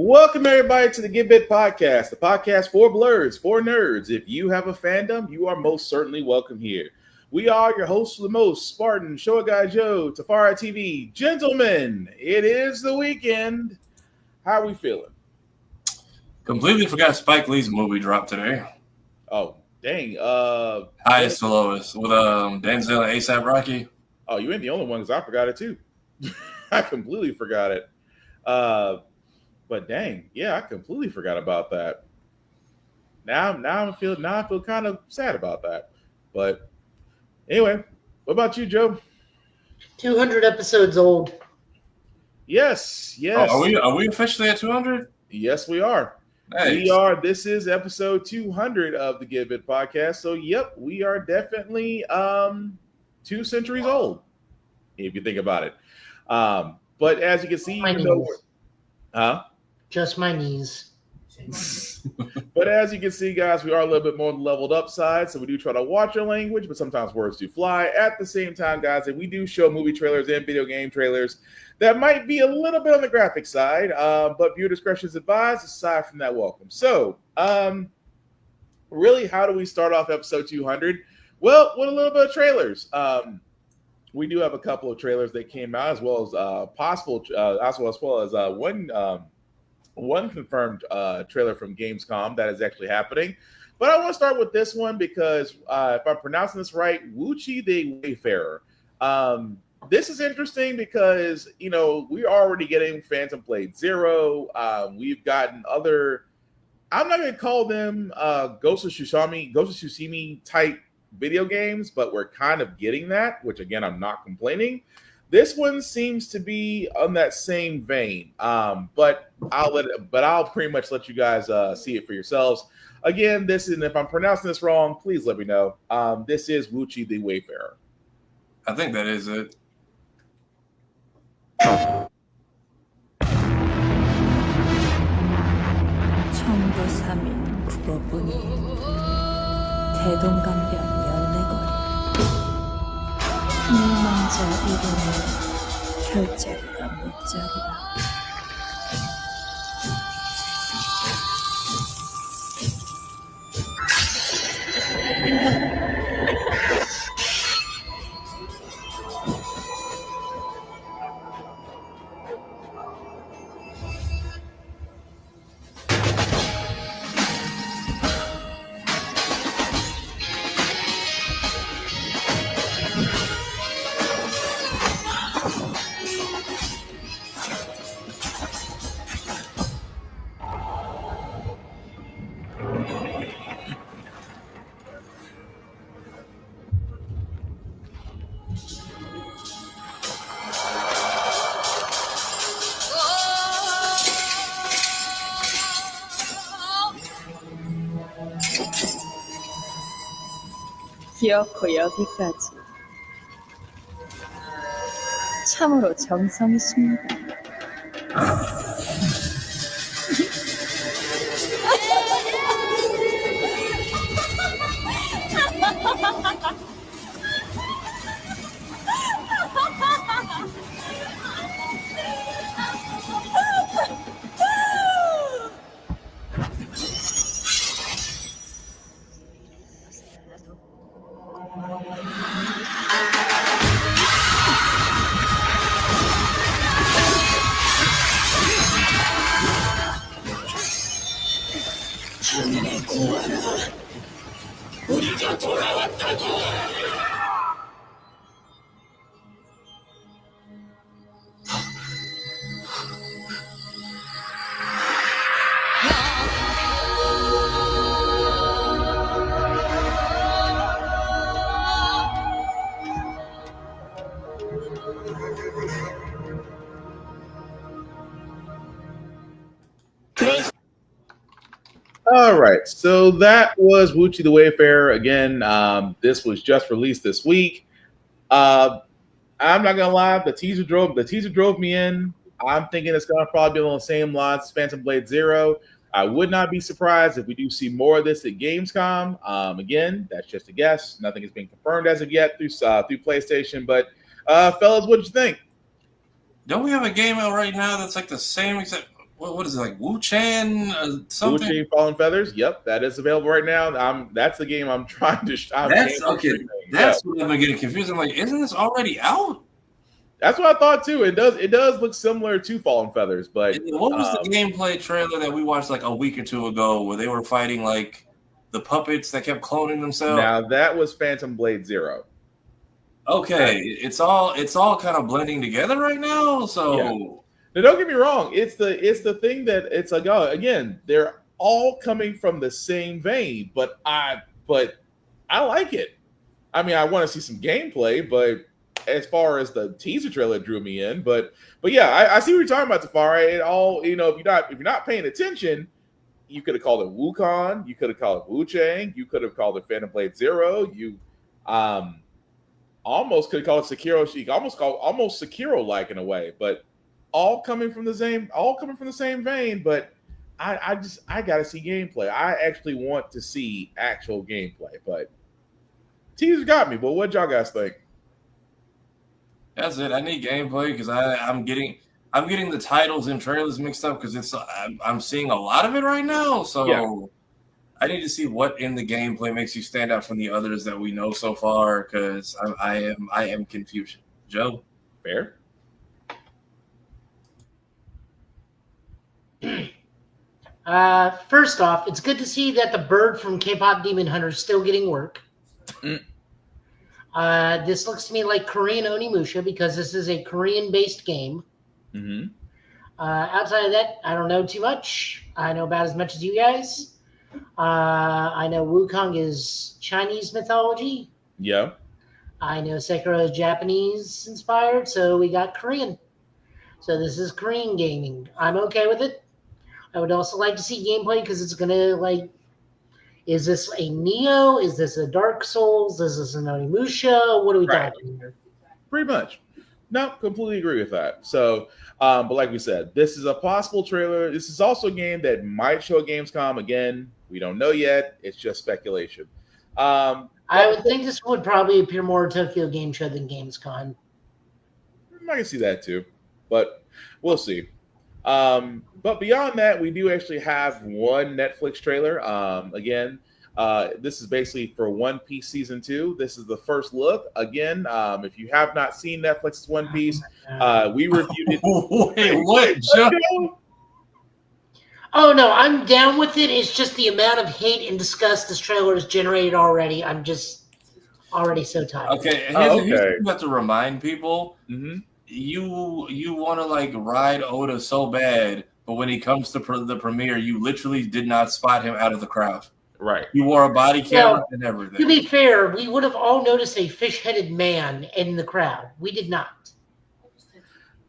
Welcome, everybody, to the Get Bit Podcast, the podcast for blurs, for nerds. If you have a fandom, you are most certainly welcome here. We are your hosts of the most, Spartan, Show Guy Joe, Tafara TV. Gentlemen, it is the weekend. How are we feeling? Completely forgot Spike Lee's movie dropped today. Oh, dang. Highest to lowest with Denzel and A$AP Rocky. Oh, you ain't the only one because I forgot it too. I completely forgot it. But dang, yeah, I completely forgot about that. Now I feel kind of sad about that. But anyway, what about you, Joe? 200 episodes old. Yes. Oh, are we officially at 200? Yes, we are. Nice. We are. This is episode 200 of the Get Bit Podcast. So, yep, we are definitely 2 centuries old, if you think about it. But as you can see, Just my knees. But as you can see, guys, we are a little bit more on the leveled up side, so we do try to watch our language, but sometimes words do fly. At the same time, guys, and we do show movie trailers and video game trailers that might be a little bit on the graphic side, but viewer discretion is advised. Aside from that, welcome. So, really, how do we start off episode 200? Well, with a little bit of trailers. We do have a couple of trailers that came out, as well as one confirmed trailer from Gamescom that is actually happening. But I want to start with this one because if I'm pronouncing this right, Wuchi the Wayfarer. This is interesting because, you know, we're already getting Phantom Blade Zero. We've gotten other, I'm not going to call them Ghost of Tsushima type video games, but we're kind of getting that, which again, I'm not complaining. This one seems to be on that same vein, but I'll pretty much let you guys see it for yourselves. Again, this is, and if I'm pronouncing this wrong, please let me know. This is Wuchi the Wayfarer. I think that is it. 청도삼인 국어뿐이 대동강변 열매거리 흥망자 이름을 혈자리라 목자리라 기어코 여기까지 참으로 정성이십니다. All right, so that was Wuchi the Wayfarer. Again, this was just released this week. I'm not gonna lie, the teaser drove me in. I'm thinking it's gonna probably be on the same lines as Phantom Blade Zero. I would not be surprised if we do see more of this at Gamescom. Again, that's just a guess. Nothing has been confirmed as of yet through PlayStation. But fellas, what did you think? Don't we have a game out right now that's like the same except what is it, like Wu Chan something? Gucci Fallen Feathers. Yep, that is available right now. That's the game I'm trying to. That's okay. That's what I'm getting confused. I'm like, isn't this already out? That's what I thought too. It does look similar to Fallen Feathers, but what was the gameplay trailer that we watched like a week or two ago where they were fighting like the puppets that kept cloning themselves? Now that was Phantom Blade Zero. Okay, it's all kind of blending together right now. So now, don't get me wrong. It's the thing that it's like, oh, again, they're all coming from the same vein, but I like it. I mean, I want to see some gameplay, but as far as the teaser trailer drew me in, but yeah, I see what you're talking about, Tafari. It all, if you're not paying attention, you could have called it Wukong, you could have called it Wu Chang, you could have called it Phantom Blade Zero, you almost could have called it Sekiro. You almost Sekiro like in a way, but all coming from the same vein. But I gotta see gameplay. I actually want to see actual gameplay, but teaser got me. But what y'all guys think? That's it. I need gameplay because I'm getting the titles and trailers mixed up because I'm seeing a lot of it right now. So I need to see what in the gameplay makes you stand out from the others that we know so far because I am confused. Joe, fair. First off, it's good to see that the bird from K-pop Demon Hunter is still getting work. This looks to me like Korean Onimusha because this is a Korean-based game. Mm-hmm. Outside of that, I don't know too much. I know about as much as you guys. I know Wukong is Chinese mythology. Yeah. I know Sekiro is Japanese inspired, so we got Korean. So this is Korean gaming. I'm okay with it. I would also like to see gameplay because it's gonna is this a Neo? Is this a Dark Souls? Is this an Onimusha? What are we talking here? Pretty much. No, completely agree with that. So, but like we said, this is a possible trailer. This is also a game that might show at Gamescom. Again, we don't know yet. It's just speculation. I would think this would probably appear more Tokyo Game Show than Gamescom. I can see that too, but we'll see. But beyond that, we do actually have one Netflix trailer. Again, this is basically for One Piece Season 2. This is the first look. Again, if you have not seen Netflix's One Piece, we reviewed it. Wait, what, Joe? Oh, no, I'm down with it. It's just the amount of hate and disgust this trailer has generated already. I'm just already so tired. Okay, here's what you have to remind people. Mm-hmm. You want to ride Oda so bad, but when he comes to the premiere, you literally did not spot him out of the crowd. Right. You wore a body camera and everything. To be fair, we would have all noticed a fish-headed man in the crowd. We did not.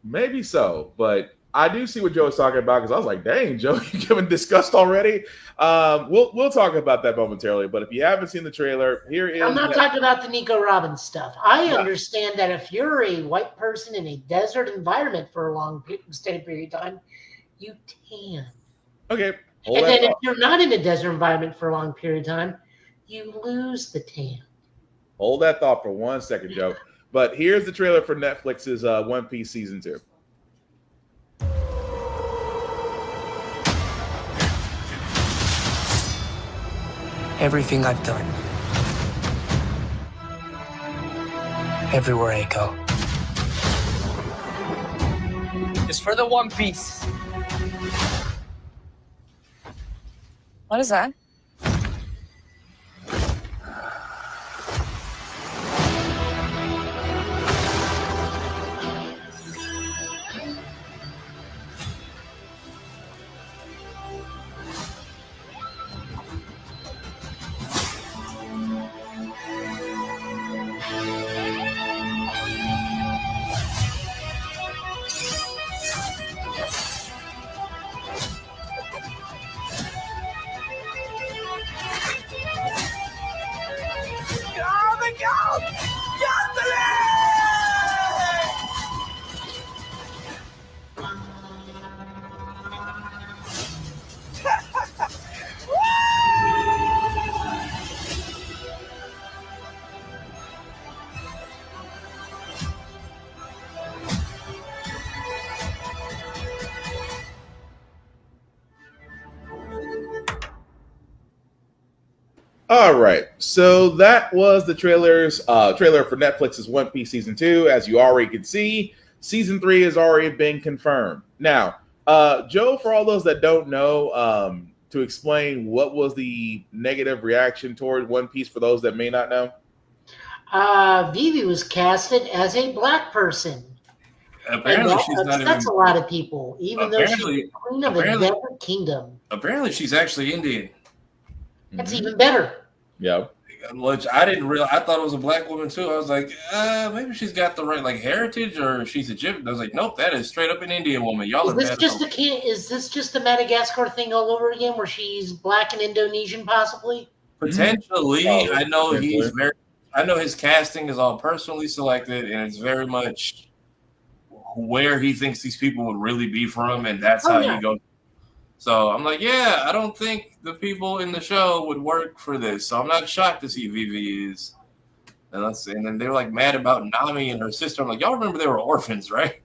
Maybe so, but I do see what Joe was talking about because I was like, dang, Joe, you giving disgust already? We'll talk about that momentarily, but if you haven't seen the trailer, here is... I'm not talking about the Nico Robbins stuff. I understand that if you're a white person in a desert environment for a long extended period of time, you tan. Okay. And then if you're not in a desert environment for a long period of time, you lose the tan. Hold that thought for 1 second, Joe. But here's the trailer for Netflix's One Piece Season 2. Everything I've done, everywhere I go, is for the One Piece. What is that? All right, so that was the trailer for Netflix's One Piece season 2. As you already can see, season 3 has already been confirmed. Now, Joe, for all those that don't know, to explain what was the negative reaction toward One Piece for those that may not know. Vivi was casted as a black person. And Apparently, that she's not upsets even. a lot of people, even though she's the queen of a desert kingdom. Apparently, she's actually Indian. That's even better. Yeah. Which I didn't realize. I thought it was a black woman too. I was like, maybe she's got the right like heritage, or she's Egyptian. I was like, nope, that is straight up an Indian woman. Y'all Is this just a Madagascar thing all over again, where she's black and Indonesian, possibly? Potentially. Oh, I know potentially. I know his casting is all personally selected, and it's very much where he thinks these people would really be from, and that's how you go. So I'm like, yeah, I don't think the people in the show would work for this. So I'm not shocked to see Vivi is. And then they're like mad about Nami and her sister. I'm like, y'all remember they were orphans, right?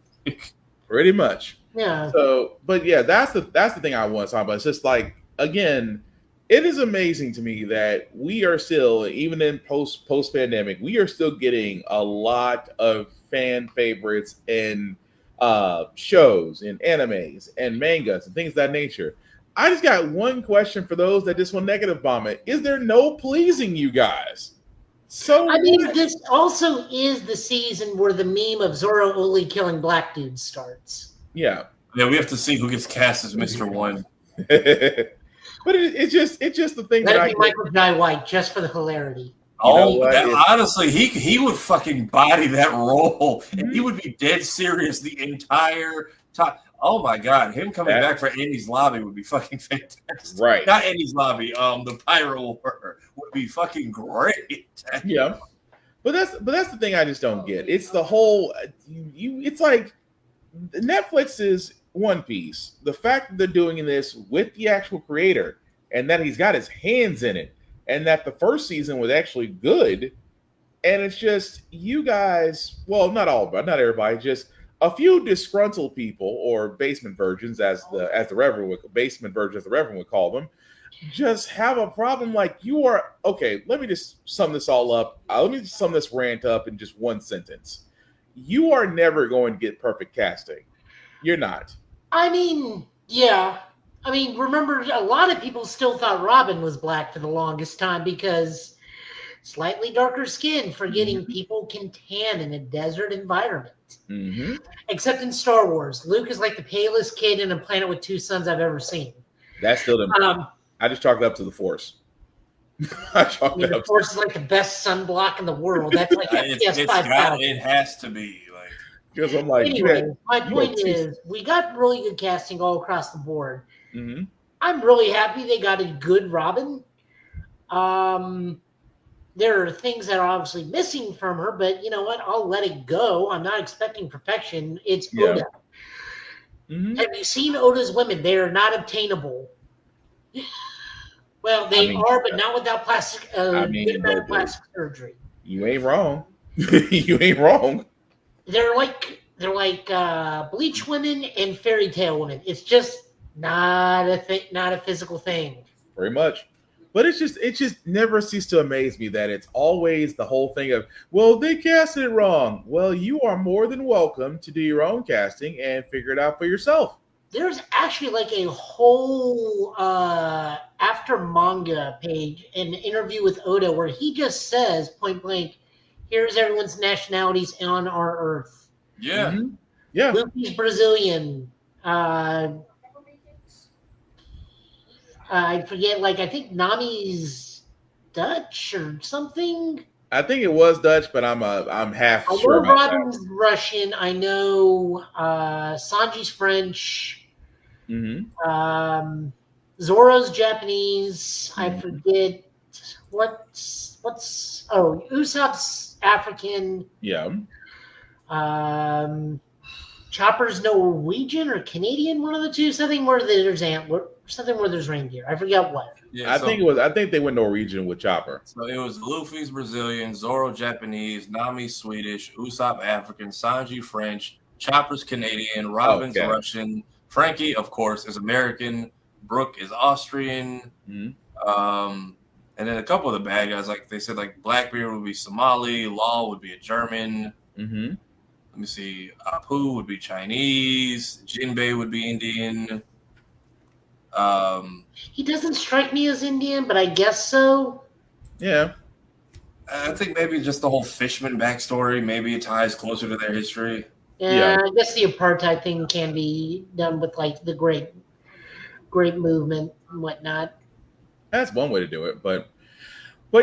Pretty much. Yeah. So, but yeah, that's the thing I want to talk about. It's just like, again, it is amazing to me that we are still, even in post pandemic, we are still getting a lot of fan favorites and shows and animes and mangas and things of that nature. I just got one question for those that just want negative bomb it. Is there no pleasing you guys? So I mean, this also is the season where the meme of Zoro only killing black dudes starts. Yeah. Yeah, we have to see who gets cast as Mr. One. But it's just the thing that I Let Michael Jai White just for the hilarity. Honestly, he would fucking body that role, and he would be dead serious the entire time. Oh my god, him coming back for Annie's Lobby would be fucking fantastic. Right? Not Annie's Lobby, the Pyro War would be fucking great. Yeah, but that's the thing I just don't get. It's the whole It's like Netflix's One Piece. The fact that they're doing this with the actual creator, and that he's got his hands in it, and that the first season was actually good, and it's just you guys. Well, not all, but not everybody. Just a few disgruntled people, or basement virgins, as the Reverend would call them, just have a problem. Like, you are okay. Let me just sum this all up. Let me sum this rant up in just one sentence. You are never going to get perfect casting. You're not. I mean, yeah. I mean, remember, a lot of people still thought Robin was black for the longest time because slightly darker skin, forgetting people can tan in a desert environment. Mm-hmm. Except in Star Wars. Luke is like the palest kid in a planet with two suns I've ever seen. That's still the I just chalked it up to the Force. The Force is like the best sunblock in the world. That's like FPS 5000. It has to be. Because I'm like, anyway, my point is, we got really good casting all across the board. Mm-hmm. I'm really happy they got a good Robin. There are things that are obviously missing from her, but you know what? I'll let it go. I'm not expecting perfection. It's Oda. Mm-hmm. Have you seen Oda's women? They are not obtainable. Well, they are, but not without plastic surgery. You ain't wrong. You ain't wrong. They're like bleach women and fairy tale women. It's just not a physical thing. Very much. But it just never ceases to amaze me that it's always the whole thing of, well, they casted it wrong. Well, you are more than welcome to do your own casting and figure it out for yourself. There's actually like a whole after manga page, an interview with Oda where he just says point blank, here's everyone's nationalities on our Earth. Yeah. Mm-hmm. Yeah. Luffy's Brazilian. I forget, I think Nami's Dutch or something. I think it was Dutch, but I'm half sure. I know Robin's Russian. I know Sanji's French. Mm-hmm. Zoro's Japanese. I forget Usopp's African. Yeah. Chopper's Norwegian or Canadian, one of the two. Something where there's reindeer. I forget what. Yeah, I think they went Norwegian with Chopper. So it was Luffy's Brazilian, Zoro Japanese, Nami Swedish, Usopp African, Sanji French, Chopper's Canadian, Robin's Russian, Frankie, of course, is American, Brooke is Austrian. Mm-hmm. And then a couple of the bad guys, like they said, like Blackbeard would be Somali, Law would be a German. Mm-hmm. Let me see. Apu would be Chinese. Jinbei would be Indian. He doesn't strike me as Indian, but I guess so. Yeah. I think maybe just the whole Fishman backstory. Maybe it ties closer to their history. Yeah, I guess the apartheid thing can be done with like the great movement and whatnot. That's one way to do it, but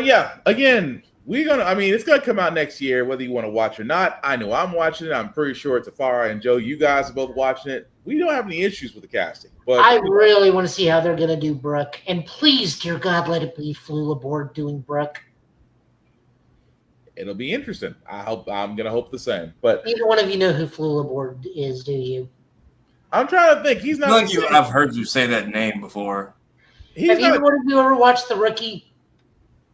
yeah, again, it's gonna come out next year, whether you want to watch or not. I know I'm watching it. I'm pretty sure it's Afara and Joe, you guys are both watching it. We don't have any issues with the casting, but I really want to see how they're gonna do Brooke. And please, dear God, let it be Flula Board doing Brooke. it'll be interesting. I'm gonna hope the same. But neither one of you know who Flula Board is, do you? I'm trying to think. He's not. I've heard you say that name before. Have either one of you ever watched The Rookie?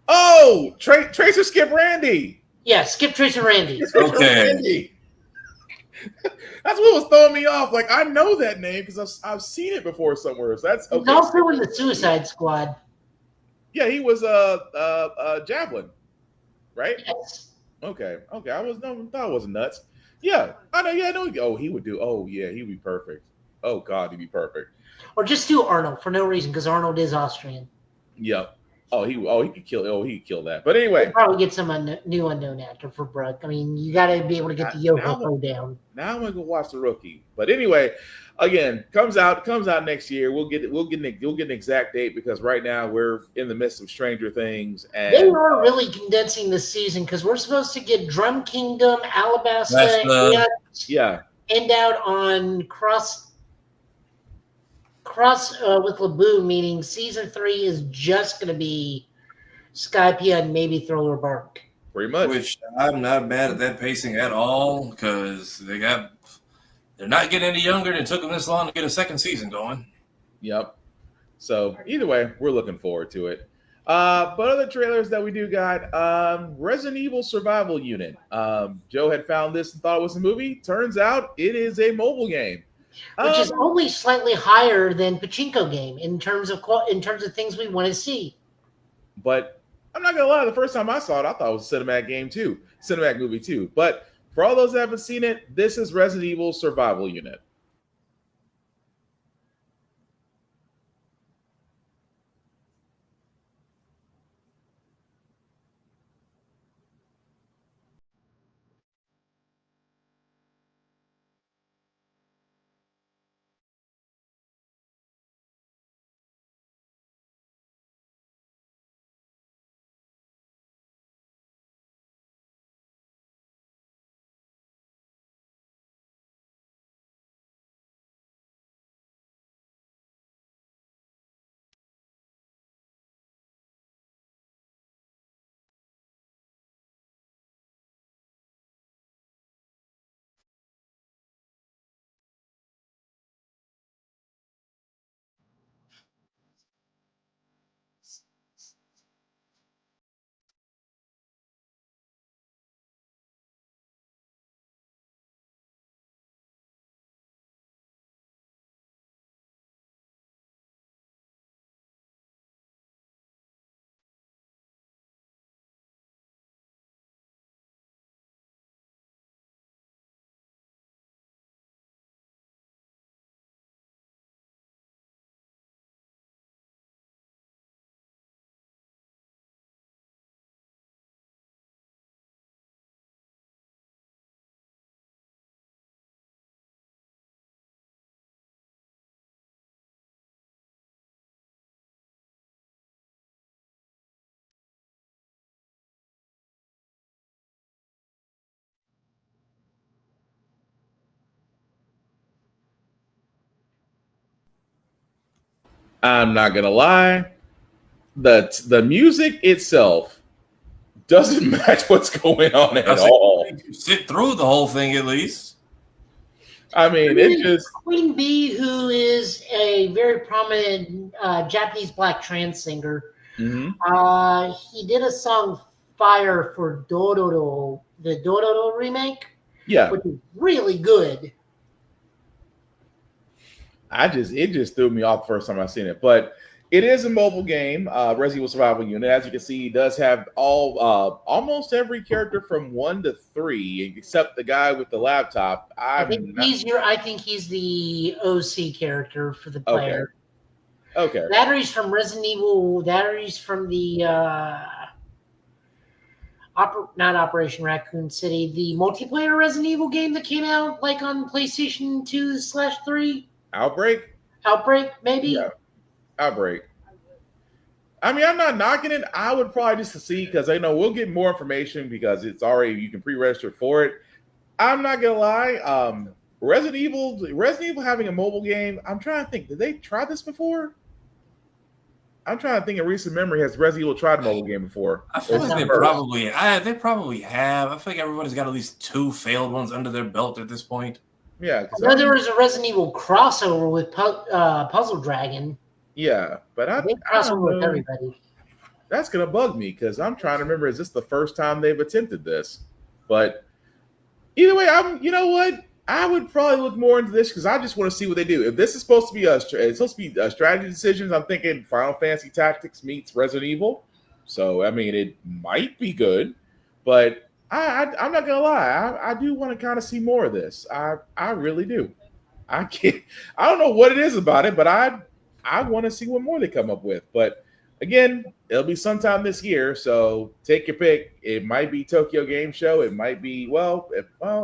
Oh, Tracer Skip Randy. Yeah, Skip Tracer Randy. Okay. Randy. That's what was throwing me off. Like, I know that name because I've seen it before somewhere. So that's okay. He's also in the Suicide Squad. Yeah, he was Javelin, right? Yes. Okay. I thought it was nuts. Yeah, I know. Yeah, I know. Oh, he would do. Oh, yeah, he'd be perfect. Oh God, he'd be perfect. Or just do Arnold for no reason because Arnold is Austrian. Yep. He could kill. Oh, he could kill that. But anyway, we'll probably get some new unknown actor for Brooke. I mean, you got to be able to get the Yo-Ho down. Now I'm gonna go watch The Rookie. But anyway, again, comes out next year. We'll get an exact date because right now we're in the midst of Stranger Things, and they are really condensing this season because we're supposed to get Drum Kingdom, Alabasta, end out on Cross with Laboo, meaning season 3 is just going to be Skypiea and maybe Thriller Bark. Pretty much. Which I'm not mad at that pacing at all because they're not getting any younger and it took them this long to get a second season going. Yep. So either way, we're looking forward to it. But other trailers that we do got, Resident Evil Survival Unit. Joe had found this and thought it was a movie. Turns out it is a mobile game. Which is only slightly higher than Pachinko game in terms of things we want to see. But I'm not gonna lie, the first time I saw it, I thought it was a cinematic movie too. But for all those that haven't seen it, this is Resident Evil Survival Unit. I'm not gonna lie, the music itself doesn't match what's going on at all. Sit through the whole thing at least. I mean, it just Queen Bee, who is a very prominent Japanese black trans singer. Mm-hmm. He did a song "Fire" for Dororo, the Dororo remake. Yeah, which is really good. It just threw me off the first time I seen it. But It is a mobile game, Resident Evil Survival Unit. As you can see, it does have almost every character from 1 to 3, except the guy with the laptop. I think I'm not I think he's the OC character for the okay. player. Okay. Batteries from Resident Evil. Batteries from the not Operation Raccoon City, the multiplayer Resident Evil game that came out like on PlayStation 2/3. Outbreak? Outbreak, maybe. Yeah, Outbreak. I mean, I'm not knocking it. I would probably just to see because I know we'll get more information because it's already you can pre-register for it. I'm not gonna lie. Resident Evil having a mobile game. I'm trying to think. Did they try this before? I'm trying to think in recent memory, has Resident Evil tried a mobile game before? I feel like they probably have. I feel like everybody's got at least 2 failed ones under their belt at this point. Yeah. I know there was a Resident Evil crossover with Puzzle Dragon. Yeah, but they crossover with everybody. That's gonna bug me because I'm trying to remember. Is this the first time they've attempted this? But either way, you know what? I would probably look more into this because I just want to see what they do. If this is supposed to be strategy decisions, I'm thinking Final Fantasy Tactics meets Resident Evil. So I mean, it might be good, but I'm not gonna lie. I do want to kind of see more of this. I really do. I don't know what it is about it, but I want to see what more they come up with. But again, it'll be sometime this year, so take your pick. It might be Tokyo Game Show. It might be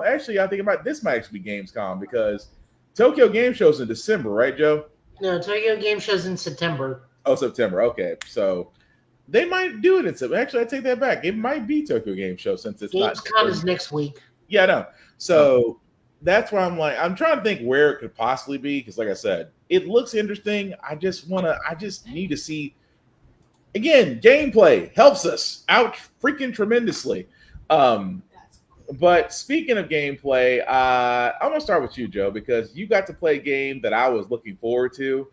actually, I think this might actually be Gamescom because Tokyo Game Show's in December, right, Joe? No, Tokyo Game Show's in September. Oh, September. Okay, so they might do it in September. Actually, I take that back. It might be Tokyo Game Show since it's not. Gamescom is next week. Yeah, I know. So that's where I'm trying to think where it could possibly be because, like I said, it looks interesting. I just need to see. Again, gameplay helps us out freaking tremendously. But speaking of gameplay, I'm going to start with you, Joe, because you got to play a game that I was looking forward to.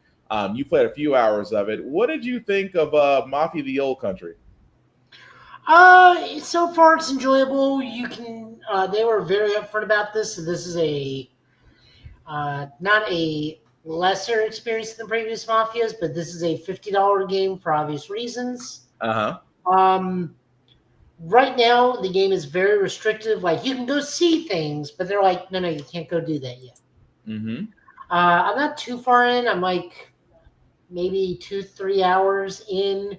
You played a few hours of it. What did you think of Mafia: The Old Country? So far it's enjoyable. You can. They were very upfront about this. So this is not a lesser experience than previous Mafias, but this is a $50 game for obvious reasons. Right now, the game is very restrictive. Like, you can go see things, but they're like, no, you can't go do that yet. Mm-hmm. I'm not too far in. I'm like maybe 2-3 hours in,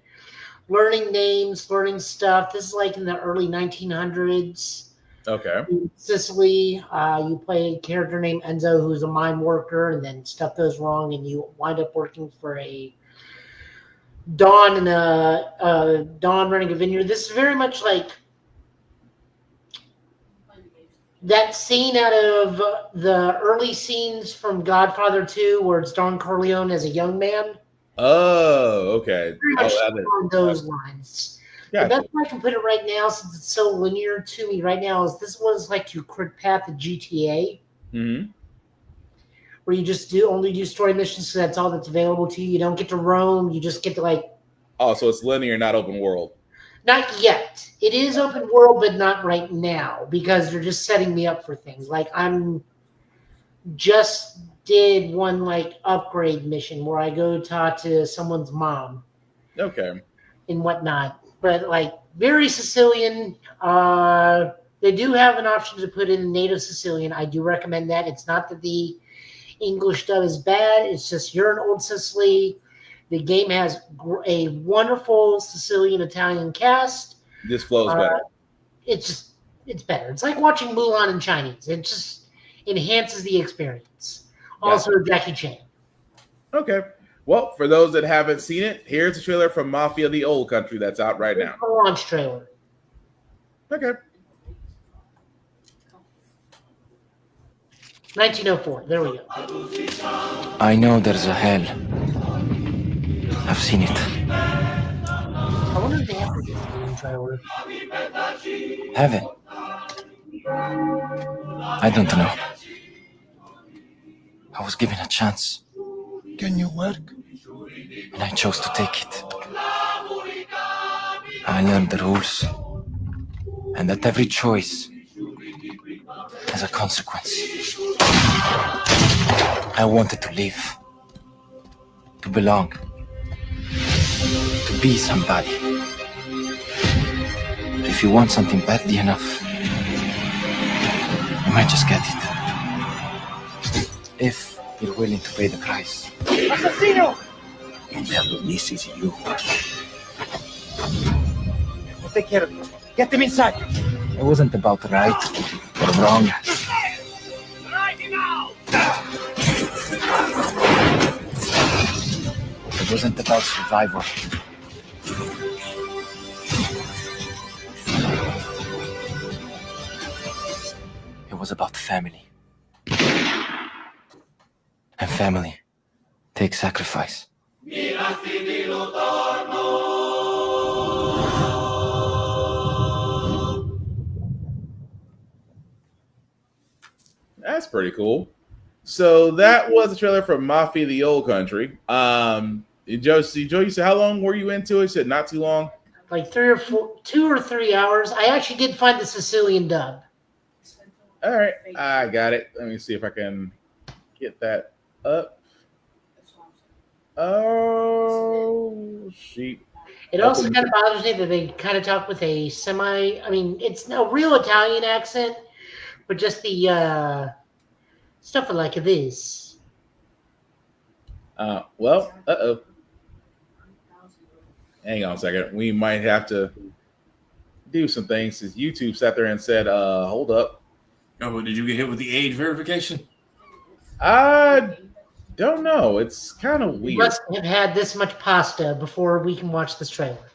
learning names, learning stuff. This is like in the early 1900s. Okay. In Sicily, you play a character named Enzo, who's a mine worker, and then stuff goes wrong, and you wind up working for a Don running a vineyard. This is very much like that scene out of the early scenes from Godfather 2, where it's Don Corleone as a young man. Oh, okay. Very much along those lines. Gotcha. The best way I can put it right now, since it's so linear to me right now, is this was like to quick path of GTA, where you just only do story missions, so that's all that's available to you. You don't get to roam. You just get to like. Oh, so it's linear, not open world. Not yet. It is open world, but not right now because they're just setting me up for things. Like I'm just did one like upgrade mission where I go talk to someone's mom. Okay. And whatnot. But like very Sicilian. They do have an option to put in native Sicilian. I do recommend that. It's not that the English dub is bad. It's just you're in old Sicily. The game has a wonderful Sicilian Italian cast. This flows better. It's better. It's like watching Mulan in Chinese. It just enhances the experience. Also, Jackie Chan. Okay. Well, for those that haven't seen it, here's a trailer from Mafia: The Old Country that's out right now. A launch trailer. Okay. 1904. There we go. I know there's a hell. I've seen it. I wonder if they have to do a trailer. Heaven. I don't know. I was given a chance. Can you work? And I chose to take it. I learned the rules. And that every choice has a consequence. I wanted to live. To belong. be somebody. If you want something badly enough, you might just get it. If you're willing to pay the price. Assassino! This is you. We'll take care of it. Get him inside. It wasn't about right or wrong. It wasn't about survival. It was about family. And family takes sacrifice. That's pretty cool. So that was a trailer from Mafia: The Old Country. Joe, you said how long were you into it? You said not too long. Like 2 or 3 hours. I actually did find the Sicilian dub. All right, I got it. Let me see if I can get that up. Oh, sheet. It also kind of bothers me that they kind of talk with a it's no real Italian accent, but just the stuff like this. Hang on a second. We might have to do some things since YouTube sat there and said, hold up. Oh, did you get hit with the age verification? I don't know. It's kind of weird. We must have had this much pasta before we can watch this trailer.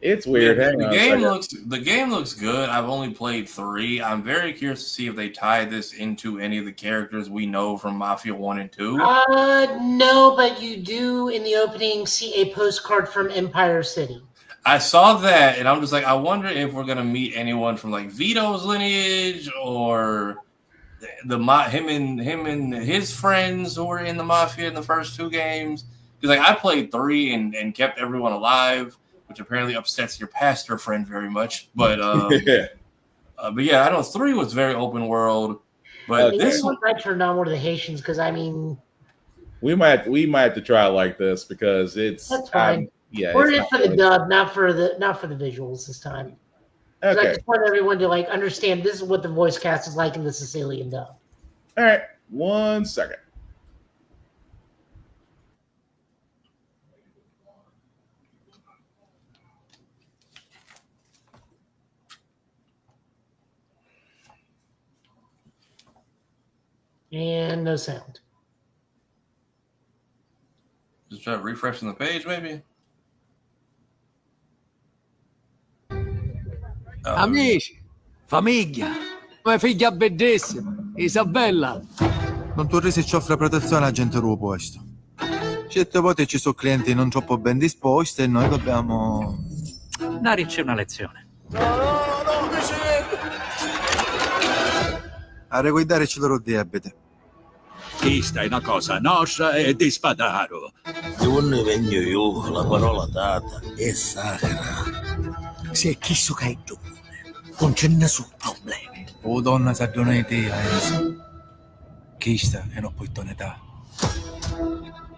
It's weird. The game looks good. I've only played 3. I'm very curious to see if they tie this into any of the characters we know from Mafia 1 and 2. No, but you do in the opening see a postcard from Empire City. I saw that, and I'm just like, I wonder if we're gonna meet anyone from like Vito's lineage or him and his friends who were in the Mafia in the first 2 games. Because like I played 3 and kept everyone alive, which apparently upsets your pastor friend very much. But but yeah, I know 3 was very open world. But this one might turn on one of the Haitians because we might have to try it like this because it's that's fine. We're in for the dub, not for the visuals this time. Okay. I just want everyone to understand this is what the voice cast is like in the Sicilian dub. All right, 1 second. And no sound. Just try refreshing the page, maybe. Amici, famiglia, come figlia bellissima, Isabella. Non Torresi ci offre protezione a gente del posto. Certe volte ci sono clienti non troppo ben disposti e noi dobbiamo... Darci una lezione. No, a riguardare il loro debite. Questa è una cosa nostra e di spadaro. Non vengo io, la parola data è sacra. Se è chi so che è tu, non c'è nessun problema. Oh donna Sardonete, Enzo. Questa è un'opportunità.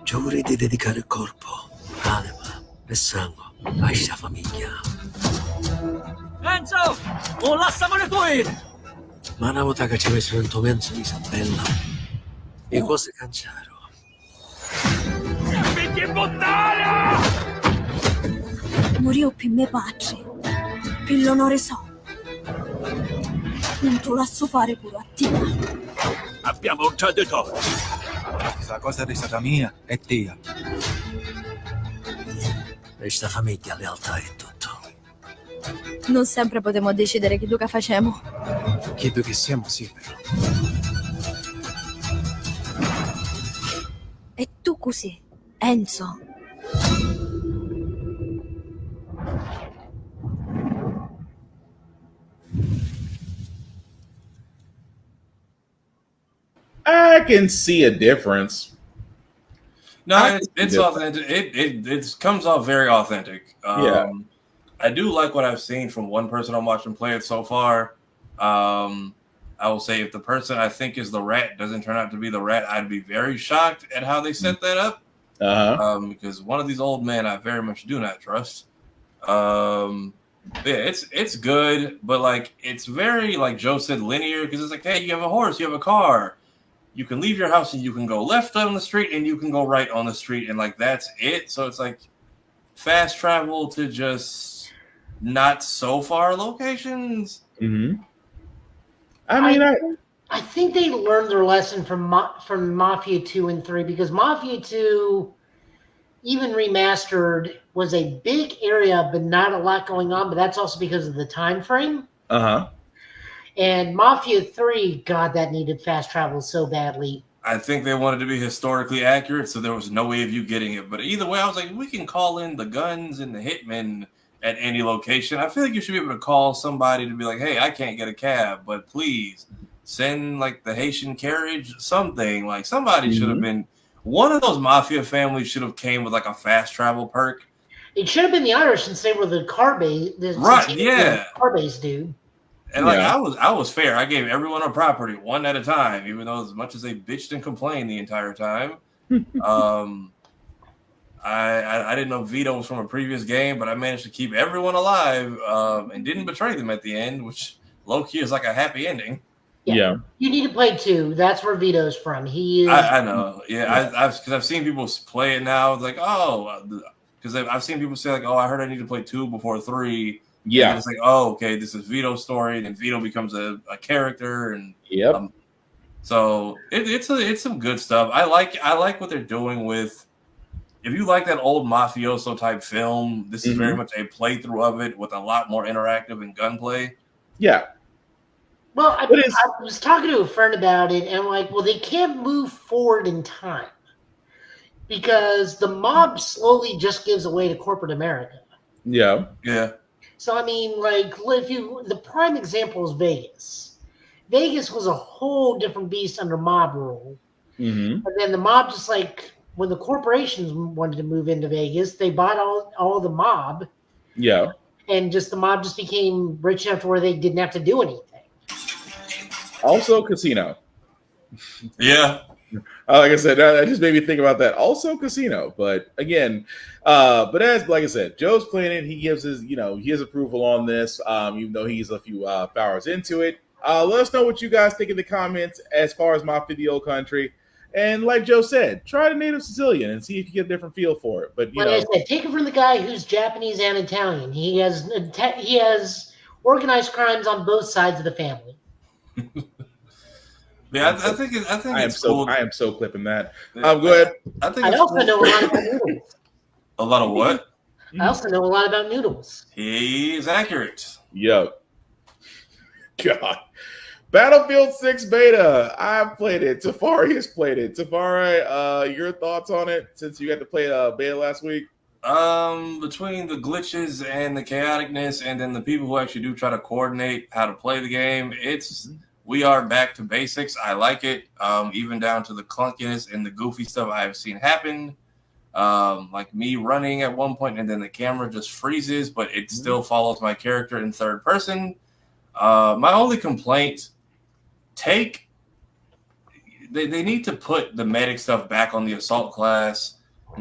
Giuri di dedicare il corpo, anima e sangue a questa famiglia. Enzo, non lasciamone fuori! Ma una volta che ci messo in menzo di Isabella, le cose cangiarono. Che buttare! Morì per me padre, per l'onore so. Non te lo lascio fare pure a te. Abbiamo un traditore. Questa cosa è stata mia e tia. Questa famiglia, lealtà e tutto. Non sempre potremo decidere che Luca facciamo. Chiedo che siamo, sì, però. E tu così, Enzo. I can see a difference. No, it's authentic. It comes off very authentic. Yeah. I do like what I've seen from one person I'm watching play it so far. I will say if the person I think is the rat doesn't turn out to be the rat, I'd be very shocked at how they set that up. Because one of these old men I very much do not trust. Yeah, it's good, but like it's very, like Joe said, linear, because it's like, hey, you have a horse, you have a car, you can leave your house and you can go left on the street and you can go right on the street, and like that's it. So it's like fast travel to just not so far locations. Mm-hmm. I mean, I think they learned their lesson from Mafia 2 and 3, because Mafia 2, even remastered, was a big area but not a lot going on, but that's also because of the time frame. And Mafia 3, God, that needed fast travel so badly. I think they wanted to be historically accurate, so there was no way of you getting it. But either way, I was like, we can call in the guns and the hitmen at any location. I feel like you should be able to call somebody to be like, hey, I can't get a cab, but please send like the Haitian carriage, something. Like somebody should have been, one of those mafia families should have came with like a fast travel perk. It should have been the Irish, since they were the car base. Right, yeah. Car base dude. And like I was fair. I gave everyone a property one at a time, even though as much as they bitched and complained the entire time. I didn't know Vito was from a previous game, but I managed to keep everyone alive and didn't betray them at the end, which low-key is like a happy ending. Yeah. You need to play 2. That's where Vito's from. He is. I know. Yeah, I've seen people play it now. It's like, oh, because I've seen people say like, oh, I heard I need to play 2 before 3. Yeah. And it's like, oh, okay, this is Vito's story, and Vito becomes a character, and so it's some good stuff. I like what they're doing with. If you like that old mafioso type film, this is very much a playthrough of it with a lot more interactive and gunplay. Yeah. Well, I was talking to a friend about it, and I'm like, well, they can't move forward in time because the mob slowly just gives away to corporate America. Yeah. Yeah. So, I mean, like, the prime example is Vegas. Vegas was a whole different beast under mob rule. But then the mob just, like, when the corporations wanted to move into Vegas, they bought all the mob. Yeah. And just the mob just became rich enough to where they didn't have to do anything. Also, casino. Yeah. Like I said, that just made me think about that. Also, casino. But again, but as like I said, Joe's playing it. He gives his approval on this, even though he's a few hours into it. Let us know what you guys think in the comments as far as my video country. And like Joe said, try the native Sicilian and see if you get a different feel for it. But like I said, take it from the guy who's Japanese and Italian. He has organized crimes on both sides of the family. Yeah, I think it's cool. I am so clipping that. Go ahead. I also know a lot about noodles. A lot of what? I also know a lot about noodles. He's accurate. Yo. God. Battlefield 6 beta. I've played it. Tafari has played it. Tafari, your thoughts on it since you got to play beta last week? Between the glitches and the chaoticness, and then the people who actually do try to coordinate how to play the game, we are back to basics. I like it, even down to the clunkiness and the goofy stuff I have seen happen. Like me running at one point, and then the camera just freezes, but it still follows my character in third person. My only complaint, they need to put the medic stuff back on the assault class,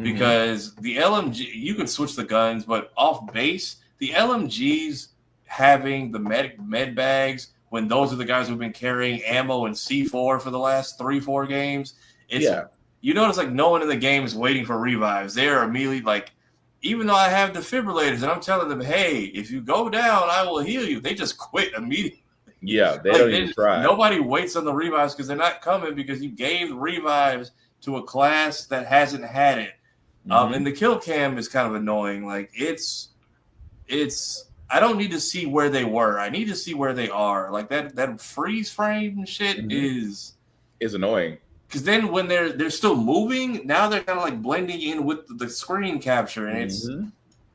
because the LMG, you can switch the guns, but off base, the LMGs having the med bags, when those are the guys who've been carrying ammo and C4 for the last 3-4 games, you notice like no one in the game is waiting for revives. They're immediately like, even though I have defibrillators and I'm telling them, hey, if you go down, I will heal you, they just quit immediately. Yeah, they don't even try. Nobody waits on the revives because they're not coming, because you gave revives to a class that hasn't had it. And the kill cam is kind of annoying. Like it's I don't need to see where they were. I need to see where they are. Like that freeze frame shit is annoying. Because then when they're still moving, now they're kind of like blending in with the screen capture, and it's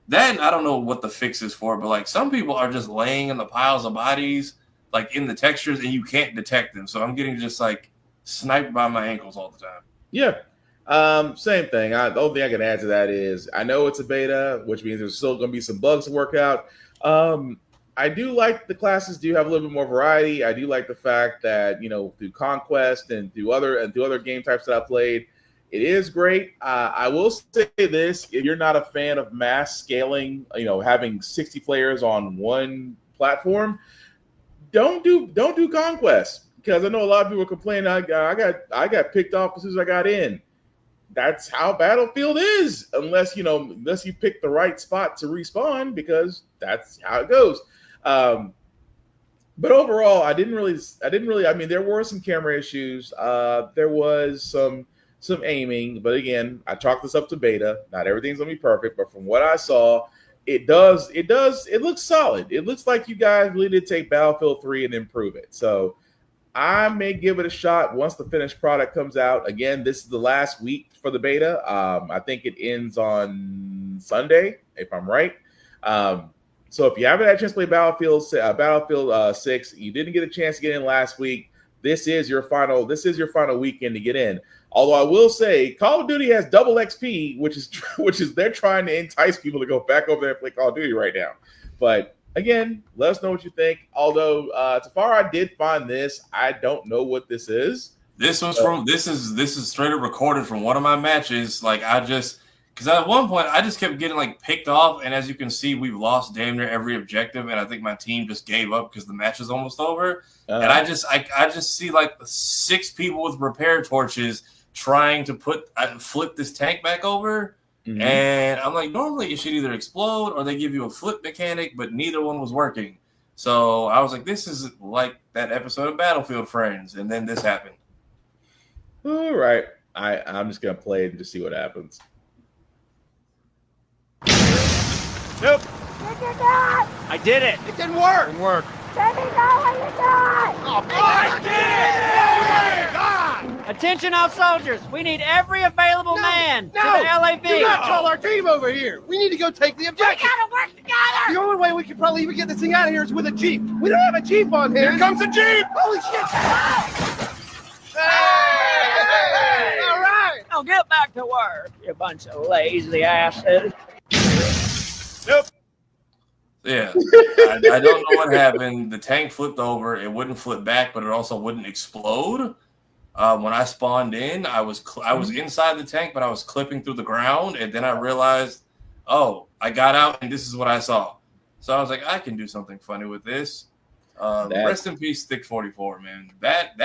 then I don't know what the fix is for, but like some people are just laying in the piles of bodies, like in the textures, and you can't detect them. So I'm getting just like sniped by my ankles all the time. Yeah. Same thing. The only thing I can add to that is I know it's a beta, which means there's still going to be some bugs to work out. I do like the classes do have a little bit more variety. I do like the fact that, through Conquest and through other game types that I played, It is great. I will say this: if you're not a fan of mass scaling, having 60 players on one platform, don't do Conquest, because I know a lot of people are complaining. I got picked off as soon as I got in. That's how Battlefield is, unless you pick the right spot to respawn, because that's how it goes. But overall, I didn't really. I mean, there were some camera issues. There was some aiming, but again, I chalked this up to beta. Not everything's gonna be perfect, but from what I saw, it looks solid. It looks like you guys really did take Battlefield 3 and improve it. So I may give it a shot once the finished product comes out. Again, this is the last week for the beta. I think it ends on Sunday, if I'm right. So if you haven't had a chance to play Battlefield 6, you didn't get a chance to get in last week, this is your final weekend to get in. Although I will say, Call of Duty has double XP, which is they're trying to entice people to go back over there and play Call of Duty right now. But again, let us know what you think. Although Tafara, I did find this. I don't know what this is. This is straight up recorded from one of my matches. Because at one point I just kept getting picked off, and as you can see, we've lost damn near every objective, and I think my team just gave up because the match is almost over. And I just see 6 people with repair torches trying to flip this tank back over. Mm-hmm. And I'm like, normally it should either explode or they give you a flip mechanic, but neither one was working. So I was like, this is like that episode of Battlefield Friends, and then this happened. All right, I'm just gonna play it and just see what happens. Nope. I did it. It didn't work. Didn't work. Let me know what you got! Oh, I did it! God! Attention all soldiers. We need every available man to the LAV. Do not call our team over here. We need to go take the objective. We gotta work together! The only way we can probably even get this thing out of here is with a Jeep. We don't have a Jeep on hand. Here comes a Jeep! Holy shit! Hey! All right! Now get back to work, you bunch of lazy asses. Nope. Yeah, I don't know what happened. The tank flipped over. It wouldn't flip back, but it also wouldn't explode. When I spawned in, I was inside the tank, but I was clipping through the ground, and then I realized, oh, I got out, and this is what I saw. So I was like, I can do something funny with this. Rest in peace, Stick 44, man. That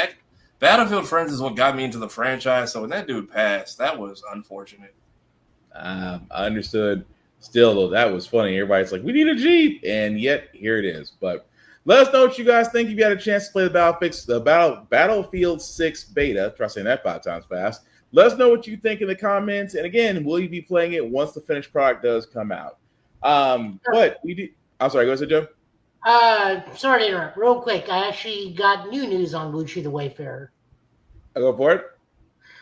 Battlefield Friends is what got me into the franchise. So when that dude passed, that was unfortunate. I understood. Still, though, that was funny. Everybody's like, we need a Jeep. And yet, here it is. But let us know what you guys think. If you had a chance to play the Battlefield 6 beta, try saying that 5 times fast. Let us know what you think in the comments. And again, will you be playing it once the finished product does come out? But we do. I'm sorry, go ahead, Joe. Sorry to interrupt. Real quick, I actually got new news on Wuchi the Wayfarer. I'll go for it.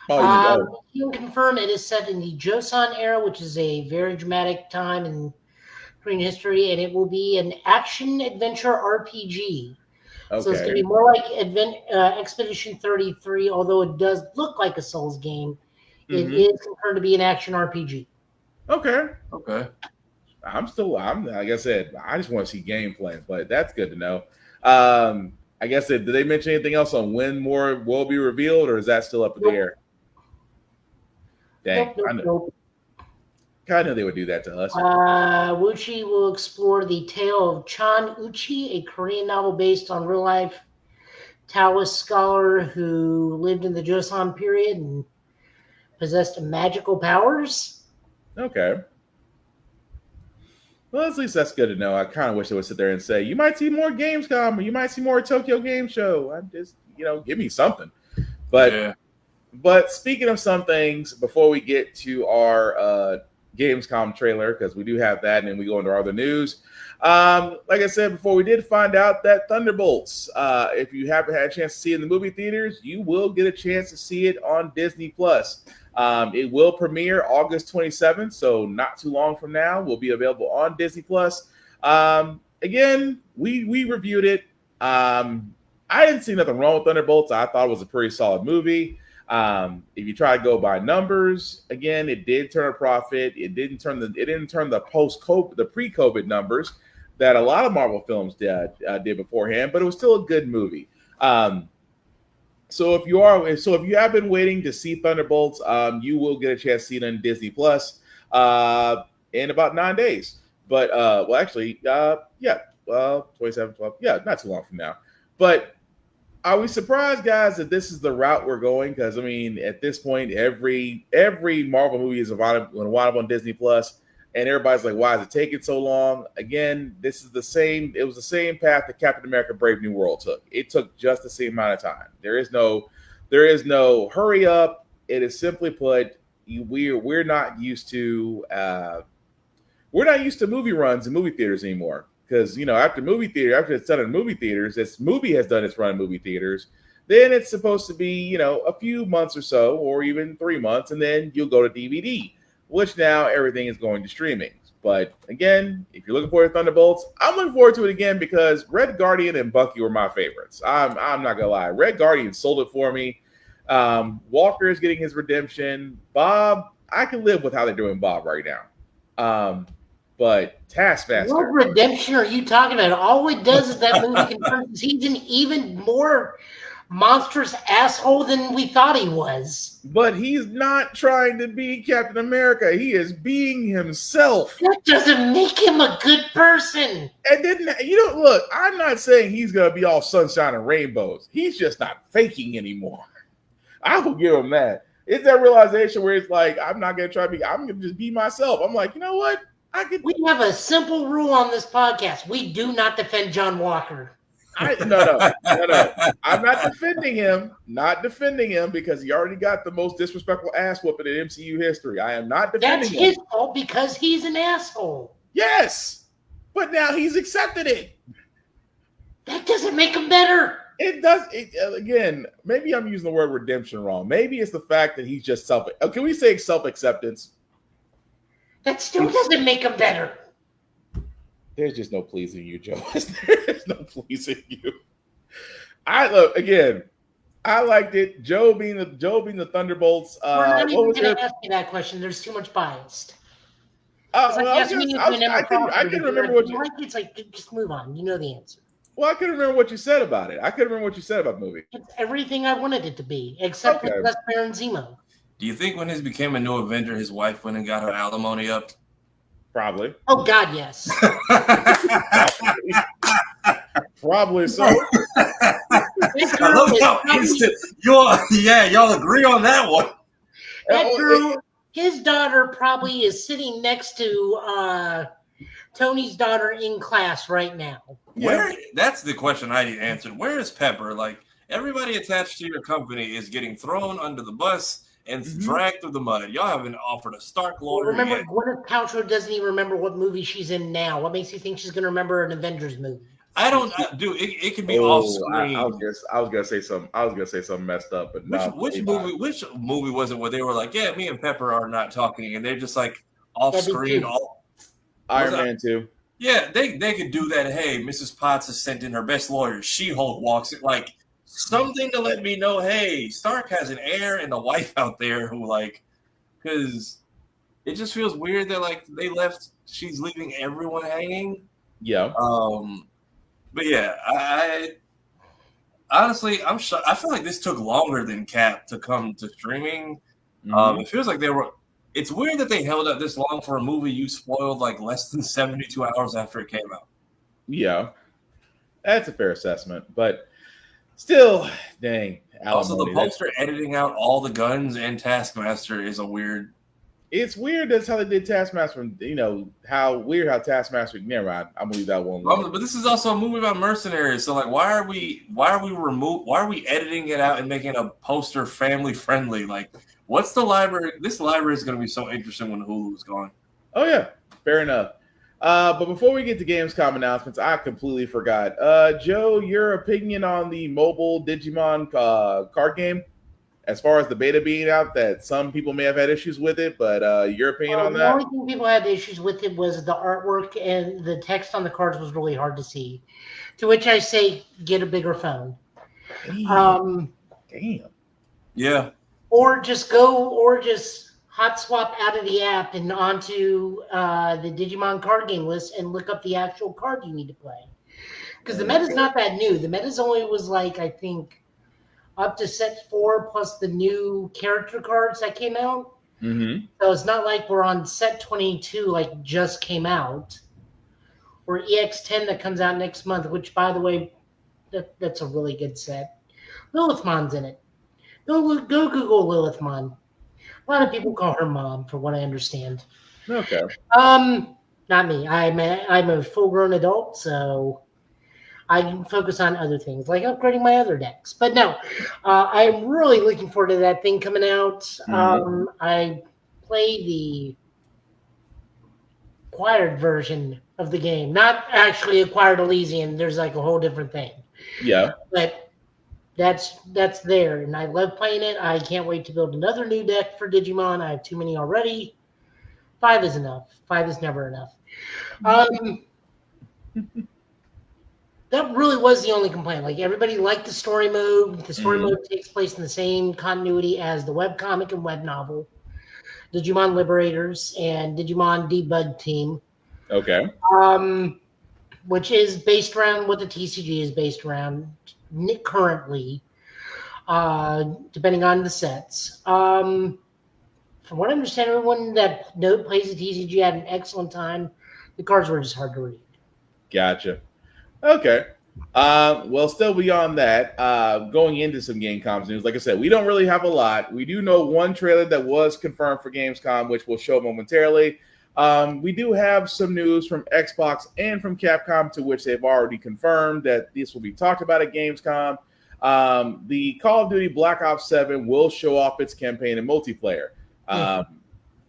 You can confirm it is set in the Joseon era, which is a very dramatic time in Korean history, and it will be an action-adventure RPG. Okay. So it's going to be more like Expedition 33, although it does look like a Souls game. Mm-hmm. It is confirmed to be an action RPG. Okay. I'm like I said, I just want to see gameplay, but that's good to know. I guess, did they mention anything else on when more will be revealed, or is that still up in the air? Dang, nope. I knew they would do that to us. Wuchi will explore the tale of Chan Uchi, a Korean novel based on real-life Taoist scholar who lived in the Joseon period and possessed magical powers. Okay. Well, at least that's good to know. I kind of wish they would sit there and say, you might see more Gamescom, or you might see more Tokyo Game Show. I'm just, give me something. But yeah. But speaking of some things, before we get to our Gamescom trailer, because we do have that, and then we go into our other news. Like I said before, we did find out that Thunderbolts, if you haven't had a chance to see it in the movie theaters, you will get a chance to see it on Disney+. It will premiere August 27th, so not too long from now. Will be available on Disney+. Again, we reviewed it. I didn't see nothing wrong with Thunderbolts. I thought it was a pretty solid movie. If you try to go by numbers, again, it did turn a profit. It didn't turn the post-COVID, the pre-COVID numbers that a lot of Marvel films did beforehand, but it was still a good movie. So if you have been waiting to see Thunderbolts, you will get a chance to see it on Disney Plus in about 9 days. But well, actually, yeah, 27, 12, yeah, not too long from now. But are we surprised, guys, that this is the route we're going? Because I mean, at this point, every Marvel movie is going to wind up on Disney Plus, and everybody's like, "Why is it taking so long?" Again, this is the same. It was the same path that Captain America: Brave New World took. It took just the same amount of time. There is no hurry up. It is simply put, we're not used to movie runs in movie theaters anymore. Because, after it's done in movie theaters, this movie has done its run in movie theaters, then it's supposed to be, a few months or so, or even 3 months, and then you'll go to DVD, which now everything is going to streaming. But again, if you're looking forward to Thunderbolts, I'm looking forward to it again because Red Guardian and Bucky were my favorites. I'm not gonna lie. Red Guardian sold it for me. Walker is getting his redemption. Bob, I can live with how they're doing Bob right now. But Taskmaster. What redemption are you talking about? All it does is that movie confirms he's an even more monstrous asshole than we thought he was. But he's not trying to be Captain America. He is being himself. That doesn't make him a good person. And then, look, I'm not saying he's going to be all sunshine and rainbows. He's just not faking anymore. I will give him that. It's that realization where it's like, I'm not going to try to be, I'm going to just be myself. I'm like, you know what? We have a simple rule on this podcast. We do not defend John Walker. No. I'm not defending him. Not defending him because he already got the most disrespectful ass whooping in MCU history. I am not defending him. That's his fault because he's an asshole. Yes, but now he's accepted it. That doesn't make him better. It does. Again, maybe I'm using the word redemption wrong. Maybe it's the fact that he's just Can we say self-acceptance? That still doesn't make him better. There's just no pleasing you, Joe. There's no pleasing you. I liked it. Joe being the Thunderbolts. We're not even going to ask me that question. There's too much bias. I can remember what you. It's like just move on. You know the answer. Well, I couldn't remember what you said about it. I couldn't remember what you said about the movie. It's everything I wanted it to be, except for less Baron Zemo. Do you think when he became a new Avenger, his wife went and got her alimony up? Probably. Oh God, yes. Probably so. I love how instant y'all agree on that one. That girl, his daughter probably is sitting next to Tony's daughter in class right now. That's the question I need answered. Where is Pepper? Like, everybody attached to your company is getting thrown under the bus and dragged through the mud. Y'all haven't offered a Stark lawyer. Well, remember, Gwyneth Paltrow doesn't even remember what movie she's in now. What makes you think she's going to remember an Avengers movie? I don't do it. Could be off screen. I was gonna say something messed up, but which movie was it where they were like, yeah, me and Pepper are not talking, and they're just like off screen. Iron Man 2. Yeah, they could do that. Hey, Mrs. Potts has sent in her best lawyer. She-Hulk walks it like something to let me know. Hey, Stark has an heir and a wife out there who because it just feels weird that they left. She's leaving everyone hanging. Yeah. But yeah, I honestly, I'm shocked. I feel like this took longer than Cap to come to streaming. It feels like it's weird that they held out this long for a movie you spoiled less than 72 hours after it came out. Yeah, that's a fair assessment, but still, dang. Also, the poster editing out all the guns and Taskmaster is a weird. It's weird. That's how they did Taskmaster. How Taskmaster. Never mind. I'm gonna leave that one alone. But this is also a movie about mercenaries. So why are we editing it out and making a poster family friendly? What's the library? This library is going to be so interesting when Hulu's gone. Oh yeah, fair enough. But before we get to Gamescom announcements, I completely forgot. Joe, your opinion on the mobile Digimon card game? As far as the beta being out, that some people may have had issues with it, but your opinion on that? The only thing people had issues with it was the artwork and the text on the cards was really hard to see. To which I say, get a bigger phone. Damn. Yeah. Or just hot swap out of the app and onto the Digimon card game list and look up the actual card you need to play. Because the meta's not that new. The meta's only was I think up to set 4 plus the new character cards that came out. Mm-hmm. So it's not like we're on set 22 like just came out. Or EX10 that comes out next month, which by the way, that's a really good set. Lilithmon's in it. Go Google Lilithmon. A lot of people call her mom, from what I understand. Okay. Not me. I'm a full grown adult, so I can focus on other things like upgrading my other decks. But no, I'm really looking forward to that thing coming out. Mhm. I played the acquired version of the game, not actually acquired Elysian. There's like a whole different thing. Yeah. But that's there, and I love playing it. I can't wait to build another new deck for Digimon. I have too many already. 5 is enough. 5 is never enough. That really was the only complaint. Like, everybody liked the story mode. The story mode takes place in the same continuity as the webcomic and web novel, Digimon Liberators and Digimon Debug Team. Okay. Which is based around what the TCG is based around currently, depending on the sets. From what I understand, everyone that plays the TCG had an excellent time. The cards were just hard to read. Gotcha. Okay. Well, still beyond that, going into some Gamescom news, like I said, we don't really have a lot. We do know one trailer that was confirmed for Gamescom, which we'll show momentarily. We do have some news from Xbox and from Capcom, to which they've already confirmed that this will be talked about at Gamescom. The Call of Duty Black Ops 7 will show off its campaign and multiplayer.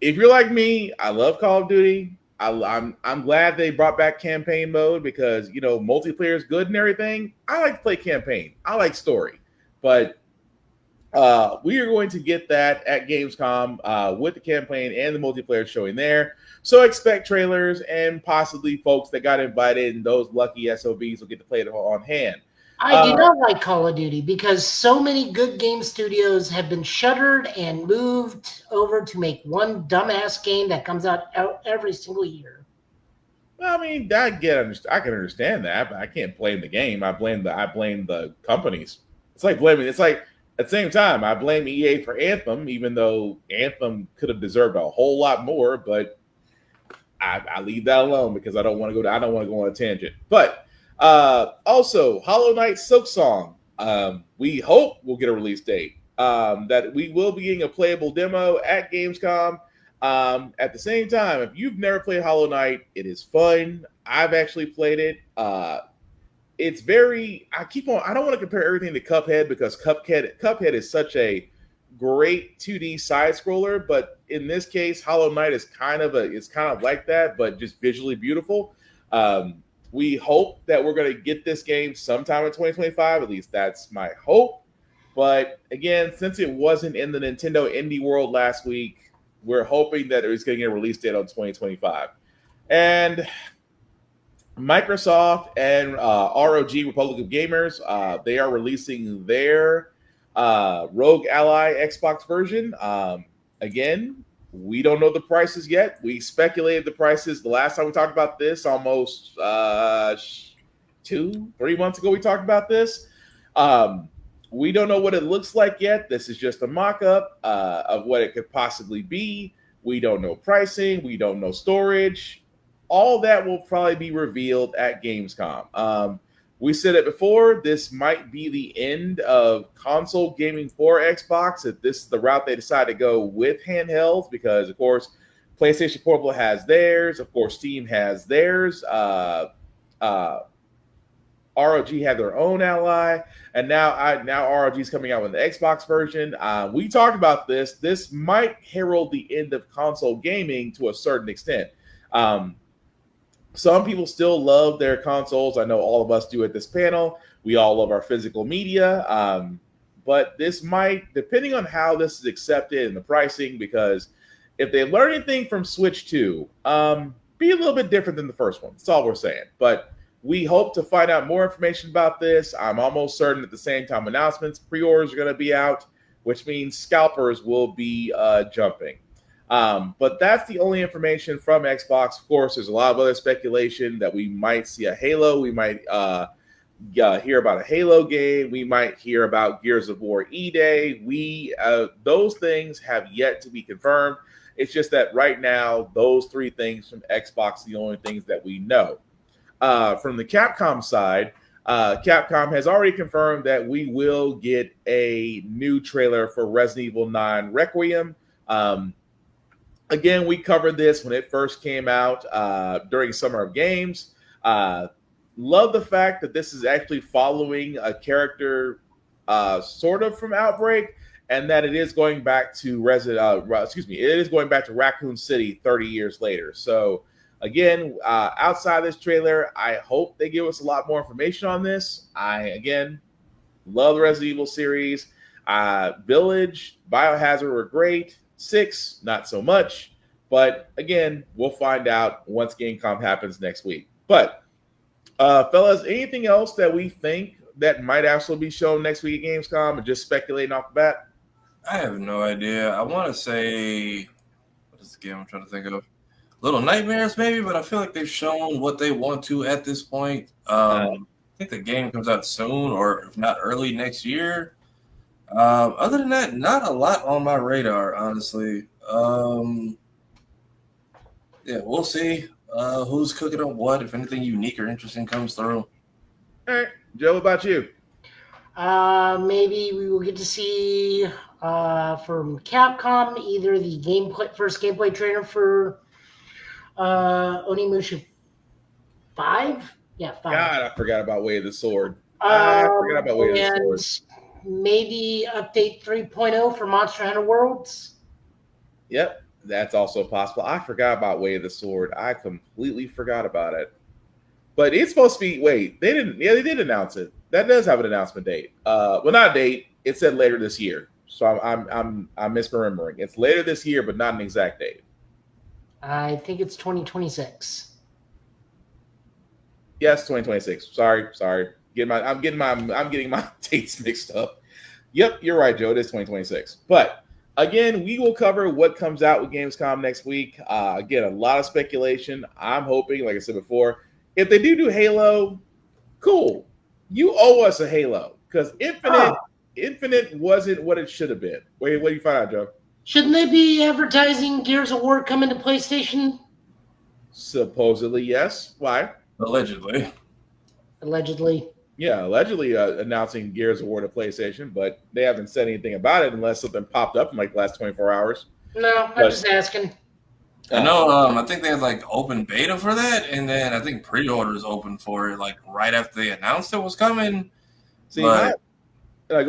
If you're like me, I love Call of Duty. I'm glad they brought back campaign mode because, you know, multiplayer is good and everything. I like to play campaign. I like story. But we are going to get that at Gamescom with the campaign and the multiplayer showing there. So expect trailers and possibly folks that got invited and those lucky SOBs will get to play it on hand. I do not like Call of Duty because so many good game studios have been shuttered and moved over to make one dumbass game that comes out every single year. Well, I mean, I can understand that, but I can't blame the game. I blame the companies. It's like at the same time, I blame EA for Anthem, even though Anthem could have deserved a whole lot more, but I leave that alone because I don't want to go on a tangent. But also, Hollow Knight Silksong, we hope we'll get a release date. That we will be getting a playable demo at Gamescom. At the same time, if you've never played Hollow Knight, it is fun. I've actually played it. It's very. I don't want to compare everything to Cuphead because Cuphead is such a great 2D side scroller, but in this case, Hollow Knight is kind of like that, but just visually beautiful. We hope that we're going to get this game sometime in 2025. At least that's my hope. But again, since it wasn't in the Nintendo Indie World last week, we're hoping that it's going to get a release date on 2025. And Microsoft and ROG, Republic of Gamers, they are releasing their Rogue Ally Xbox version. Again, we don't know the prices yet. We speculated the prices the last time we talked about this, almost 2-3 months ago. We talked about this. We don't know what it looks like yet. This is just a mock-up of what it could possibly be. We don't know pricing. We don't know storage. All that will probably be revealed at Gamescom. We said it before, this might be the end of console gaming for Xbox if this is the route they decide to go with handhelds, because, of course, PlayStation Portable has theirs. Of course, Steam has theirs. ROG had their own Ally, and now ROG is coming out with the Xbox version. We talked about this. This might herald the end of console gaming to a certain extent. Some people still love their consoles. I know all of us do at this panel. We all love our physical media. But this might, depending on how this is accepted and the pricing, because if they learn anything from Switch 2, be a little bit different than the first one. That's all we're saying. But we hope to find out more information about this. I'm almost certain at the same time announcements, pre-orders are going to be out, which means scalpers will be jumping. But that's the only information from Xbox. Of course, there's a lot of other speculation that we might see a Halo. We might hear about a Halo game. We might hear about Gears of War E-Day. Those things have yet to be confirmed. It's just that right now, those three things from Xbox are the only things that we know. From the Capcom side, Capcom has already confirmed that we will get a new trailer for Resident Evil 9 Requiem. Again, we covered this when it first came out during Summer of Games. Love the fact that this is actually following a character sort of from Outbreak, and that it is going back to it is going back to Raccoon City 30 years later. So again, outside this trailer, I hope they give us a lot more information on this. I again love the Resident Evil series. Village, Biohazard were great. 6, not so much. But again, we'll find out once Gamescom happens next week. But fellas, anything else that we think that might actually be shown next week at Gamescom, and just speculating off the bat? I have no idea. I want to say, what is the game I'm trying to think of? Little Nightmares, maybe, but I feel like they've shown what they want to at this point. I think the game comes out soon, or if not early next year. Other than that, not a lot on my radar, honestly. Yeah, we'll see who's cooking up what, if anything unique or interesting comes through. All right. Joe, what about you? Maybe we will get to see from Capcom either the first gameplay trailer for Onimusha 5. Yeah, 5. God, I forgot about Way of the Sword. I forgot about Way of the Sword. Maybe update 3.0 for Monster Hunter Worlds. Yep, that's also possible. I forgot about Way of the Sword. I completely forgot about it. But it's supposed to be. Wait, they didn't. Yeah, they did announce it. That does have an announcement date. Well, not a date. It said later this year. So I'm misremembering. It's later this year, but not an exact date. I think it's 2026. Yes, 2026. Sorry. I'm getting my dates mixed up. Yep, you're right, Joe. It is 2026. But again, we will cover what comes out with Gamescom next week. Again, a lot of speculation. I'm hoping, like I said before, if they do Halo, cool. You owe us a Halo, because Infinite wasn't what it should have been. Wait, what do you find out, Joe? Shouldn't they be advertising Gears of War coming to PlayStation? Supposedly, yes. Why? Allegedly. Yeah, allegedly announcing Gears of War to PlayStation, but they haven't said anything about it unless something popped up in like the last 24 hours. No, I'm just asking. I know. I think they had like open beta for that, and then I think pre-orders open for it like right after they announced it was coming. See, go ahead, Tafar.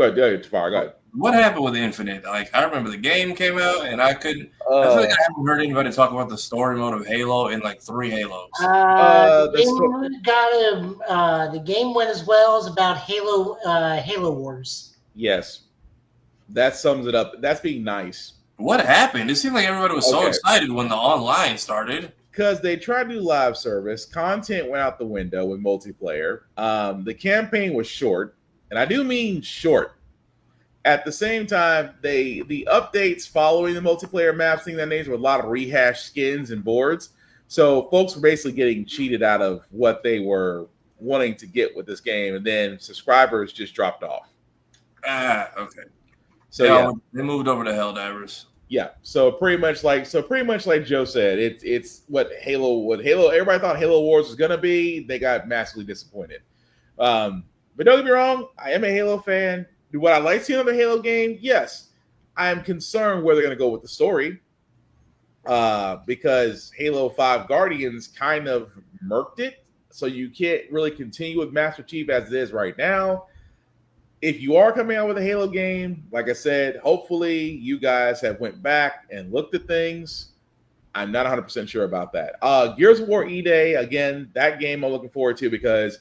Go ahead. What happened with Infinite? Like, I remember the game came out, and I couldn't. I feel like I haven't heard anybody talk about the story mode of Halo in like 3 Halos. The game went as well as about Halo Wars. Yes, that sums it up. That's being nice. What happened? It seemed like everybody was so excited when the online started. Because they tried to do live service. Content went out the window with multiplayer. The campaign was short, and I do mean short. At the same time, the updates following the multiplayer maps thing that names were a lot of rehashed skins and boards. So folks were basically getting cheated out of what they were wanting to get with this game, and then subscribers just dropped off. Okay. So yeah, they moved over to Helldivers. Yeah, so pretty much like Joe said, it's what Halo everybody thought Halo Wars was gonna be. They got massively disappointed. But don't get me wrong, I am a Halo fan. Would I like to see another Halo game? Yes. I am concerned where they're gonna go with the story. Because Halo 5 Guardians kind of murked it, so you can't really continue with Master Chief as it is right now. If you are coming out with a Halo game, like I said, hopefully you guys have went back and looked at things. I'm not 100% sure about that. Gears of War E-Day, again, that game I'm looking forward to because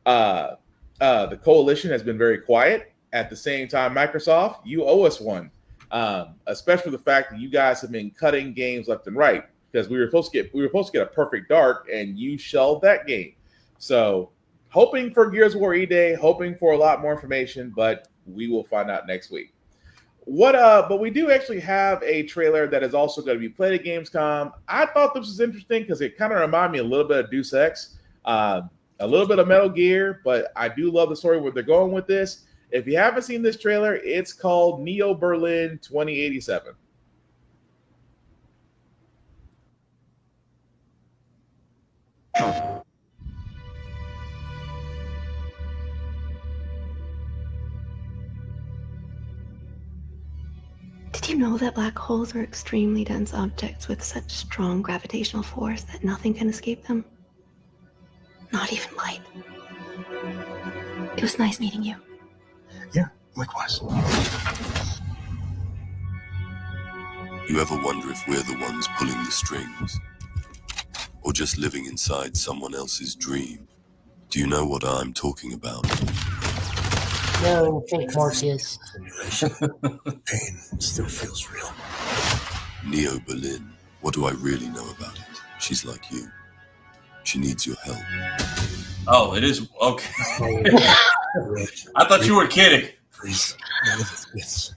the Coalition has been very quiet. At the same time, Microsoft, you owe us one, especially the fact that you guys have been cutting games left and right because we were supposed to get a Perfect Dark, and you shelved that game. So, hoping for Gears of War E-Day, hoping for a lot more information, but we will find out next week. But we do actually have a trailer that is also going to be played at Gamescom. I thought this was interesting because it kind of reminded me a little bit of Deus Ex. a little bit of Metal Gear, but I do love the story where they're going with this. If you haven't seen this trailer, it's called Neo Berlin 2087. Did you know that black holes are extremely dense objects with such strong gravitational force that nothing can escape them? Not even light. It was nice meeting you. Yeah, likewise. You ever wonder if we're the ones pulling the strings? Or just living inside someone else's dream? Do you know what I'm talking about? No, fake Morpheus. Pain still feels real. Neo Berlin. What do I really know about it? She's like you. She needs your help. Oh, it is okay. I thought you were kidding. Please, yes.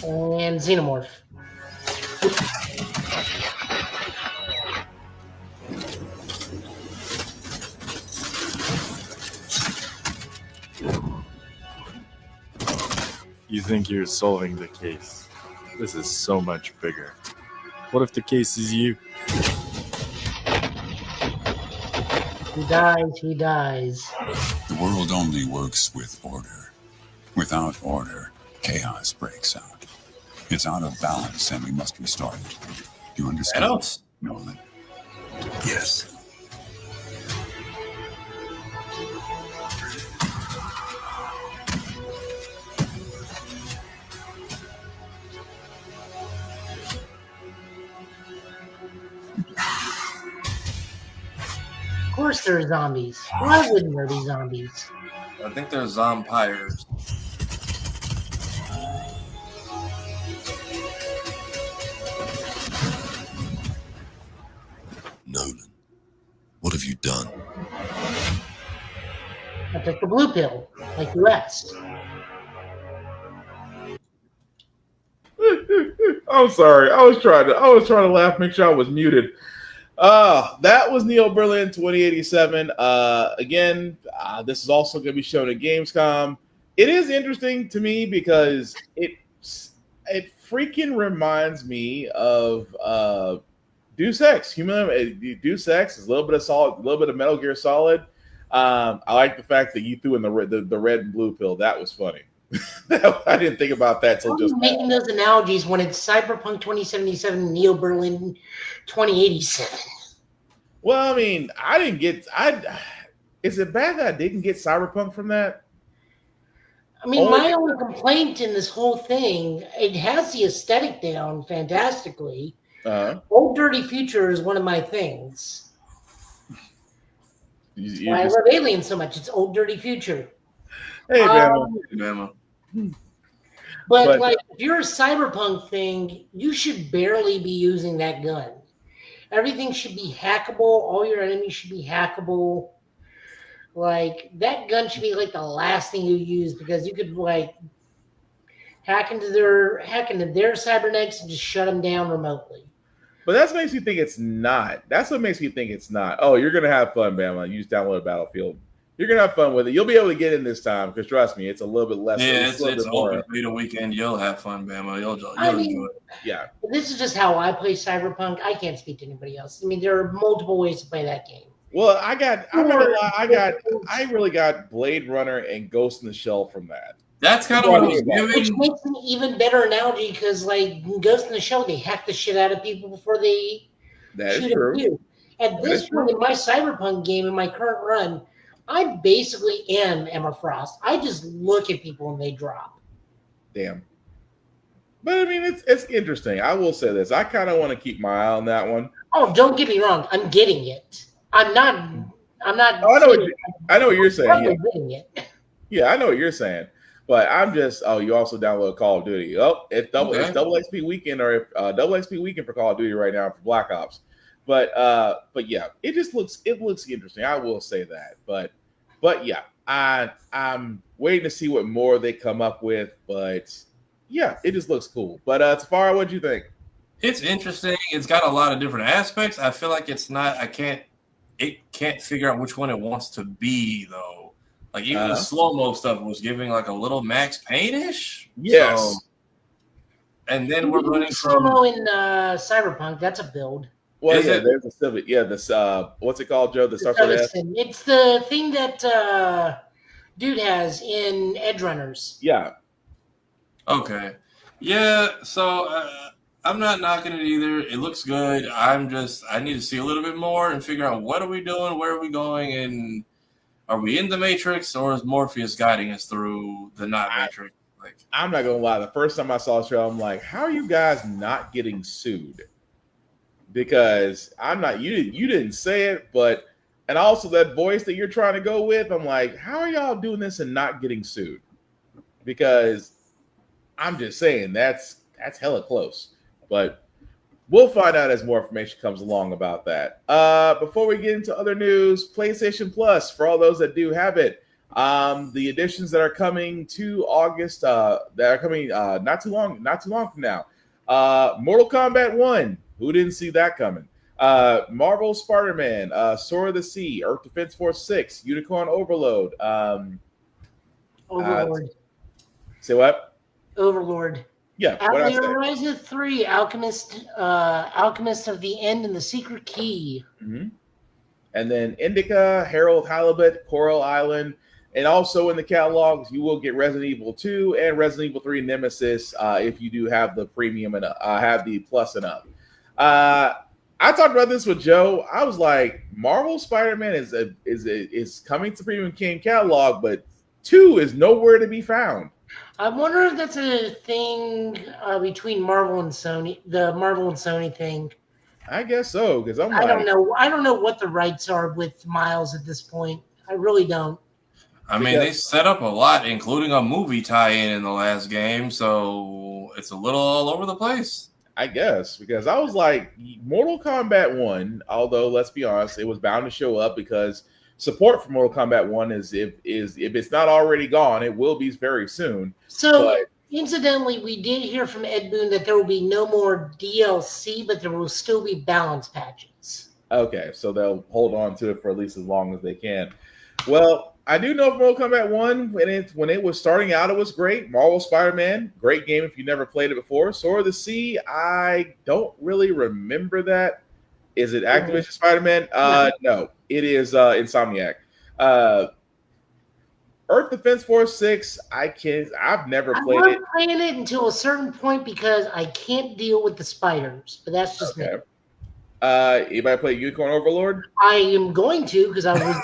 And Xenomorph. You think you're solving the case. This is so much bigger. What if the case is you? Who dies, who dies. The world only works with order. Without order, chaos breaks out. It's out of balance and we must restore it. Do you understand? Thanos? Nolan? Yes. Of course there are zombies. Why wouldn't there be zombies? I think they're zompires. Nolan, what have you done? I took the blue pill, like you asked. I'm sorry. I was trying to laugh, make sure I was muted. That was Neo Berlin 2087. Again, this is also going to be shown at Gamescom. It is interesting to me because it freaking reminds me of Deus Ex. Deus Ex is a little bit of Solid, a little bit of Metal Gear Solid. I like the fact that you threw in the red and blue pill. That was funny. I didn't think about that till just making those analogies when it's Cyberpunk 2077, Neo Berlin 2087. Well, I mean, is it bad that I didn't get Cyberpunk from that? I mean, my only complaint in this whole thing, it has the aesthetic down fantastically. Old Dirty Future is one of my things. Why I love Alien so much. It's Old Dirty Future. Hey, Bama. But like, if you're a Cyberpunk thing, you should barely be using that gun. Everything should be hackable. All your enemies should be hackable. Like, that gun should be like the last thing you use because you could like hack into their cybernetics and just shut them down remotely. But that makes you think it's not. That's what makes me think it's not. Oh, you're gonna have fun, Bama. You just download Battlefield. You're gonna have fun with it. You'll be able to get in this time because trust me, it's a little bit less. Yeah, it's open beta weekend. You'll have fun, Bama. You'll enjoy it. Yeah. This is just how I play Cyberpunk. I can't speak to anybody else. I mean, there are multiple ways to play that game. Well, I really got Blade Runner and Ghost in the Shell from that. That's kind of what I was giving. Which makes an even better analogy because, like, Ghost in the Shell, they hack the shit out of people before they shoot at you. At this point in my Cyberpunk game, in my current run, I basically am Emma Frost. I just look at people and they drop. Damn. But I mean, it's interesting. I will say this. I kind of want to keep my eye on that one. Oh, don't get me wrong. I'm getting it. I'm not. Oh, I know what you're saying. I'm getting it. Yeah, I know what you're saying. But I'm just. Oh, you also download Call of Duty. Oh, it's double XP weekend or double XP weekend for Call of Duty right now for Black Ops. But yeah, it looks interesting. I will say that. But yeah, I'm waiting to see what more they come up with. But yeah, it just looks cool. But Tafara, what do you think? It's interesting. It's got a lot of different aspects. I feel like it's not. It can't figure out which one it wants to be though. Like even the slow-mo stuff was giving like a little Max Payne-ish. Yes. So, and then we're running slow-mo in Cyberpunk. That's a build. Well, there's a Civic. Yeah, this what's it called, Joe? The starts with S. It's the thing that dude has in Edge Runners. Yeah. Okay. Yeah. So I'm not knocking it either. It looks good. I need to see a little bit more and figure out what are we doing, where are we going, and are we in the Matrix or is Morpheus guiding us through the not Matrix? Like, I'm not gonna lie. The first time I saw the show, I'm like, how are you guys not getting sued? Because I'm not. You didn't say it, but and also that voice that you're trying to go with, I'm like, how are y'all doing this and not getting sued? Because I'm just saying that's hella close. But we'll find out as more information comes along about that. Before we get into other news, PlayStation Plus, for all those that do have it, the additions that are coming to August, that are coming not too long from now. Mortal Kombat 1, who didn't see that coming? Marvel Spider-Man, Sword of the Sea, Earth Defense Force 6, Unicorn Overload. Overlord. Say what? Overlord. Yeah. Horizon 3, Alchemist of the End and the Secret Key. Mm-hmm. And then Indica, Harold Halibut, Coral Island, and also in the catalogs you will get Resident Evil 2 and Resident Evil 3 Nemesis if you do have the premium and have the plus and up. I talked about this with Joe. I was like, Marvel Spider-Man is coming to premium game catalog, but 2 is nowhere to be found. I wonder if that's a thing between Marvel and Sony, the Marvel and Sony thing. I guess so, because I don't know. I don't know what the rights are with Miles at this point. I really don't. I mean, they set up a lot, including a movie tie-in in the last game, so it's a little all over the place. I guess, because I was like, Mortal Kombat 1, although let's be honest, it was bound to show up because support for Mortal Kombat 1 is if it's not already gone, it will be very soon. So, incidentally, we did hear from Ed Boon that there will be no more DLC, but there will still be balance patches. Okay, so they'll hold on to it for at least as long as they can. Well, I do know Mortal Kombat 1, when it was starting out, it was great. Marvel Spider-Man, great game if you never played it before. Sword of the Sea, I don't really remember that. Is it Activision Spider-Man? No, it is Insomniac. Earth Defense Force 6, I've never played it. I'm playing it until a certain point because I can't deal with the spiders, but that's just me. Anybody play Unicorn Overlord? I am going to because I was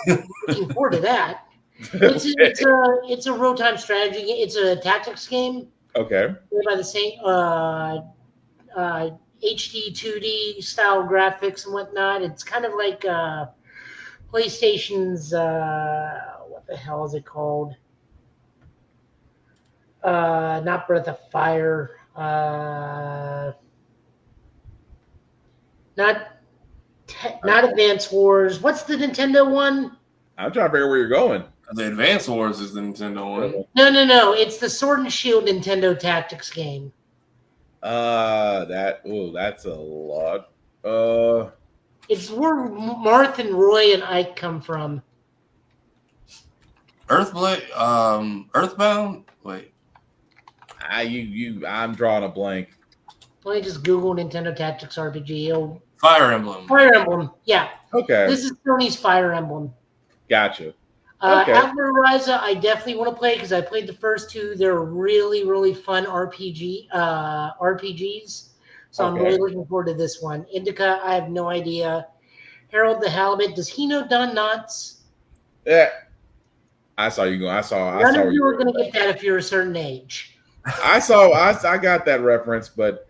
looking forward to that. It's a real-time strategy. It's a tactics game. Okay. By the same HD 2D style graphics and whatnot. It's kind of like PlayStation's what the hell is it called? Not Breath of Fire. Not Advance Wars. What's the Nintendo one? I'm trying to figure out where you're going. The Advance Wars is the Nintendo one. No. It's the Sword and Shield Nintendo Tactics game. That's a lot. It's where Marth and Roy and Ike come from. Earthbound? Wait. I'm drawing a blank. Let me just Google Nintendo Tactics RPG. Fire Emblem. Fire Emblem, yeah. Okay. This is Sony's Fire Emblem. Gotcha. After Ryza, I definitely want to play because I played the first 2. They're really, really fun RPGs. So I'm really looking forward to this one. Indica, I have no idea. Harold the Halibut, does he know Don Knotts? Yeah. I saw you go. None of you are going to get that if you're a certain age. I got that reference, but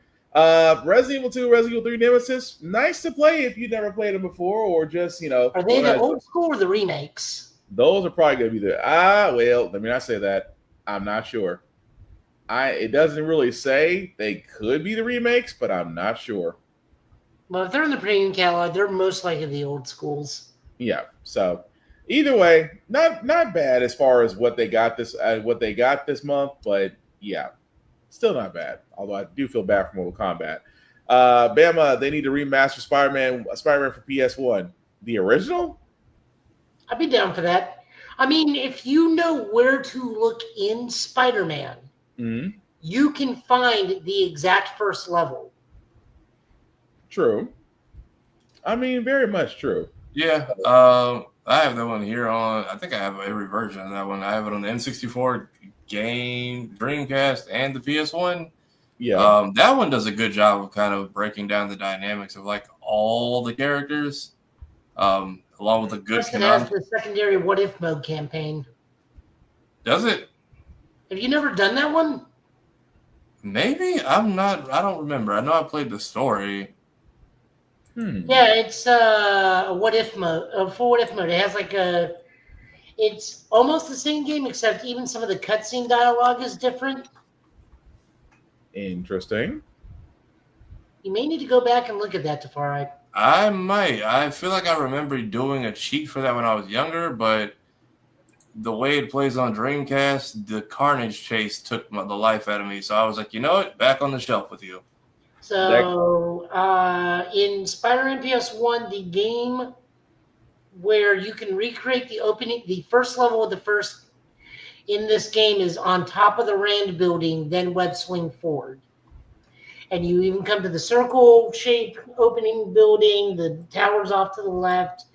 Resident Evil 2, Resident Evil 3 Nemesis, nice to play if you've never played them before, or just, Are they the old school or the remakes? Those are probably going to be let me not say that. I'm not sure. It doesn't really say. They could be the remakes, but I'm not sure. Well, if they're in the premium catalog, they're most likely the old schools. Yeah. So either way, not bad as far as what they got this month, but yeah, still not bad. Although I do feel bad for Mortal Kombat. Bama, they need to remaster Spider-Man for PS1. The original? I'd be down for that. I mean, if you know where to look in Spider-Man, you can find the exact first level. True. I mean, very much true. Yeah. I have that one here on. I think I have every version of that one. I have it on the N64 game, Dreamcast, and the PS1. Yeah. That one does a good job of kind of breaking down the dynamics of like all the characters, along with a good. Plus, it has the secondary "What If" mode campaign. Does it? Have you never done that one? Maybe I'm not. I don't remember. I know I played the story. Yeah, it's a "What If" mode. For "What If" mode, it has like a. It's almost the same game, except even some of the cutscene dialogue is different. Interesting. You may need to go back and look at that, Tafari. I might. I feel like I remember doing a cheat for that when I was younger, but the way it plays on Dreamcast, the Carnage chase took the life out of me. So I was like, you know what? Back on the shelf with you. So in Spider-Man PS1, the game where you can recreate the first level of the first in this game is on top of the Rand building, then web swing forward. And you even come to the circle-shaped opening building, the towers off to the left.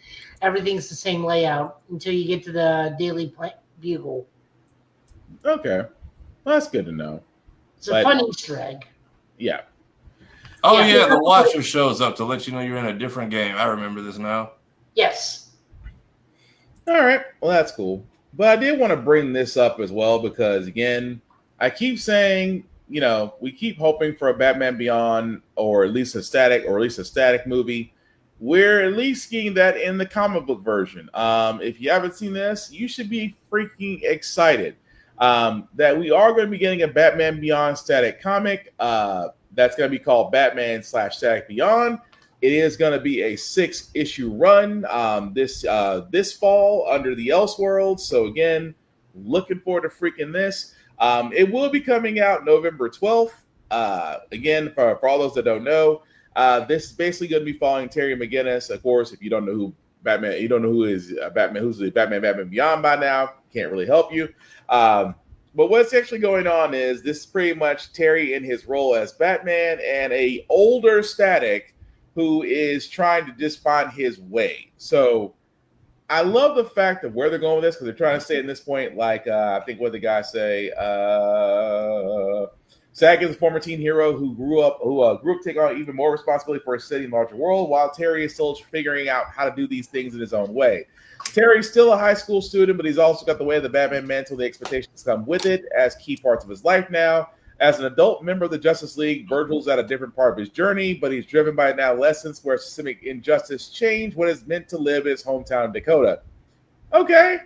Everything's the same layout until you get to the Daily Bugle. Okay. Well, that's good to know. It's a fun Easter egg. Yeah. Oh, yeah, the Watcher shows up to let you know you're in a different game. I remember this now. Yes. All right. Well, that's cool. But I did want to bring this up as well because, again, I keep saying, you know, we keep hoping for a Batman Beyond or at least a static movie. We're at least getting that in the comic book version. If you haven't seen this, you should be freaking excited that we are going to be getting a Batman Beyond static comic. That's going to be called Batman/Static Beyond. It is going to be a 6-issue run this fall under the Elseworlds. So again, looking forward to freaking this. It will be coming out November 12th. Again, for all those that don't know, this is basically going to be following Terry McGinnis. Of course, if you don't know who Batman, you don't know who is Batman, who's the Batman Beyond by now, can't really help you. But what's actually going on is this is pretty much Terry in his role as Batman and a older Static who is trying to just find his way. So I love the fact of where they're going with this because they're trying to say at this point, like I think what the guys say, Static is a former teen hero who grew up taking on even more responsibility for a city and larger world, while Terry is still figuring out how to do these things in his own way. Terry's still a high school student, but he's also got the way of the Batman mantle, the expectations come with it as key parts of his life now. As an adult member of the Justice League, Virgil's at a different part of his journey, but he's driven by an adolescence where systemic injustice changed what it's meant to live in his hometown of Dakota. Okay,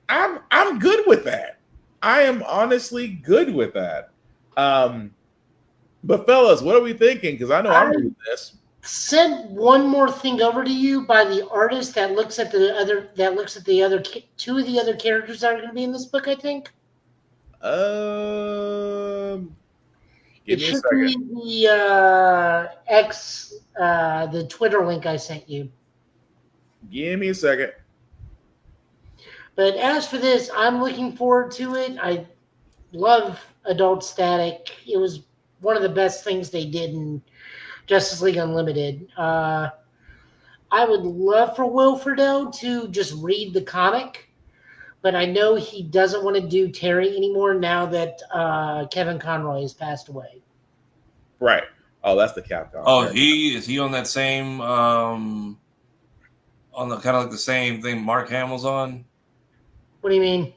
I'm good with that. I am honestly good with that. But fellas, what are we thinking? Because I know I'm doing this. Sent one more thing over to you by the artist that looks at the other two of the other characters that are going to be in this book. I think. Give it me a should second. be the Twitter link I sent you. Give me a second. But as for this, I'm looking forward to it. I love Adult Static. It was one of the best things they did in Justice League Unlimited. I would love for Wilfredo to just read the comic, but I know he doesn't want to do Terry anymore now that Kevin Conroy has passed away. Right. Oh, that's the Capcom. Oh, is he on that same on the kind of like the same thing Mark Hamill's on? What do you mean?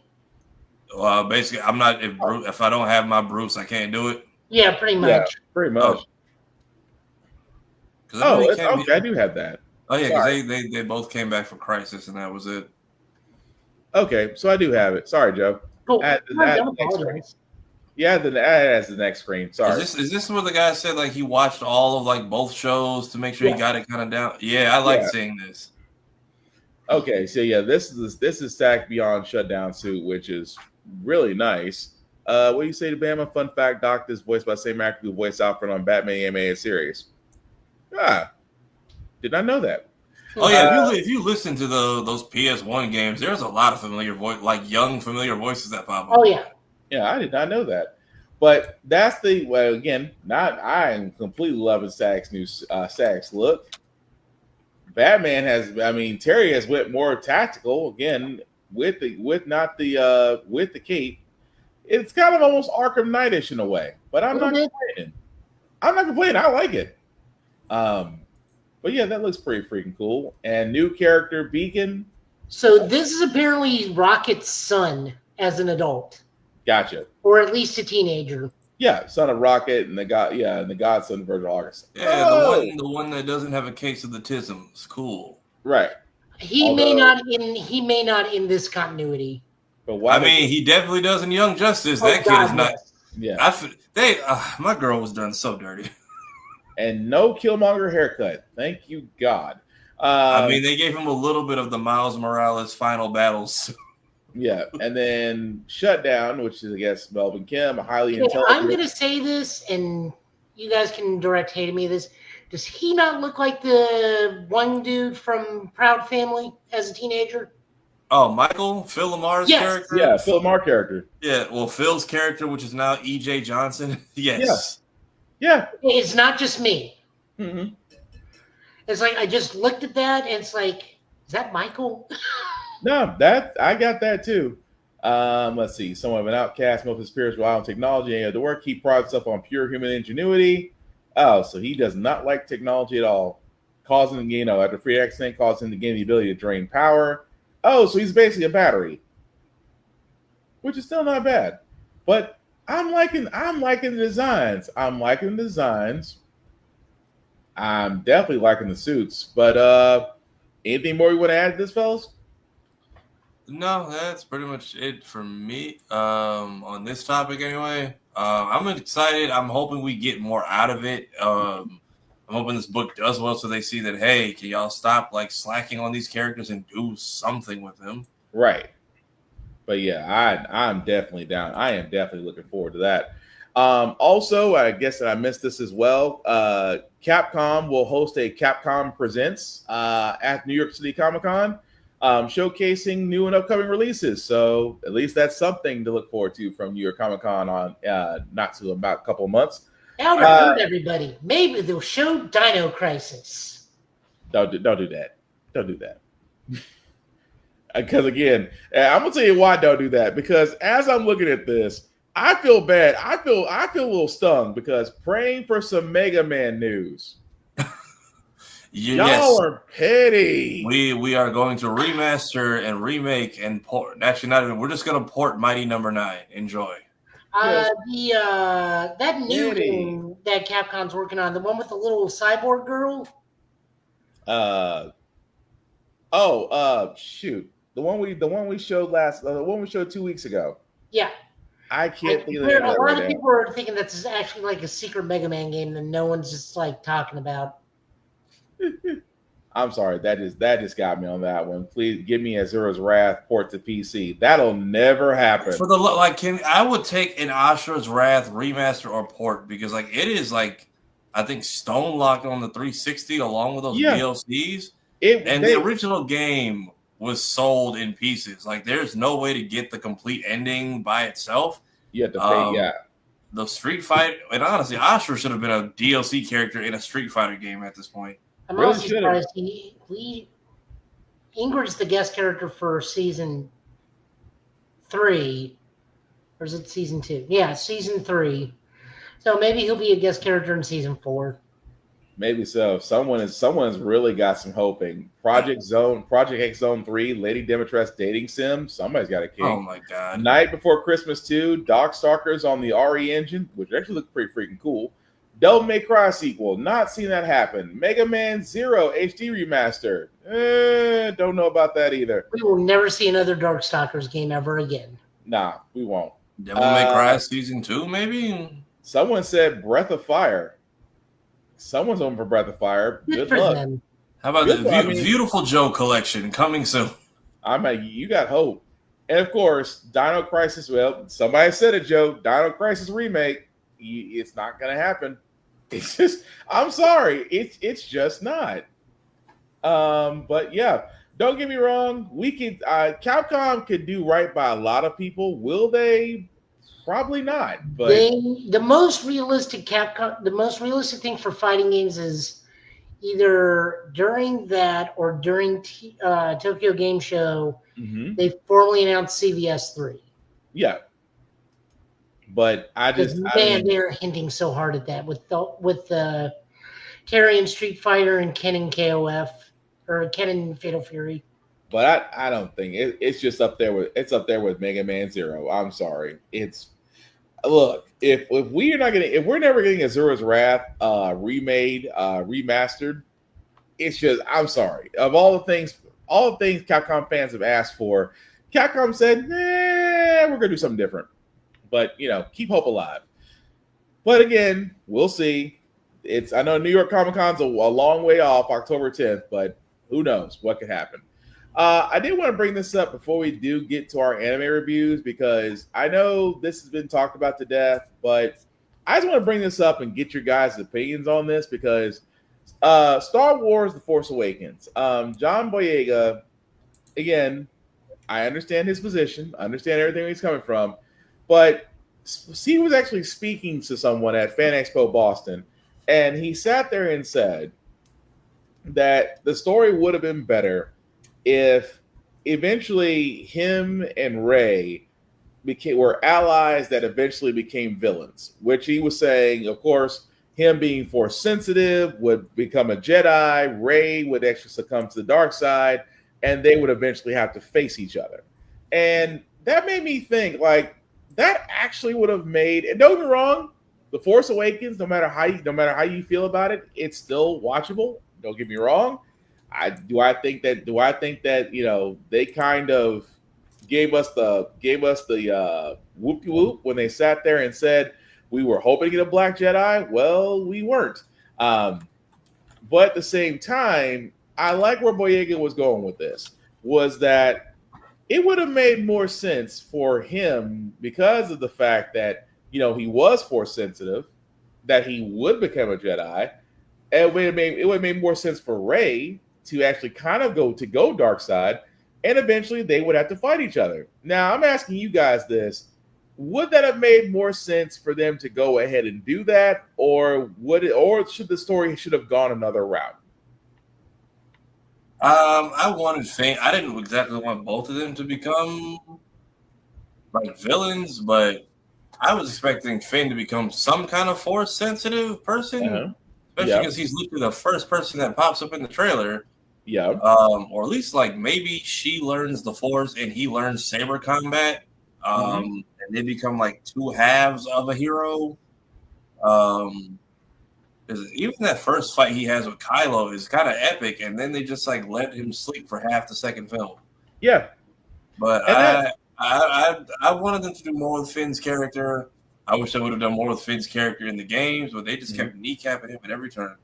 Basically, I'm not if I don't have my Bruce, I can't do it. Yeah, pretty much. Yeah, pretty much. Okay, I do have that. Oh yeah, because they both came back from Crisis, and that was it. Okay, so I do have it. Sorry, Joe. Cool. Add the next screen. Yeah, add as the next screen. Sorry. Is this what the guy said? Like he watched all of like both shows to make sure he got it kind of down. Yeah, I like seeing this. Okay, so yeah, this is Static Beyond Shutdown Suit, which is really nice. What do you say to Bama? Fun fact: Doc is voiced by the same actor who voiced Alfred on Batman animated series. Ah, did not know that. Oh yeah, if you listen to those PS1 games, there's a lot of familiar voice, like young familiar voices that pop up. Oh yeah, yeah, I did not know that. But that's the again, not I am completely loving Sack's new Sack's look. Batman has, I mean, Terry has went more tactical again with the cape. It's kind of almost Arkham Knight-ish in a way, but I'm not complaining. I'm not complaining. I like it. But yeah, that looks pretty freaking cool. And new character Beacon. So this is apparently Rocket's son as an adult. Gotcha. Or at least a teenager. Yeah, son of Rocket and the godson of Virgil August. Yeah, the one that doesn't have a case of the tisms. Cool. Right. He may not in this continuity. But why? I mean, he definitely does in Young Justice. That kid is not. Yeah. My girl was done so dirty. And no Killmonger haircut. Thank you, God. I mean, they gave him a little bit of the Miles Morales final battles. Yeah, and then Shutdown, which is, I guess, Melvin Kim, a highly intelligent. I'm going to say this, and you guys can direct hate me this. Does he not look like the one dude from Proud Family as a teenager? Oh, Michael? Phil Lamar's character? Yeah, Phil Lamar character. Yeah, well, Phil's character, which is now E.J. Johnson. Yes. Yeah. It's not just me. Mm-hmm. It's like I just looked at that, and it's like, is that Michael? No, I got that too. Let's see. Somewhat of an outcast, most of his peers rely on technology and the work. He prides himself on pure human ingenuity. Oh, so he does not like technology at all. Causing, after a free accident, causing the game the ability to drain power. Oh, so he's basically a battery. Which is still not bad. But I'm liking the designs. I'm definitely liking the suits. But anything more you want to add to this, fellas? No, that's pretty much it for me on this topic anyway. I'm excited. I'm hoping we get more out of it. I'm hoping this book does well so they see that, hey, can y'all stop slacking on these characters and do something with them? Right. But yeah, I'm definitely down. I am definitely looking forward to that. Also, I guess that I missed this as well. Capcom will host a Capcom Presents at New York City Comic Con. Showcasing new and upcoming releases. So at least that's something to look forward to from New York Comic Con on about a couple of months. Now to hurt everybody. Maybe they'll show Dino Crisis. Don't do that. Don't do that. Because again, I'm gonna tell you why don't do that. Because as I'm looking at this, I feel bad. I feel a little stung because praying for some Mega Man news. Y'all are petty. We are going to remaster and remake and port. Actually, not even. We're just going to port Mighty Number 9. Enjoy. That new game that Capcom's working on, the one with the little cyborg girl. Shoot, the one we showed the one we showed 2 weeks ago. Yeah. I can't think of it. A lot of people are thinking that's actually like a secret Mega Man game that no one's just talking about. I'm sorry, that just got me on that one. Please give me Azura's Wrath port to PC. That'll never happen. For the I would take an Ashura's Wrath remaster or port because it is I think stone locked on the 360 along with those DLCs. The original game was sold in pieces. There's no way to get the complete ending by itself. You have to pay. The Street Fighter, and honestly, Ashura should have been a DLC character in a Street Fighter game at this point. I'm also surprised Ingrid's the guest character for season 3, or is it season 2? Yeah, season 3. So maybe he'll be a guest character in season 4. Maybe so. Someone's really got some hoping. Project X Zone 3, Lady Demetress dating sim. Somebody's got a king. Oh my god! Night Before Christmas 2, Darkstalkers on the RE engine, which actually looked pretty freaking cool. Devil May Cry sequel, not seen that happen. Mega Man Zero HD remaster, don't know about that either. We will never see another Darkstalkers game ever again. Nah, we won't. Devil May Cry season 2, maybe. Someone said Breath of Fire. Someone's on for Breath of Fire. Good luck. Them. How about the Beautiful Joe collection coming soon? You got hope. And of course, Dino Crisis. Well, somebody said it, Joe. Dino Crisis remake. It's not going to happen. It's just. I'm sorry. It's just not. But yeah, don't get me wrong. We could. Capcom could do right by a lot of people. Will they? Probably not. But the most realistic thing for fighting games is either during that or during Tokyo Game Show, they formally announced CVS 3. Yeah. But they're hinting so hard at that with the Terry and Street Fighter and Ken and KOF or Ken and Fatal Fury. But I don't think it's just up there with Mega Man Zero. I'm sorry. Look, if we're never getting a Zoro's Wrath remade, remastered, it's just, I'm sorry. Of all the things Capcom fans have asked for, Capcom said, we're gonna do something different. But keep hope alive. But again, we'll see. I know New York Comic Con's a long way off, October 10th, but who knows what could happen. I did want to bring this up before we do get to our anime reviews, because I know this has been talked about to death, but I just want to bring this up and get your guys' opinions on this, because Star Wars The Force Awakens, John Boyega, again, I understand his position, I understand everything he's coming from, but he was actually speaking to someone at Fan Expo Boston, and he sat there and said that the story would have been better if eventually him and Rey were allies that eventually became villains, which he was saying, of course, him being Force sensitive would become a Jedi, Rey would actually succumb to the dark side, and they would eventually have to face each other. And that made me think, like, that actually would have made, and don't get me wrong, The Force Awakens, no matter how you feel about it, it's still watchable. Don't get me wrong. Do I think that they kind of gave us the whoop whoop when they sat there and said we were hoping to get a Black Jedi? Well, we weren't. But at the same time, I like where Boyega was going with this, was that it would have made more sense for him, because of the fact that he was Force sensitive, that he would become a Jedi. And it would have made more sense for Rey to actually kind of go dark side, and eventually they would have to fight each other. Now, I'm asking you guys this: would that have made more sense for them to go ahead and do that, or should the story have gone another route? I wanted Finn. I didn't exactly want both of them to become like villains, but I was expecting Finn to become some kind of Force sensitive person, especially because he's literally the first person that pops up in the trailer. Yeah. Or at least like maybe she learns the Force and he learns saber combat. And they become like two halves of a hero. Even that first fight he has with Kylo is kind of epic, and then they just like let him sleep for half the second film. Yeah. But I wanted them to do more with Finn's character. I wish they would have done more with Finn's character in the games, but they just kept kneecapping him at every turn.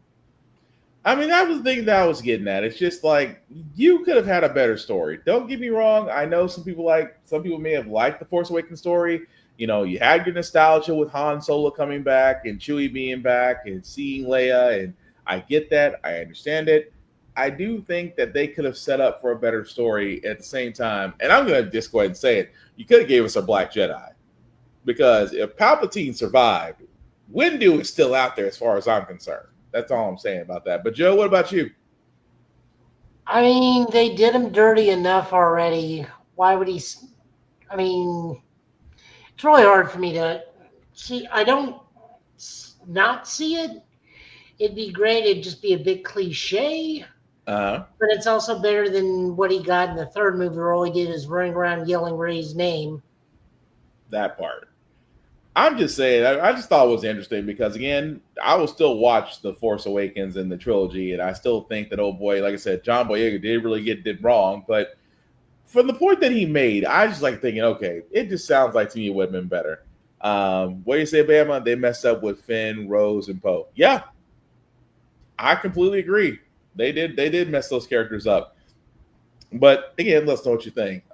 I mean, that was the thing that I was getting at. It's just like, you could have had a better story. Don't get me wrong. I know some people may have liked the Force Awakens story. You had your nostalgia with Han Solo coming back and Chewie being back and seeing Leia, and I get that. I understand it. I do think that they could have set up for a better story at the same time. And I'm going to just go ahead and say it. You could have gave us a Black Jedi. Because if Palpatine survived, Windu is still out there as far as I'm concerned. That's all I'm saying about that. But Joe, what about you? I mean, they did him dirty enough already. Why would he? I mean, it's really hard for me to see. I don't not see it. It'd be great. It'd just be a bit cliche. But it's also better than what he got in the third movie, where all he did is running around yelling Rey's name. That part. I'm just saying, I just thought it was interesting because, again, I will still watch The Force Awakens and the trilogy, and I still think that, oh boy, like I said, John Boyega did wrong, but from the point that he made, I just like thinking, okay, it just sounds like to me it would have been better. What do you say, Bama? They messed up with Finn, Rose, and Poe. Yeah, I completely agree. They did mess those characters up. But again, let's know what you think.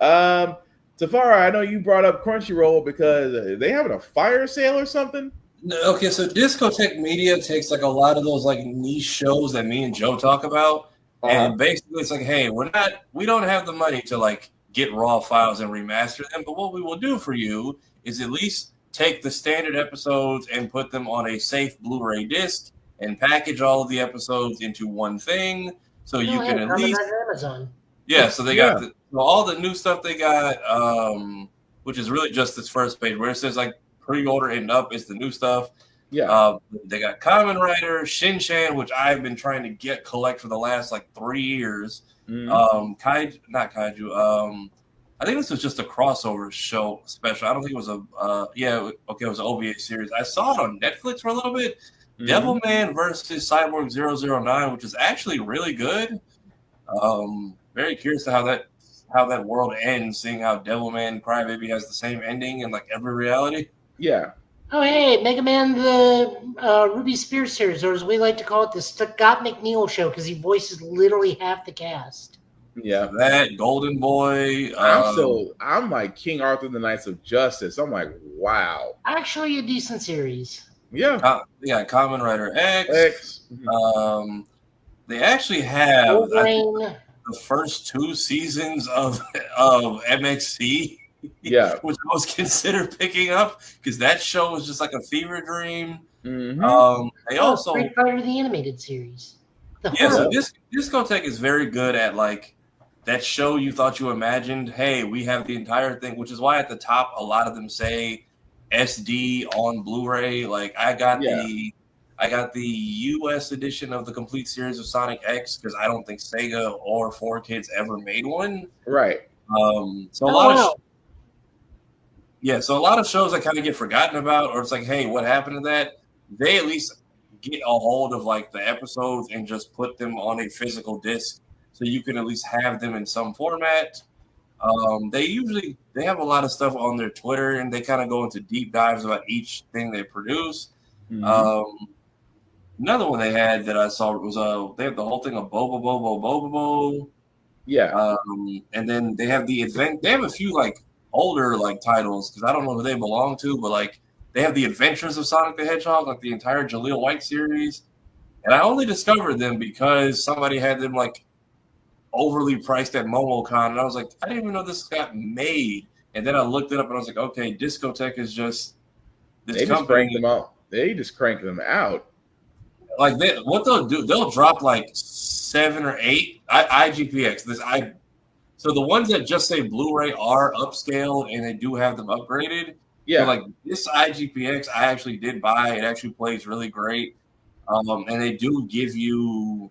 Tafara, I know you brought up Crunchyroll because they having a fire sale or something. No, okay, so Discotheque Media takes like a lot of those like niche shows that me and Joe talk about, and basically it's like, hey, we don't have the money to like get raw files and remaster them, but what we will do for you is at least take the standard episodes and put them on a safe Blu-ray disc and package all of the episodes into one thing, so you can at least Amazon. Yeah, so they got all the new stuff they got, which is really just this first page where it says like pre-order and up is the new stuff. Yeah. They got Kamen Rider, Shin-Chan, which I've been trying to collect for the last like 3 years. Not Kaiju. I think this was just a crossover show special. I don't think it was it was an OVA series. I saw it on Netflix for a little bit. Devilman versus Cyborg 009, which is actually really good. Very curious to how that world ends, seeing how Devilman Crybaby has the same ending in like every reality. Yeah. Oh, hey, Mega Man, the Ruby Spears series, or as we like to call it, the Scott McNeil show, because he voices literally half the cast. Yeah. That Golden Boy. I'm like King Arthur and the Knights of Justice. I'm like, wow. Actually, a decent series. Yeah. Yeah, Kamen Rider X. They actually have the first 2 seasons of MXC. Yeah, which I was considered picking up because that show was just like a fever dream. They also Street Fighter the animated series. So Discotheque is very good at like that show you thought you imagined. Hey, we have the entire thing, which is why at the top a lot of them say SD on Blu-ray. Like I got the US edition of the complete series of Sonic X because I don't think Sega or 4Kids ever made one. Right. So a lot of so a lot of shows that kind of get forgotten about, or it's like, hey, what happened to that? They at least get a hold of like the episodes and just put them on a physical disc, so you can at least have them in some format. They have a lot of stuff on their Twitter, and they kind of go into deep dives about each thing they produce. Another one they had that I saw was they have the whole thing of Bobo. Yeah. And then they have the event. They have a few like older like titles because I don't know who they belong to, but like they have the Adventures of Sonic the Hedgehog, like the entire Jaleel White series. And I only discovered them because somebody had them like overly priced at MomoCon, and I was like, I didn't even know this got made. And then I looked it up, and I was like, okay, Discotheque is just this company. They just crank them out. Like what they'll do, they'll drop like 7 or 8 IGPX. So the ones that just say Blu-ray are upscale, and they do have them upgraded. Yeah, so like this IGPX, I actually did buy. It actually plays really great, and they do give you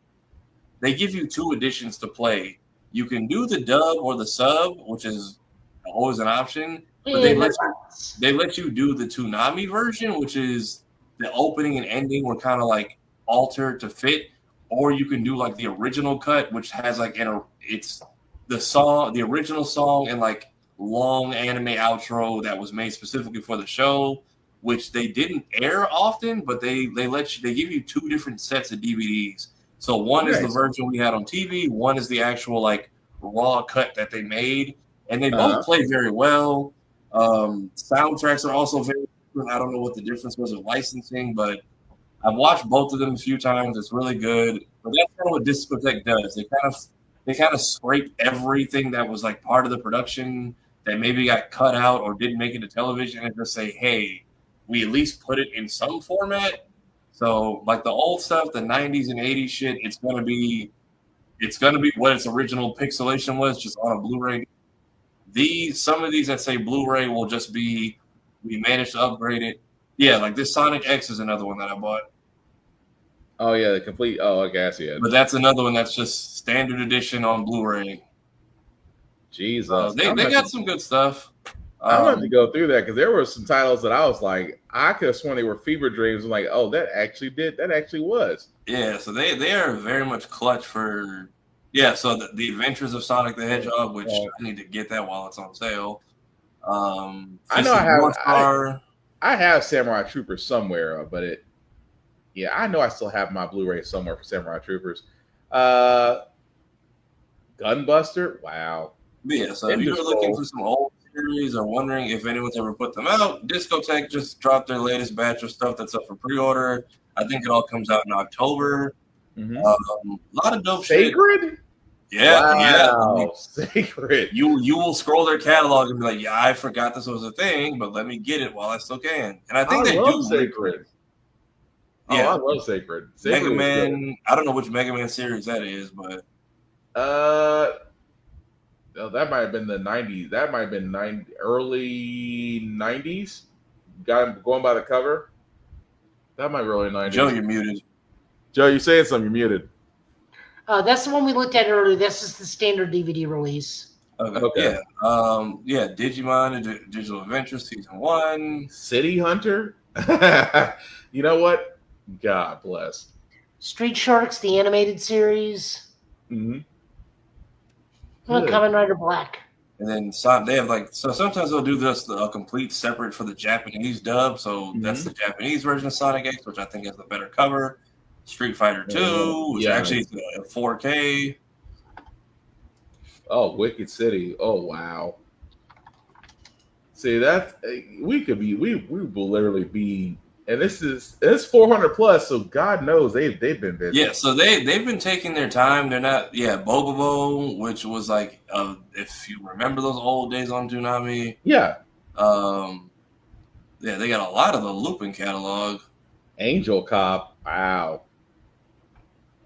2 editions to play. You can do the dub or the sub, which is always an option, but they let you do the Toonami version, which is the opening and ending were kind of like altered to fit, or you can do like the original cut, which has like it's the original song and like long anime outro that was made specifically for the show, which they didn't air often, but they give you 2 different sets of DVDs. So one is the version we had on TV, one is the actual like raw cut that they made, and they both play very well. Soundtracks are also very different. I don't know what the difference was in licensing, but I've watched both of them a few times. It's really good. But that's kind of what Discotheque does. They kind of scrape everything that was like part of the production that maybe got cut out or didn't make it to television and just say, hey, we at least put it in some format. So like the old stuff, the 90s and 80s shit, it's gonna be what its original pixelation was, just on a Blu-ray. Some of these that say Blu-ray will just be we managed to upgrade it. Yeah, like this Sonic X is another one that I bought. Oh yeah, the complete. Oh, I guess yeah. But that's another one that's just standard edition on Blu-ray. Jesus, they got some good stuff. I'm going to go through that because there were some titles that I was like, I could have sworn they were fever dreams. I'm like, oh, that actually was. Yeah, so they are very much clutch for. Yeah, so the Adventures of Sonic the Hedgehog, which I need to get that while it's on sale. I know I have Samurai Troopers somewhere, but I know I still have my Blu-ray somewhere for Samurai Troopers. Gunbuster, wow. Yeah, so if you're looking for some old series are wondering if anyone's ever put them out, Discotheque just dropped their latest batch of stuff that's up for pre-order. I think it all comes out in October. A lot of dope shit. Sacred? Yeah, wow. Like, Sacred. You will scroll their catalog and be like, yeah, I forgot this was a thing, but let me get it while I still can. And I think they love do. Sacred. Yeah, I love Sacred. Mega Man. I don't know which Mega Man series that is, but that might have been the 90s. That might have been early 90s. Going by the cover. That might be early 90s. Joe, you're muted. Joe, you're saying something. You're muted. That's the one we looked at earlier. This is the standard DVD release. Okay. Yeah. Digimon Digital Adventure Season 1. City Hunter. You know what? God bless. Street Sharks, the animated series. Mm-hmm. Kamen Rider Black. And then they have sometimes they'll do this complete separate for the Japanese dub. So that's the Japanese version of Sonic X, which I think has the better cover. Street Fighter 2, which actually is 4K. Oh, Wicked City. Oh, wow. See, that we will literally be, and it's 400 plus, so God knows they've been busy. Yeah, so they've been taking their time. They're not, Bobobo, which was like, if you remember those old days on Toonami. Yeah. They got a lot of the Lupin catalog. Angel Cop. Wow.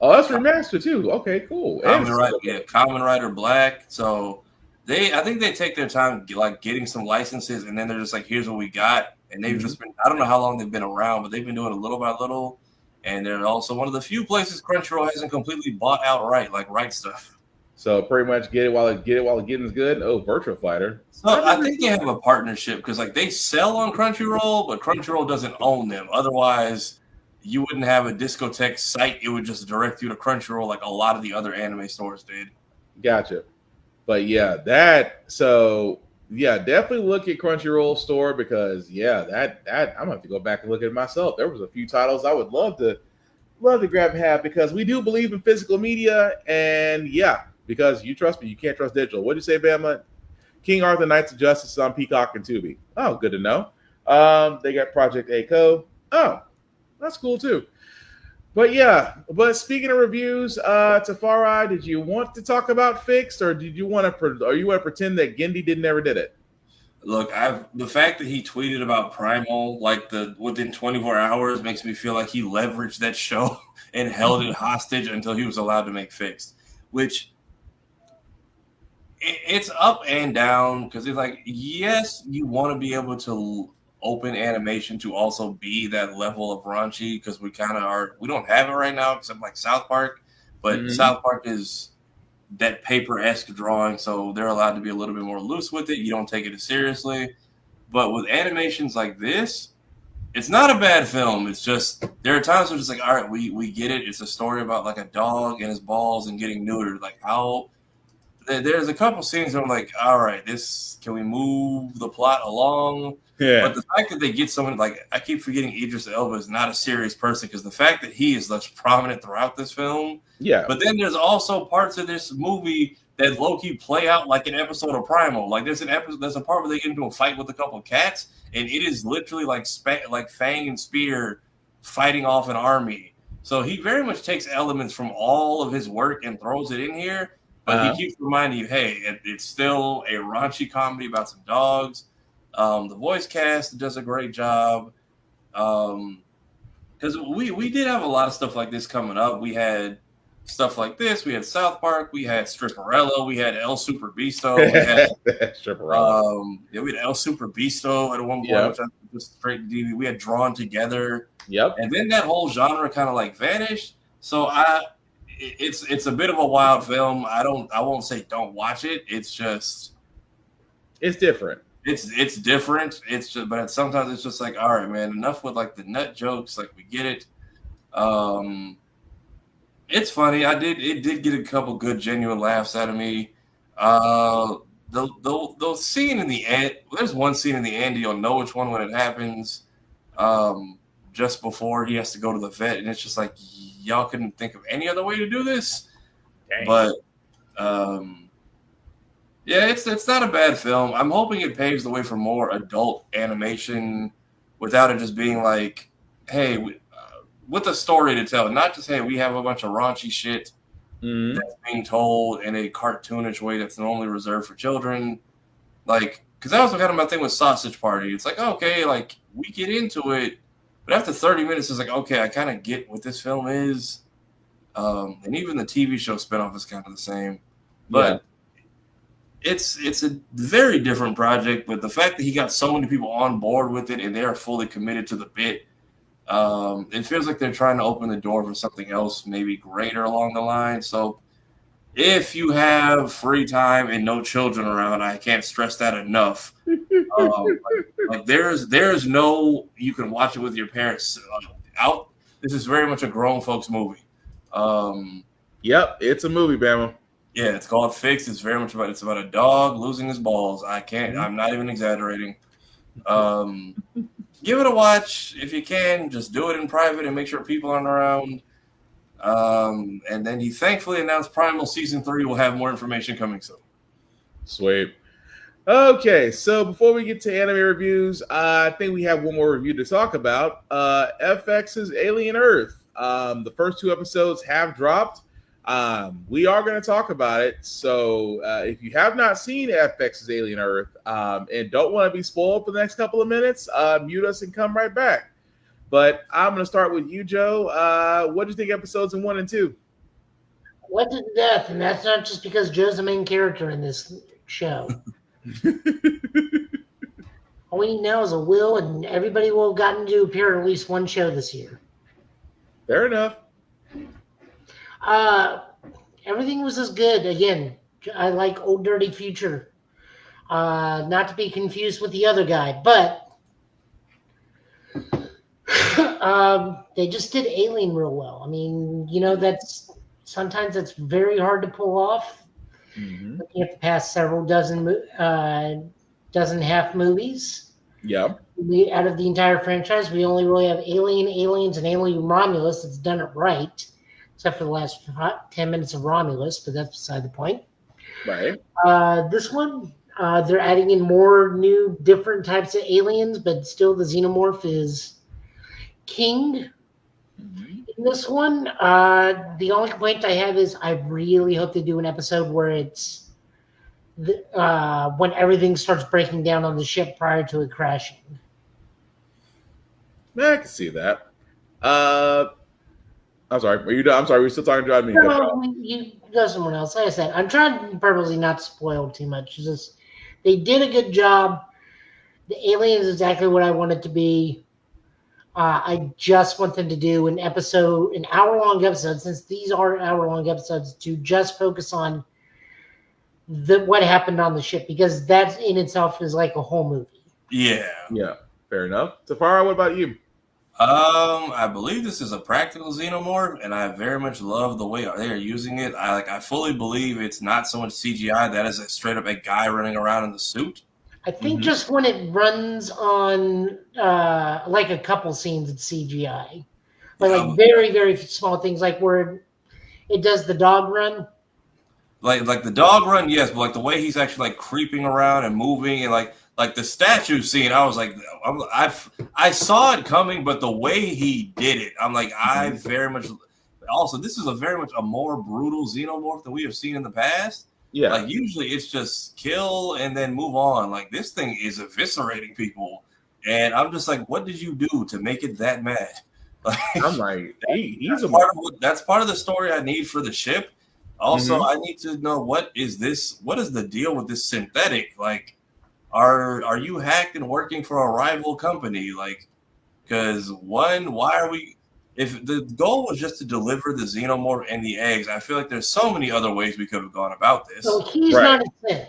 Oh, that's remastered too. Okay, cool. Kamen Rider Black. So I think they take their time like getting some licenses, and then they're just like, here's what we got. And they've just been, I don't know how long they've been around, but they've been doing it little by little. And they're also one of the few places Crunchyroll hasn't completely bought outright, like Right Stuff. So pretty much get it while the getting's good. Oh, Virtua Fighter. So I think they have a partnership because like they sell on Crunchyroll, but Crunchyroll doesn't own them. Otherwise, you wouldn't have a Discotheque site. It would just direct you to Crunchyroll like a lot of the other anime stores did. Gotcha. But definitely look at Crunchyroll store because that I'm gonna have to go back and look at it myself. There was a few titles I would love to grab and have because we do believe in physical media, and because you trust me, you can't trust digital. What'd you say, Bama? King Arthur Knights of Justice on Peacock and Tubi. Oh, good to know. They got Project A-Co. Oh, that's cool too. But speaking of reviews, Tafari, did you want to talk about Fixed, or did you want to pretend that Gendy never did it? Look, the fact that he tweeted about Primal within 24 hours makes me feel like he leveraged that show and held it hostage until he was allowed to make Fixed, which it's up and down because it's like, yes, you want to be able to open animation to also be that level of raunchy because we kind of are. We don't have it right now except like South Park, but South Park is that paper-esque drawing, so they're allowed to be a little bit more loose with it. You don't take it as seriously. But with animations like this, it's not a bad film. It's just there are times where it's like, all right, we get it. It's a story about like a dog and his balls and getting neutered. Like how there's a couple scenes where I'm like, all right, can we move the plot along? Yeah. But the fact that they get someone like, I keep forgetting Idris Elba is not a serious person because the fact that he is less prominent throughout this film. Yeah. But then there's also parts of this movie that low-key play out like an episode of Primal. Like there's a part where they get into a fight with a couple of cats, and it is literally like Fang and Spear fighting off an army. So he very much takes elements from all of his work and throws it in here. But he keeps reminding you, hey, it's still a raunchy comedy about some dogs. The voice cast does a great job. Because we did have a lot of stuff like this coming up. We had stuff like this. We had South Park. We had Stripperella. We had El Super Beasto. We had Stripperella. We had El Super Beasto at one point, which I was straight to DVD. We had Drawn Together. Yep. And then that whole genre kind of like vanished. So it's a bit of a wild film. I won't say don't watch it. It's just it's different. It's different. It's just, but sometimes it's just like, all right, man, enough with like the nut jokes. Like we get it. It's funny. It did get a couple good genuine laughs out of me. The scene in the end. There's one scene in the end. You'll know which one when it happens. Just before he has to go to the vet, and it's just like y'all couldn't think of any other way to do this. Dang. But Yeah, it's not a bad film. I'm hoping it paves the way for more adult animation without it just being like, hey, with a story to tell, not just hey, we have a bunch of raunchy shit that's being told in a cartoonish way that's normally reserved for children. Like, because that was kind of my thing with Sausage Party. It's like, okay, like we get into it, but after 30 minutes, it's like, okay, I kind of get what this film is. And even the TV show spinoff is kind of the same, but it's a very different project. But the fact that he got so many people on board with it and they are fully committed to the bit, it feels like they're trying to open the door for something else, maybe greater along the line. So if you have free time and no children around, I can't stress that enough. Like there's no, you can watch it with your parents out. This is very much a grown folks movie. Yep, it's a movie, Bama. Yeah, it's called Fixed. It's very much it's about a dog losing his balls. I'm not even exaggerating. Give it a watch if you can. Just do it in private and make sure people aren't around. And then he thankfully announced Primal Season 3 will have more information coming soon. Sweet. Okay, so before we get to anime reviews, I think we have one more review to talk about. FX's Alien Earth. The first 2 episodes have dropped. We are going to talk about it. So if you have not seen FX's Alien Earth and don't want to be spoiled for the next couple of minutes, mute us and come right back. But I'm going to start with you, Joe. What do you think episodes 1 and 2? What to death, and that's not just because Joe's the main character in this show. All we need now is a will, and everybody will have gotten to appear in at least one show this year. Fair enough. Everything was as good. Again, I like Old Dirty Future. Not to be confused with the other guy, but they just did Alien real well. I mean, sometimes that's very hard to pull off. Mm-hmm. Looking at the past several dozen half movies. Yeah. Out of the entire franchise, we only really have Alien, Aliens, and Alien Romulus that's done it right, except for the last 10 minutes of Romulus, but that's beside the point. Right. This one, they're adding in more new, different types of aliens, but still the xenomorph is king. Mm-hmm. In this one, the only complaint I have is I really hope they do an episode where it's when everything starts breaking down on the ship prior to it crashing. I can see that. I'm sorry. Are you done? I'm sorry. We're still talking to me. No, you go someone else. Like I said, I'm trying purposely not to spoil too much. It's just they did a good job. The alien is exactly what I want it to be. I just want them to do an hour-long episode, since these are hour-long episodes, to just focus on what happened on the ship, because that in itself is like a whole movie. Yeah. Fair enough. Tafara, what about you? I believe this is a practical xenomorph, and I very much love the way they are using it. I fully believe it's not so much CGI. That is straight up a guy running around in the suit. I think just when it runs on like a couple scenes, it's CGI. But like very, very small things, like where it does the dog run. Like the dog run, yes, but like the way he's actually like creeping around and moving, and like the statue scene, I was like, I saw it coming, but the way he did it, I'm like, I very much. Also, this is a very much a more brutal xenomorph than we have seen in the past. Yeah, like usually it's just kill and then move on. Like this thing is eviscerating people, and I'm just like, what did you do to make it that mad? Like, I'm like, that's part of the story I need for the ship. Also, I need to know what is the deal with this synthetic? Like, are you hacked and working for a rival company? Like, because why are we? If the goal was just to deliver the xenomorph and the eggs, I feel like there's so many other ways we could have gone about this. So he's not a synth.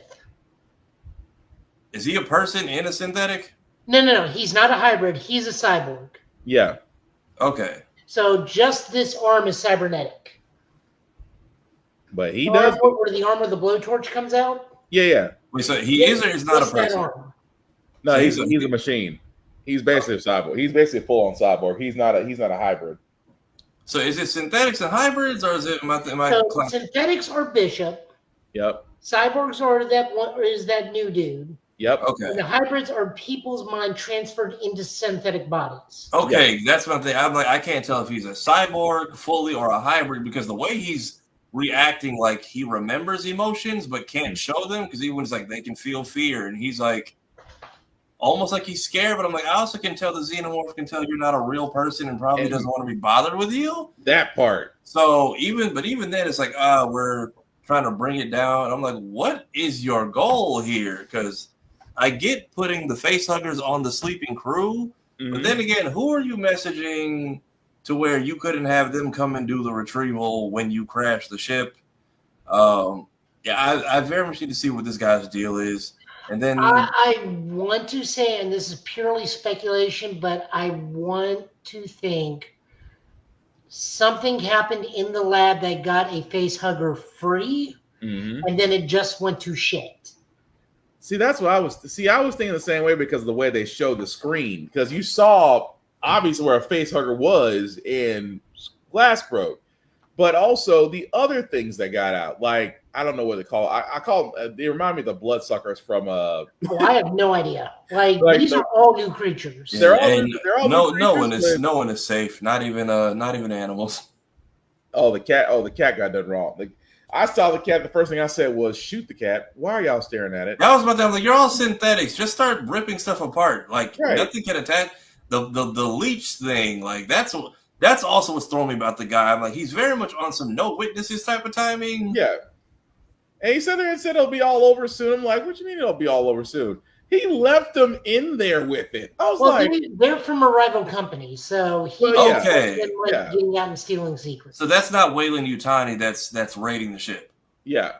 Is he a person in a synthetic? No. He's not a hybrid. He's a cyborg. Yeah. Okay. So just this arm is cybernetic. But he does. Where the arm of the blowtorch comes out? Yeah. Wait, so he is or is not a person? No, he's a machine. He's basically a cyborg. He's basically a full-on cyborg. He's not a hybrid. So is it synthetics and hybrids, or is it? Synthetics are Bishop. Yep. Cyborgs are that one, or is that new dude? Yep. Okay. And the hybrids are people's mind transferred into synthetic bodies. Okay, that's my thing. I'm like, I can't tell if he's a cyborg fully or a hybrid because the way he's reacting, like he remembers emotions but can't show them because even when it's like they can feel fear and he's like almost like he's scared, but I'm like, I also can tell the xenomorph can tell you're not a real person and probably doesn't want to be bothered with you. That part. So even then, it's like, we're trying to bring it down. I'm like, what is your goal here? Because I get putting the face huggers on the sleeping crew, but then again, who are you messaging to where you couldn't have them come and do the retrieval when you crash the ship? I very much need to see what this guy's deal is. And then I want to say, and this is purely speculation, but I want to think something happened in the lab that got a face hugger free, and then it just went to shit. See, that's what I was. See, I was thinking the same way because of the way they showed the screen. Because you saw obviously where a face hugger was in Glass broke, but also the other things that got out. Like I don't know what they call. I call them, they remind me of the bloodsuckers from. Oh, I have no idea. Like these are all new creatures. They're all new creatures, no one is safe. Not even animals. Oh, the cat got done wrong. I saw the cat. The first thing I said was, "Shoot the cat." Why are y'all staring at it? That was about that. I'm like, you're all synthetics. Just start ripping stuff apart. Like nothing can attach. The leech thing. Like that's also what's throwing me about the guy. I'm like, he's very much on some no witnesses type of timing. Yeah. And he said there and said it'll be all over soon. I'm like, what you mean it'll be all over soon? He left them in there with it. I was like, they're from a rival company, so he getting out and stealing secrets. So that's not Weyland Yutani that's raiding the ship. Yeah.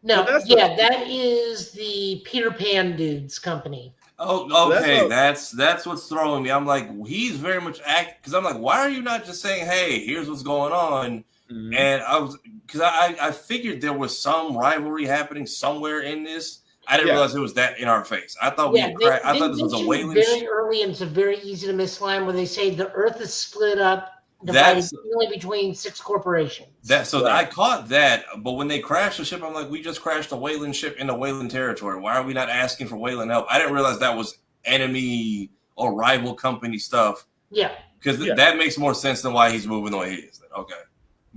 No, that is the Peter Pan dude's company. Oh, okay. That's what's throwing me. I'm like, he's very much because I'm like, why are you not just saying, hey, here's what's going on? And I figured there was some rivalry happening somewhere in this. I didn't realize it was that in our face. I thought I thought this was a Weyland very early, and it's a very easy to miss line where they say the Earth is split up, divided only between 6 corporations. I caught that, but when they crashed the ship, I'm like, we just crashed a Weyland ship into Weyland territory. Why are we not asking for Weyland help? I didn't realize that was enemy or rival company stuff. Yeah, because that makes more sense than why he's moving the way he is. Okay.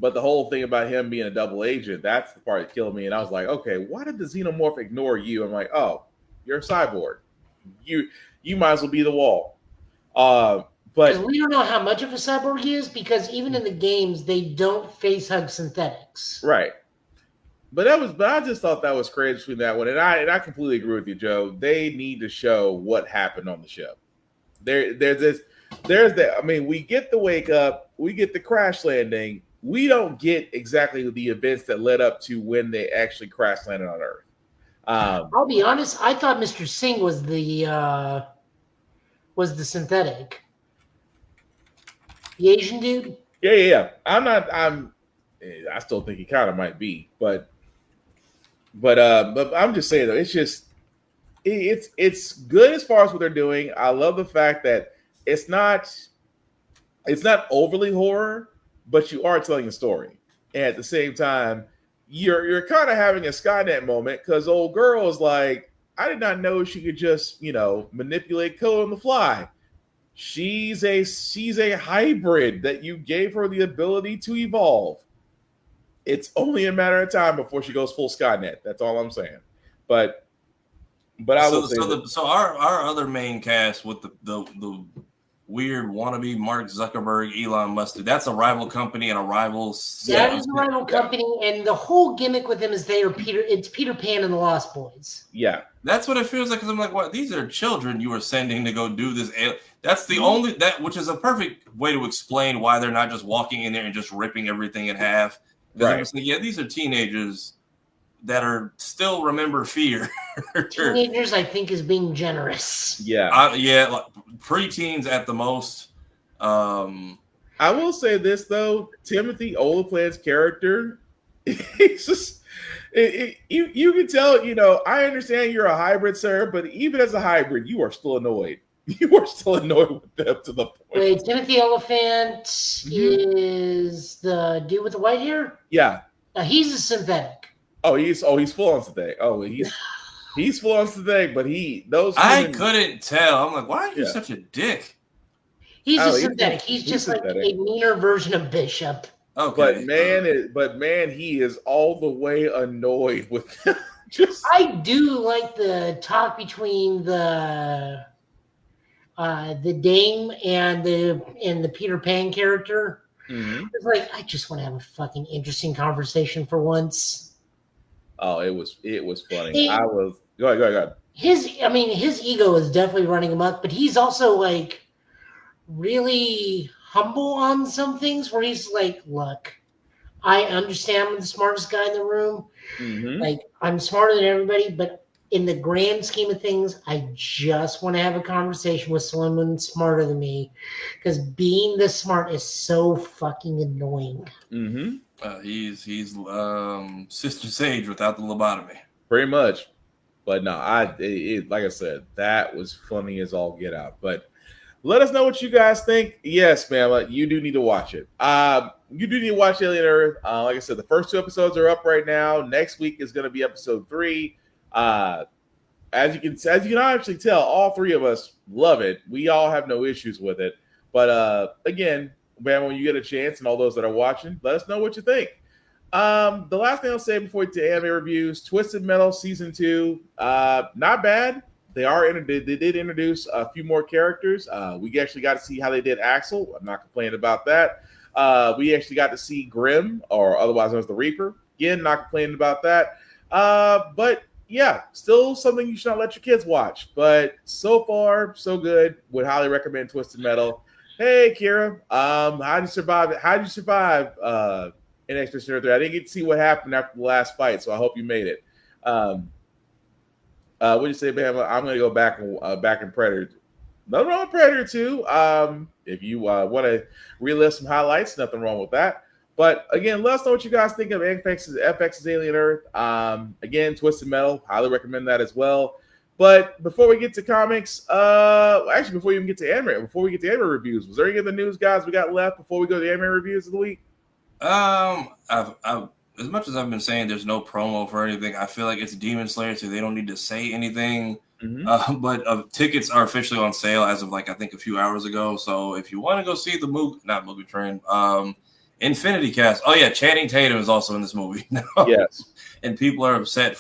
But the whole thing about him being a double agent, that's the part that killed me. And I was like, okay, why did the xenomorph ignore you? I'm like, oh, you're a cyborg. You might as well be the wall. But we don't know how much of a cyborg he is because even in the games, they don't face hug synthetics. Right. But I just thought that was crazy between that one. And I completely agree with you, Joe. They need to show what happened on the ship. There's that. I mean, we get the wake up, we get the crash landing. We don't get exactly the events that led up to when they actually crash landed on Earth. I'll be honest. I thought Mr. Singh was the synthetic, the Asian dude. Yeah. I still think he kind of might be, but I'm just saying though, it's good as far as what they're doing. I love the fact that it's not overly horror, but you are telling a story. And at the same time, you're kind of having a Skynet moment because old girl is like, I did not know she could just, manipulate code on the fly. She's a hybrid that you gave her the ability to evolve. It's only a matter of time before she goes full Skynet. That's all I'm saying. But I will say so our other main cast with the weird wannabe Mark Zuckerberg, Elon Musk. That's a rival company and a rival. That is a rival company, and the whole gimmick with them is it's Peter Pan and the Lost Boys. Yeah, that's what it feels like. Because I'm like, what? These are children you are sending to go do this. That's the only which is a perfect way to explain why they're not just walking in there and just ripping everything in half. Right? Like, yeah, these are teenagers that are still remember fear. Teenagers, I think, is being generous. Yeah, like preteens at the most. I will say this though, Timothy Olyphant's character, he's just you can tell. I understand you're a hybrid, sir, but even as a hybrid, you are still annoyed. You are still annoyed with them to the point. Wait, Timothy Olyphant is the dude with the white hair? Yeah. He's a synthetic. He's full on today. He's full on today, but I couldn't tell. I'm like, why are you such a dick? He's just synthetic. He's just synthetic. Like a meaner version of Bishop. Okay, but man, he is all the way annoyed with I do like the talk between the Dame and the Peter Pan character. Mm-hmm. It's like, I just want to have a fucking interesting conversation for once. Oh, it was funny. Go ahead. His ego is definitely running amok, but he's also like really humble on some things where he's like, look, I understand I'm the smartest guy in the room. Mm-hmm. Like, I'm smarter than everybody, but in the grand scheme of things, I just want to have a conversation with someone smarter than me, because being this smart is so fucking annoying. Mm-hmm. He's Sister Sage without the lobotomy. Pretty much. But no, like I said, that was funny as all get out. But let us know what you guys think. Yes, man, you do need to watch it. You do need to watch Alien Earth. Like I said, the first 2 episodes are up right now. Next week is going to be episode 3. As you can actually tell, all 3 of us love it. We all have no issues with it. But again, man, when you get a chance, and all those that are watching, let us know what you think. The last thing I'll say before we get to anime reviews: Twisted Metal season 2, not bad. They did introduce a few more characters. We actually got to see how they did Axel. I'm not complaining about that. We actually got to see Grim, or otherwise known as the Reaper. Again, not complaining about that. But yeah, still something you should not let your kids watch. But so far, so good. Would highly recommend Twisted Metal. Hey, Kira, how did you survive? In Expedition 3? I didn't get to see what happened after the last fight, so I hope you made it. What do you say, Bam? I'm going to go back in Predator. Nothing wrong with Predator 2. If you want to relive some highlights, nothing wrong with that. But again, let us know what you guys think of FX's Alien Earth. Again, Twisted Metal, highly recommend that as well. But before we get to comics, actually, before we even get to anime reviews, was there any other news, guys, we got left before we go to the anime reviews of the week? As much as I've been saying there's no promo for anything, I feel like it's Demon Slayer, so they don't need to say anything. Mm-hmm. But tickets are officially on sale as of I think a few hours ago. So if you want to go see the movie train, Infinity Cast. Oh yeah, Channing Tatum is also in this movie now. Yes, and people are upset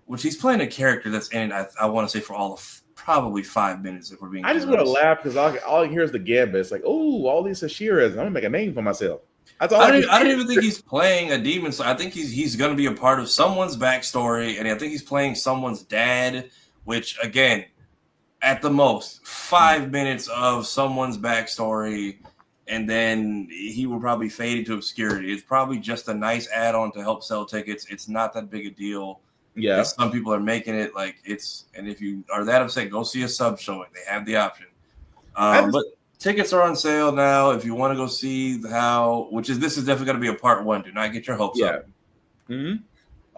which he's playing a character that's in. I want to say for all of probably 5 minutes if we're being. I just want to laugh because all I hear is the gambit. It's like, oh, all these Hashiras. I'm gonna make a name for myself. That's all. I don't even think he's playing a demon. So I think he's going to be a part of someone's backstory, and I think he's playing someone's dad. Which again, at the most 5 minutes of someone's backstory, and then he will probably fade into obscurity. It's probably just a nice add-on to help sell tickets. It's not that big a deal. Yeah, some people are making it like it's. And if you are that upset, go see a sub showing. They have the option. But tickets are on sale now. If you want to go see this is definitely going to be a part 1. Do not get your hopes up. Mm-hmm.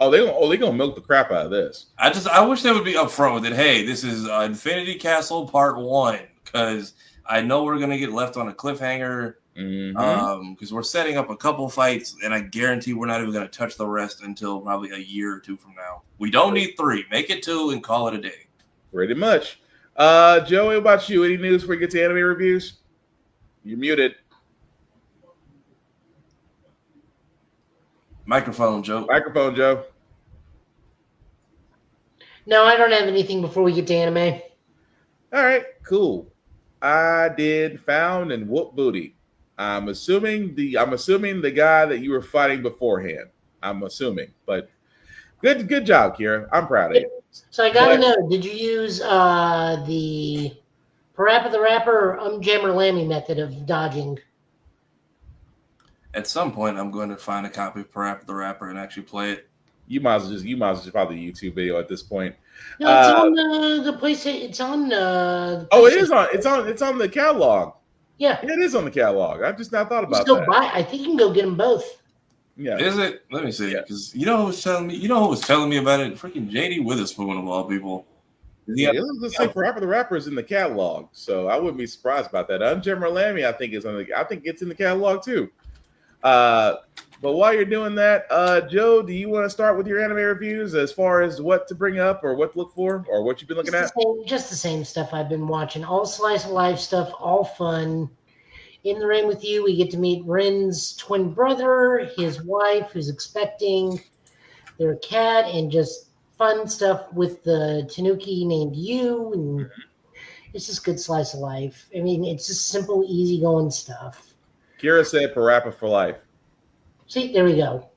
They're gonna milk the crap out of this. I wish they would be upfront with it. Hey, this is Infinity Castle Part 1, because I know we're gonna get left on a cliffhanger. Because we're setting up a couple fights, and I guarantee we're not even gonna touch the rest until probably a year or 2 from now. We don't need 3. Make it 2 and call it a day. Pretty much. Joey, what about you? Any news before we get to anime reviews? You're muted. Microphone, Joe. No, I don't have anything before we get to anime. All right, cool. I did found and whoop booty. I'm assuming the guy that you were fighting beforehand. I'm assuming, but good job, Kira. I'm proud of you. So I gotta know, did you use the Parappa the Rapper or Jammer Lammy method of dodging? At some point, I'm going to find a copy of Parappa the Rapper and actually play it. You might as well just follow the YouTube video at this point. No, it's on the PlayStation. It's on. It's on the catalog. Yeah, it is on the catalog. I've just not thought about that. I think you can go get them both. Yeah, is it? Let me see. Because you know who was telling me. You know who was telling me about it? Freaking JD Witherspoon of all people. Yeah, let's say Parappa the Rapper is in the catalog, so I wouldn't be surprised about that. Jammer Lammy, I think it's in the catalog too. But while you're doing that, Joe, do you want to start with your anime reviews as far as what to bring up or what to look for or what you've been looking at? Just the same stuff I've been watching. All slice of life stuff, all fun. In the Rain with You, we get to meet Ren's twin brother, his wife, who's expecting, their cat, and just fun stuff with the Tanuki named You. And it's just good slice of life. I mean, it's just simple, easygoing stuff. Kira said Parappa for life. See, there we go.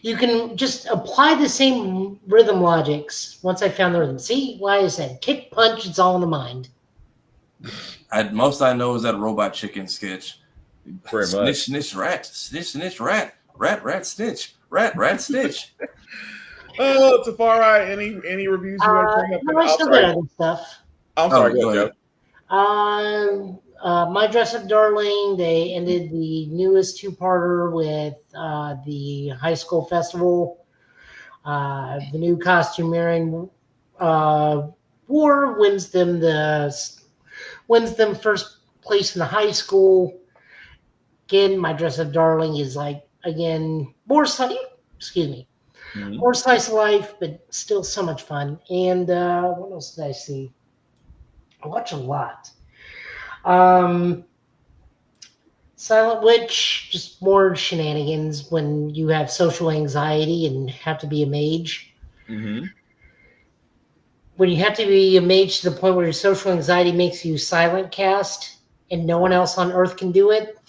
You can just apply the same rhythm logics once I found the rhythm. See, why I said kick, punch, it's all in the mind. Most I know is that Robot Chicken sketch. Pretty snitch, much. snitch, rat. Snitch, snitch, rat. Rat, rat, snitch. Rat, rat, snitch. Oh, Tafari, any reviews you want to bring up? No, I still got other stuff. I'm sorry, go ahead, Joe. My Dress Up Darling, they ended the newest two-parter with the high school festival. The new costume wearing war wins them first place in the high school. Again, My Dress Up Darling is more slice of life, but still so much fun. And what else did I see? I watch a lot. Silent Witch, just more shenanigans when you have social anxiety and have to be a mage. Mm-hmm. When you have to be a mage to the point where your social anxiety makes you silent cast and no one else on Earth can do it,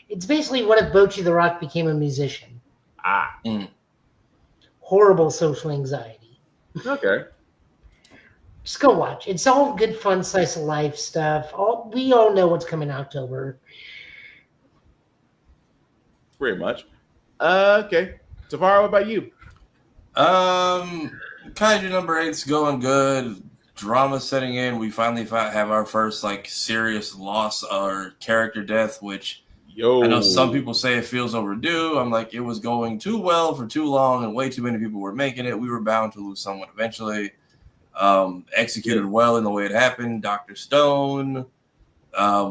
it's basically what if Bocchi the Rock became a musician. Horrible social anxiety. Okay. Just go watch. It's all good, fun, slice of life stuff. We all know what's coming in October. Pretty much. Okay. Tafari, what about you? Kaiju number 8's going good. Drama setting in. We finally have our first serious loss or character death, which I know some people say it feels overdue. I'm like, it was going too well for too long, and way too many people were making it. We were bound to lose someone eventually. Executed well in the way it happened. Dr. Stone.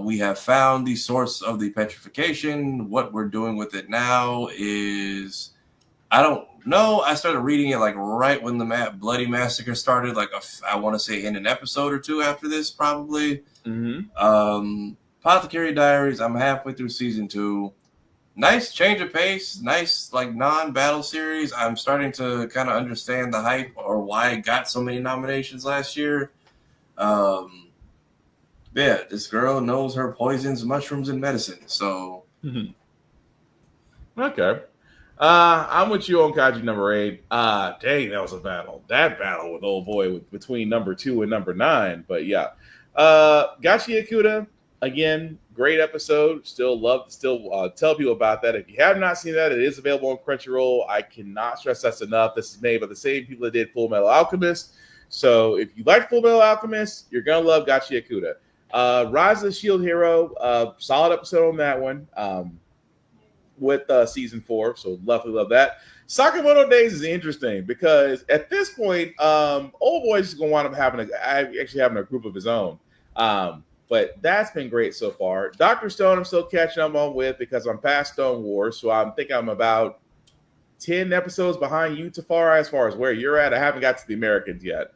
We have found the source of the petrification. What we're doing with it now is, I don't know. I started reading it right when the Bloody Massacre started. I want to say in an episode or two after this, probably. Mm-hmm. Apothecary Diaries. I'm halfway through season 2. Nice change of pace. Nice non-battle series. I'm starting to kind of understand the hype or why it got so many nominations last year. Yeah, this girl knows her poisons, mushrooms, and medicine. So, okay. I'm with you on Kaiju number 8. Dang, that was a battle. That battle with old boy between number 2 and number 9. But yeah, Gachi Yakuta, again, great episode. Still tell people about that. If you have not seen that, it is available on Crunchyroll. I cannot stress that enough. This is made by the same people that did Full Metal Alchemist. So if you like Full Metal Alchemist, you're gonna love Gachi Yakuta. Rise of the Shield Hero, solid episode on that one with season 4, so love that. Sakamoto Days is interesting because at this point, old boy's just gonna wind up having a group of his own. But that's been great so far. Dr. Stone, I'm still catching up on with because I'm past Stone Wars, so I think I'm about 10 episodes behind you, Tafari, as far as where you're at. I haven't got to the Americans yet,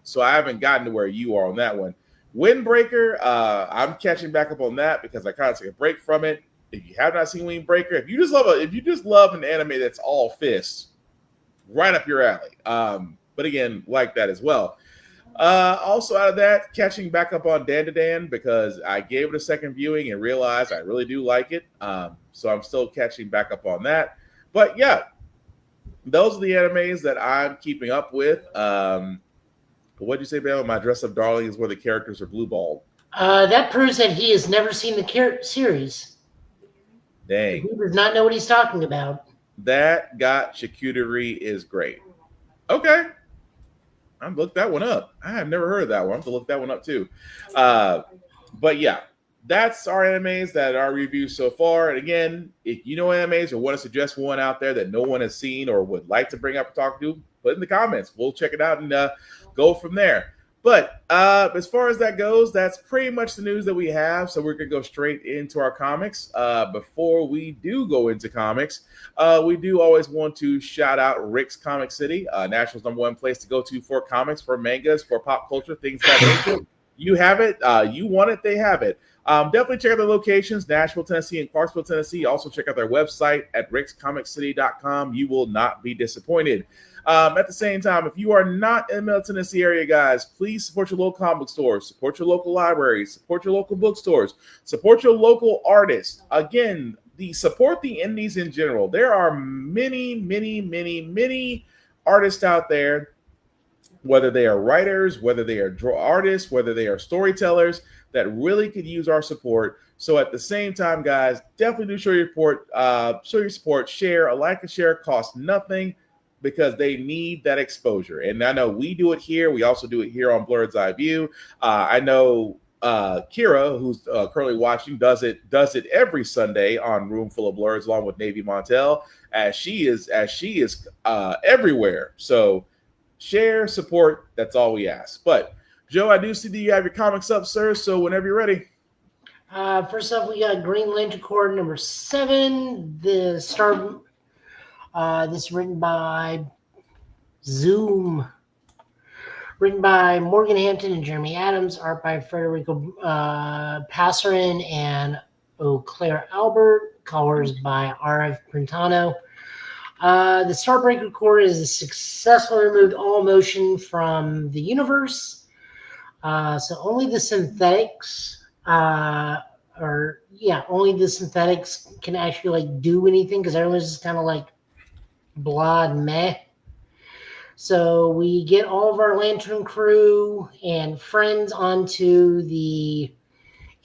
so I haven't gotten to where you are on that one. Windbreaker, I'm catching back up on that because I kind of took a break from it. If you have not seen Windbreaker, if you just love an anime that's all fists, right up your alley. But again, like that as well. Also out of that, catching back up on Dan to Dan because I gave it a second viewing and realized I really do like it. So I'm still catching back up on that. But yeah, those are the animes that I'm keeping up with. What'd you say, Ben? My Dress Up Darling is where the characters are blue-balled. That proves that he has never seen the series. Dang. He does not know what he's talking about. That got charcuterie is great. Okay. I'm look that one up. I have never heard of that one. I'm to look that one up too. But yeah, that's our animes that are reviewed so far. And again, if you know animes or want to suggest one out there that no one has seen or would like to bring up and talk to, put in the comments. We'll check it out and go from there. But as far as that goes, that's pretty much the news that we have. So we're going to go straight into our comics. Before we do go into comics, we do always want to shout out Rick's Comic City, Nashville's #1 place to go to for comics, for mangas, for pop culture, things of that nature. You have it. You want it. They have it. Definitely check out their locations, Nashville, Tennessee, and Clarksville, Tennessee. Also check out their website at rickscomiccity.com. You will not be disappointed. At the same time, if you are not in the Middle Tennessee area, guys, please support your local comic stores, support your local libraries, support your local bookstores, support your local artists. Again, support the indies in general. There are many, many, many, many artists out there, whether they are writers, whether they are artists, whether they are storytellers, that really could use our support. So at the same time, guys, definitely do show your support, share. A like and share costs nothing, because they need that exposure. And I know we do it here. We also do it here on Blurred's Eye View. I know Kira, who's currently watching, does it every Sunday on Room Full of Blurs, along with Navy Montel, as she is everywhere. So share, support, that's all we ask. But Joe, I do see that you have your comics up, sir, so whenever you're ready. First up, we got Green Lantern Corps #7. The star... this is written by Zoom. Written by Morgan Hampton and Jeremy Adams. Art by Federico Passerin and Eau Claire Albert. Colors by R.F. Printano. The Starbreaker Corps is successfully removed all motion from the universe. So only the synthetics... only the synthetics can actually do anything, because everyone's just kind of blah and meh. So we get all of our Lantern crew and friends onto the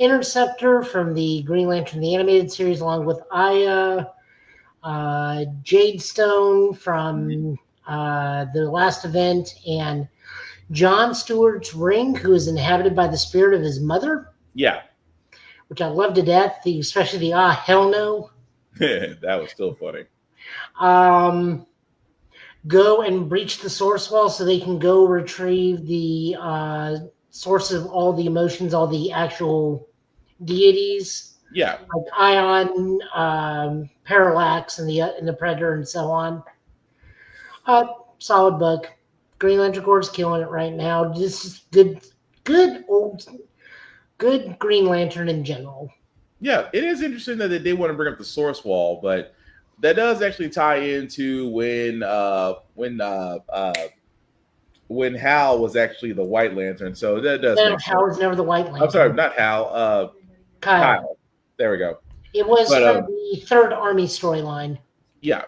Interceptor from the Green Lantern the Animated Series, along with Aya, Jadestone from the last event, and John Stewart's ring, who is inhabited by the spirit of his mother. Yeah. Which I love to death, especially the hell no. That was still funny. Go and breach the source wall so they can go retrieve the source of all the emotions, all the actual deities. Yeah. Like Ion, Parallax, and the Predator, and so on. Solid book. Green Lantern Corps is killing it right now. This is good Green Lantern in general. Yeah, it is interesting that they did want to bring up the source wall, but that does actually tie into when Hal was actually the White Lantern. So that does. No, Hal was never the White Lantern. I'm sorry, not Hal. Kyle. There we go. It was from the Third Army storyline. Yeah,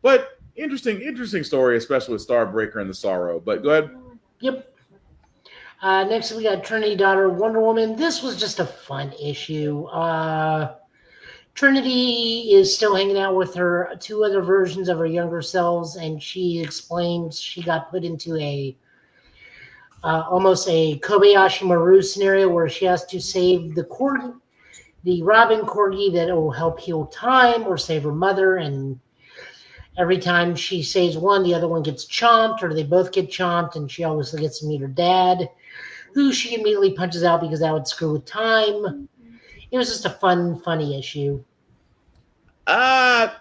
but interesting story, especially with Starbreaker and the Sorrow. But go ahead. Yep. Next, we got Trinity Daughter Wonder Woman. This was just a fun issue. Trinity is still hanging out with her two other versions of her younger selves, and she explains she got put into a almost a Kobayashi Maru scenario where she has to save the Robin Corgi that will help heal time or save her mother, and every time she saves one, the other one gets chomped, or they both get chomped, and she always gets to meet her dad, who she immediately punches out because that would screw with time. It was just a funny issue. I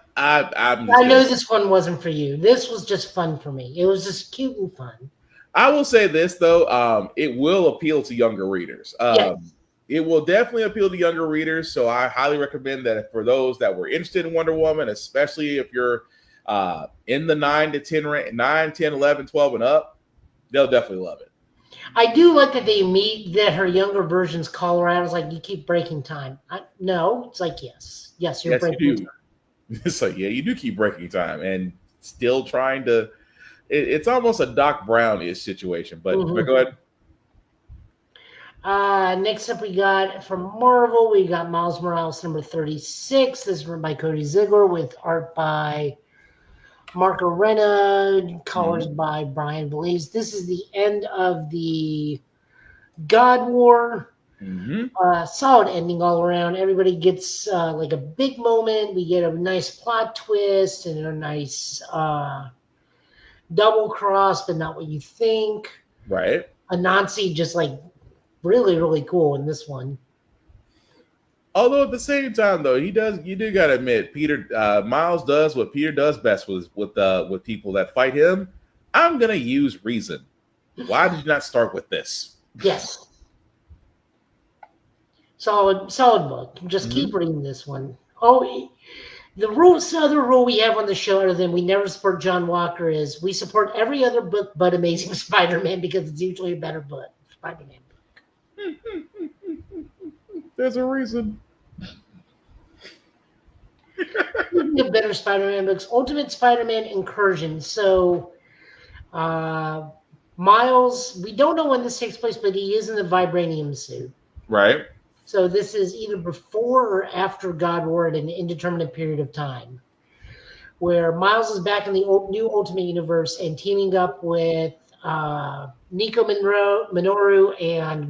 know this one wasn't for you. This was just fun for me. It was just cute and fun. I will say this, though. It will appeal to younger readers. Yes. It will definitely appeal to younger readers. So I highly recommend that for those that were interested in Wonder Woman, especially if you're in the 9 to 10 range, 9, 10, 11, 12 and up, they'll definitely love it. I do like that her younger versions call her out. It's like, you keep breaking time. No, it's like, yes, you're breaking time. It's like, yeah, you do keep breaking time and still trying to. It's almost a Doc Brown-ish situation, but go ahead. Next up, we got from Marvel, we got Miles Morales #36. This is written by Cody Ziegler with art by Marco Renna, colors by Brian Blaze. This is the end of the God War. Solid ending all around. Everybody gets like a big moment. We get a nice plot twist and a nice double cross, but not what you think. Right. Anansi just like really, really cool in this one. Although at the same time, though, you do gotta admit, Miles does what Peter does best with people that fight him. I'm gonna use reason. Why did you not start with this? Yes. Solid book. Just keep reading this one. Oh, the other rule we have on the show, other than we never support John Walker, is we support every other book but Amazing Spider-Man because it's usually a better book. Spider-Man book. There's a reason. The better Spider-Man books. Ultimate Spider-Man Incursion. So, Miles, we don't know when this takes place, but he is in the vibranium suit. Right. So this is either before or after God War at an indeterminate period of time, where Miles is back in the new Ultimate Universe and teaming up with Nico Minoru and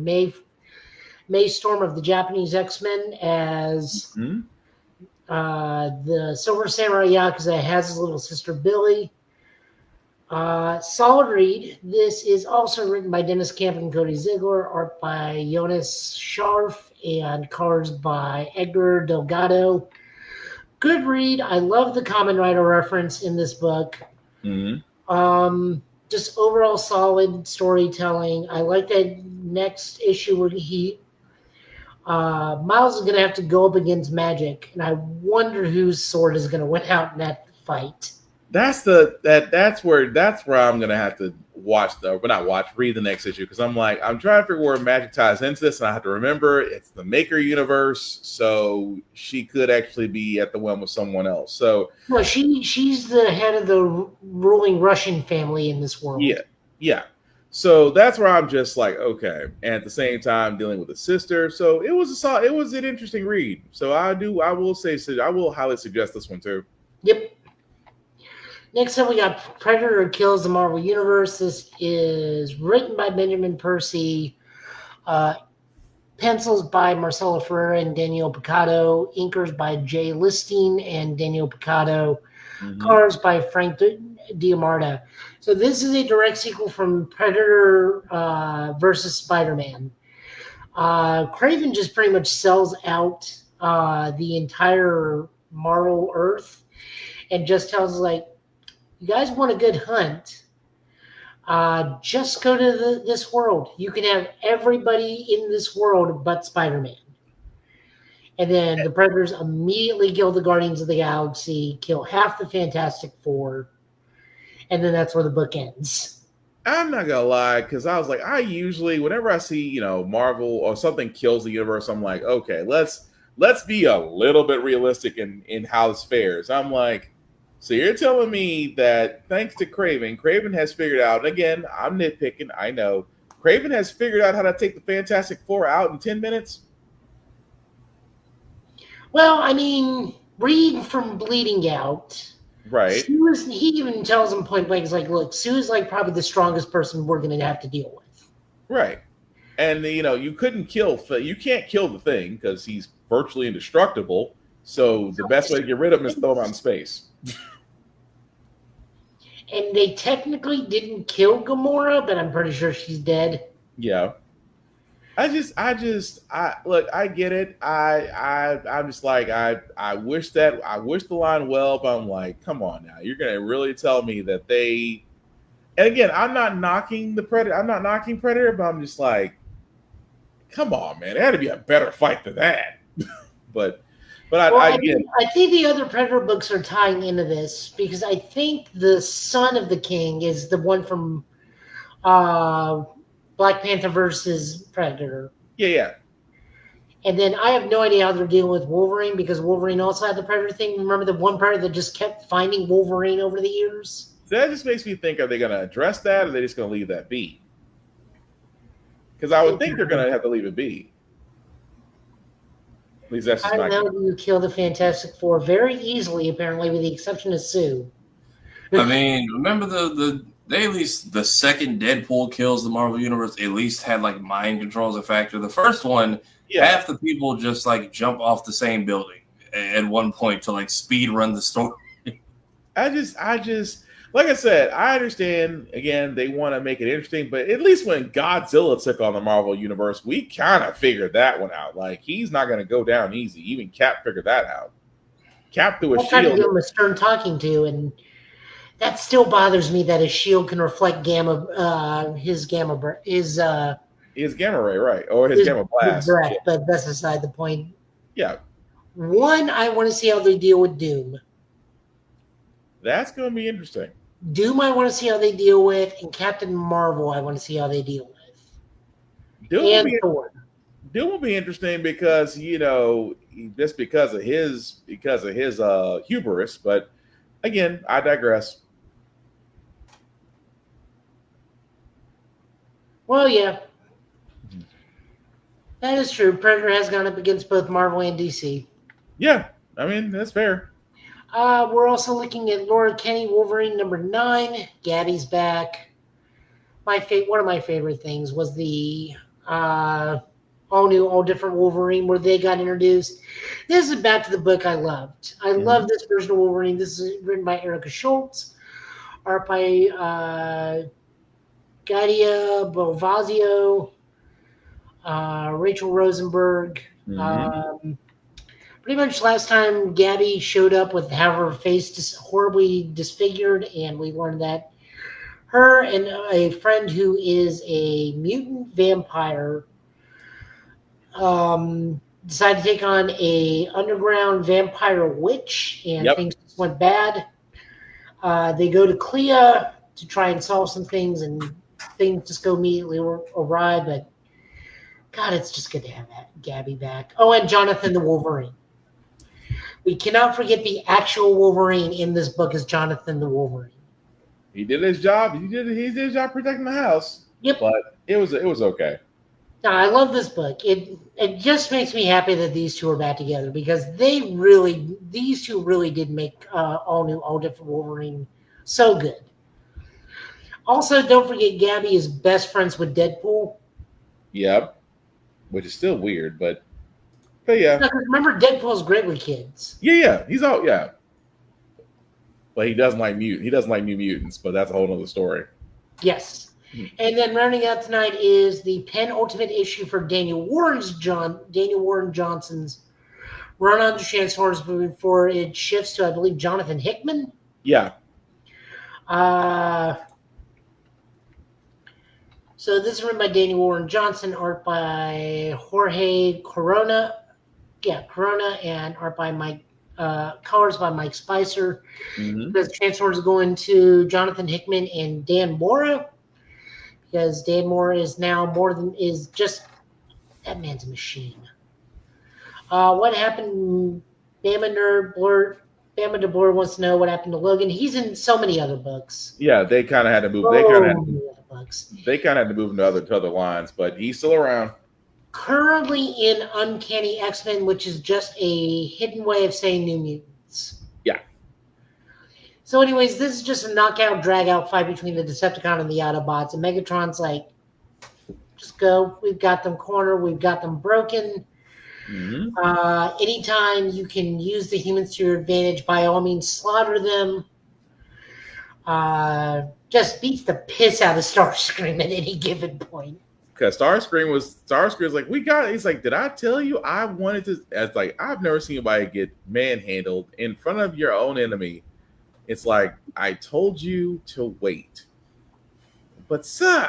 May Storm of the Japanese X-Men as the Silver Samurai Yakuza has his little sister Billy. Solid read. This is also written by Dennis Camp and Cody Ziegler, art by Jonas Scharf, and colors by Edgar Delgado. Good read. I love the Kamen Rider reference in this book. Just overall solid storytelling. I like that next issue where Miles is going to have to go up against Magic, and I wonder whose sword is going to win out in that fight. That's where I'm gonna have to read the next issue, because I'm trying to figure where Magic ties into this, and I have to remember it's the Maker universe, so she could actually be at the one with someone else. So no, she's the head of the ruling Russian family in this world. Yeah. So that's where I'm just like, okay, and at the same time dealing with a sister. So it was an interesting read. So I will highly suggest this one too. Yep. Next up, we got Predator Kills the Marvel Universe. This is written by Benjamin Percy, pencils by Marcelo Ferreira and Daniel Picado, inkers by Jay Listine and Daniel Picado, colors by Frank Diamarta. So this is a direct sequel from Predator versus Spider-Man. Craven just pretty much sells out the entire Marvel Earth and just tells like, you guys want a good hunt, just go to this world. You can have everybody in this world but Spider-Man. And then the Predators immediately kill the Guardians of the Galaxy, kill half the Fantastic Four, and then that's where the book ends. I'm not gonna lie, because I was like, I usually, whenever I see, Marvel or something kills the universe, I'm like, okay, let's be a little bit realistic in how this fares. I'm like, so you're telling me that thanks to Craven has figured out, and again, I'm nitpicking, I know, Craven has figured out how to take the Fantastic Four out in 10 minutes? Well, I mean, Reed from Bleeding Out. Right. He even tells him point blank, he's like, look, Sue's like probably the strongest person we're going to have to deal with. Right. And, you can't kill the Thing because he's virtually indestructible. So the best way to get rid of him is throw him out in space. And they technically didn't kill Gamora, but I'm pretty sure she's dead. Yeah. I get it. I'm just like, I wish the line well, but I'm like, come on now. You're going to really tell me that they, and again, I'm not knocking Predator, but I'm just like, come on, man. It had to be a better fight than that. but I get it. I think the other Predator books are tying into this because I think the son of the king is the one from Black Panther versus Predator. Yeah. And then I have no idea how they're dealing with Wolverine because Wolverine also had the Predator thing. Remember the one Predator that just kept finding Wolverine over the years? So that just makes me think, are they going to address that or are they just going to leave that be? Because I would think they're going to have to leave it be. At least that's just I know you kill the Fantastic Four very easily, apparently, with the exception of Sue. I mean, remember they at least the second Deadpool kills the Marvel Universe at least had like mind control as a factor. The first one, half the people just like jump off the same building at one point to like speed run the story. like I said, I understand. Again, they want to make it interesting, but at least when Godzilla took on the Marvel universe, we kind of figured that one out. Like he's not going to go down easy. Even Cap figured that out. Cap threw a I'm trying to shield. give him a stern talking to, and that still bothers me that his shield can reflect his gamma ray, right? Or his gamma blast. Breath, but that's aside the point. Yeah. One, I want to see how they deal with Doom. That's going to be interesting. Doom, I want to see how they deal with, and Captain Marvel, I want to see how they deal with. Doom will be interesting because just because of his hubris. But again, I digress. Well, yeah, that is true. Predator has gone up against both Marvel and DC. Yeah, I mean that's fair. We're also looking at Laura Kenny, Wolverine #9. Gabby's back. One of my favorite things was the all new, all different Wolverine where they got introduced. This is back to the book I loved. I love this version of Wolverine. This is written by Erica Schultz, art by Gadia Bovazio, Rachel Rosenberg. Pretty much last time Gabby showed up with her face horribly disfigured, and we learned that her and a friend who is a mutant vampire decided to take on a underground vampire witch, and things just went bad. They go to Clea to try and solve some things, and things just go immediately awry, but God, it's just good to have Gabby back. Oh, and Jonathan the Wolverine. We cannot forget the actual Wolverine in this book is Jonathan the Wolverine. He did his job. He did his job protecting the house. Yep. But it was okay. No, I love this book. It just makes me happy that these two are back together because these two really did make all new, all different Wolverine so good. Also, don't forget Gabby is best friends with Deadpool. Yep. Which is still weird, but yeah. No, remember, Deadpool's great with kids. Yeah. He's all but he doesn't like He doesn't like New Mutants, but that's a whole other story. Yes. And then rounding out tonight is the penultimate issue for Daniel Warren Johnson's run on the Transformers movie before it shifts to, I believe, Jonathan Hickman. Yeah. So this is written by Daniel Warren Johnson, art by Jorge Corona. Yeah, Corona, and art by Mike, colors by Mike Spicer. Because Transformers is going to Jonathan Hickman and Dan Mora. Because Dan Mora is now that man's a machine. What happened? Bama DeBlur wants to know what happened to Logan. He's in so many other books. Yeah, they kind of had to move. They kind of had to move into other lines, but he's still around. Currently in Uncanny X-Men, which is just a hidden way of saying New Mutants. Yeah. So anyways, this is just a knockout, drag-out fight between the Decepticon and the Autobots. And Megatron's like, just go. We've got them cornered. We've got them broken. Anytime you can use the humans to your advantage, by all means, slaughter them. Just beats the piss out of Starscream at any given point. Because Starscream was like, we got it. He's like, did I tell you I wanted to? It's like, I've never seen anybody get manhandled in front of your own enemy. It's like, I told you to wait. But sir,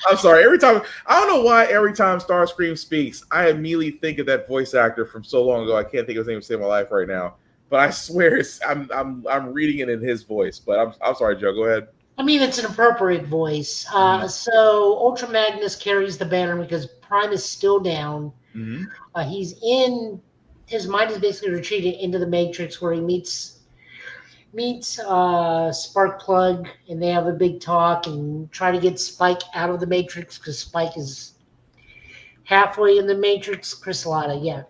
I'm sorry. I don't know why every time Starscream speaks, I immediately think of that voice actor from so long ago. I can't think of his name to save my life right now. But I swear, I'm reading it in his voice. But I'm sorry, Joe. Go ahead. I mean, it's an appropriate voice. So Ultra Magnus carries the banner because Prime is still down. His mind is basically retreated into the Matrix, where he meets Sparkplug, and they have a big talk and try to get Spike out of the Matrix because Spike is halfway in the Matrix. Chris Latta.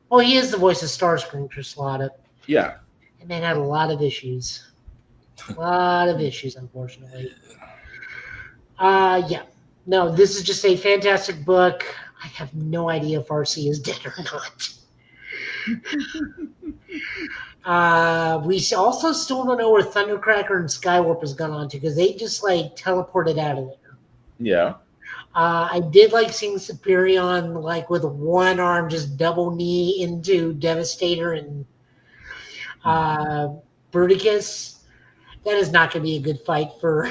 Well, he is the voice of Starscream, Chris Latta. Yeah. And man had a lot of issues. Unfortunately. Yeah. No, this is just a fantastic book. I have no idea if RC is dead or not. We also still don't know where Thundercracker and Skywarp has gone on to because they just like teleported out of there. Yeah. I did like seeing Superion like with one arm just double knee into Devastator and Bruticus. That is not going to be a good fight for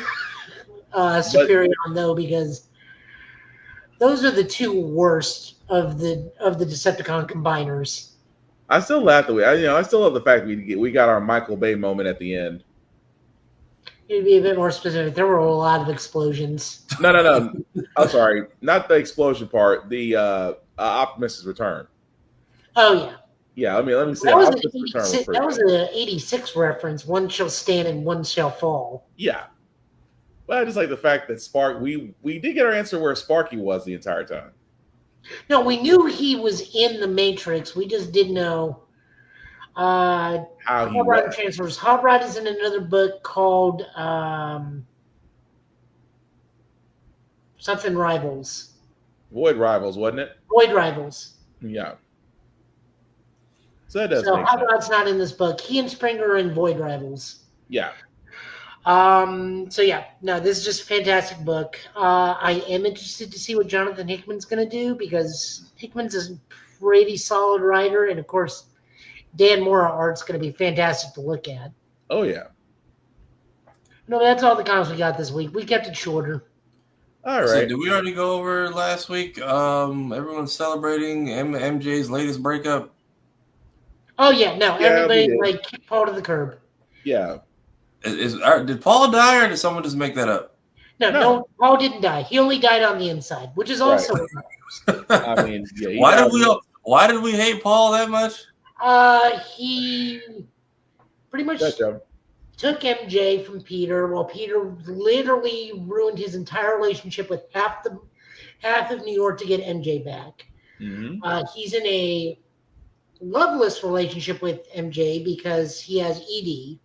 Superion though, because those are the two worst of the Decepticon combiners. I still laugh the way I still love the fact we got our Michael Bay moment at the end. To be a bit more specific, there were a lot of explosions. No. I'm sorry, not the explosion part. The Optimus's return. Oh yeah. Yeah, let me say That was an an 86 reference. One shall stand and one shall fall. Yeah. But I just like the fact that Spark, we did get our answer where Sparky was the entire time. No, we knew he was in the Matrix. We just didn't know how he was. Transfers. Hot Rod is in another book called something Rivals. Void Rivals, wasn't it? Void Rivals. Yeah. So that does make Hot sense. Rod's not in this book. He and Springer are in Void Rivals. Yeah. So yeah, no, this is just a fantastic book. I am interested to see what Jonathan Hickman's going to do because Hickman's a pretty solid writer, and of course, Dan Mora art's going to be fantastic to look at. Oh yeah. No, that's all the comics we got this week. We kept it shorter. All right. So did we already go over last week? Everyone's celebrating MJ's latest breakup. Oh yeah, no, everybody like kicked Paul to the curb. Yeah. Did Paul die or did someone just make that up? No, Paul didn't die. He only died on the inside, which is also. Right. I mean, yeah, why did we hate Paul that much? He pretty much took MJ from Peter, while Peter literally ruined his entire relationship with half of New York to get MJ back. Mm-hmm. He's in a loveless relationship with MJ because he has ED.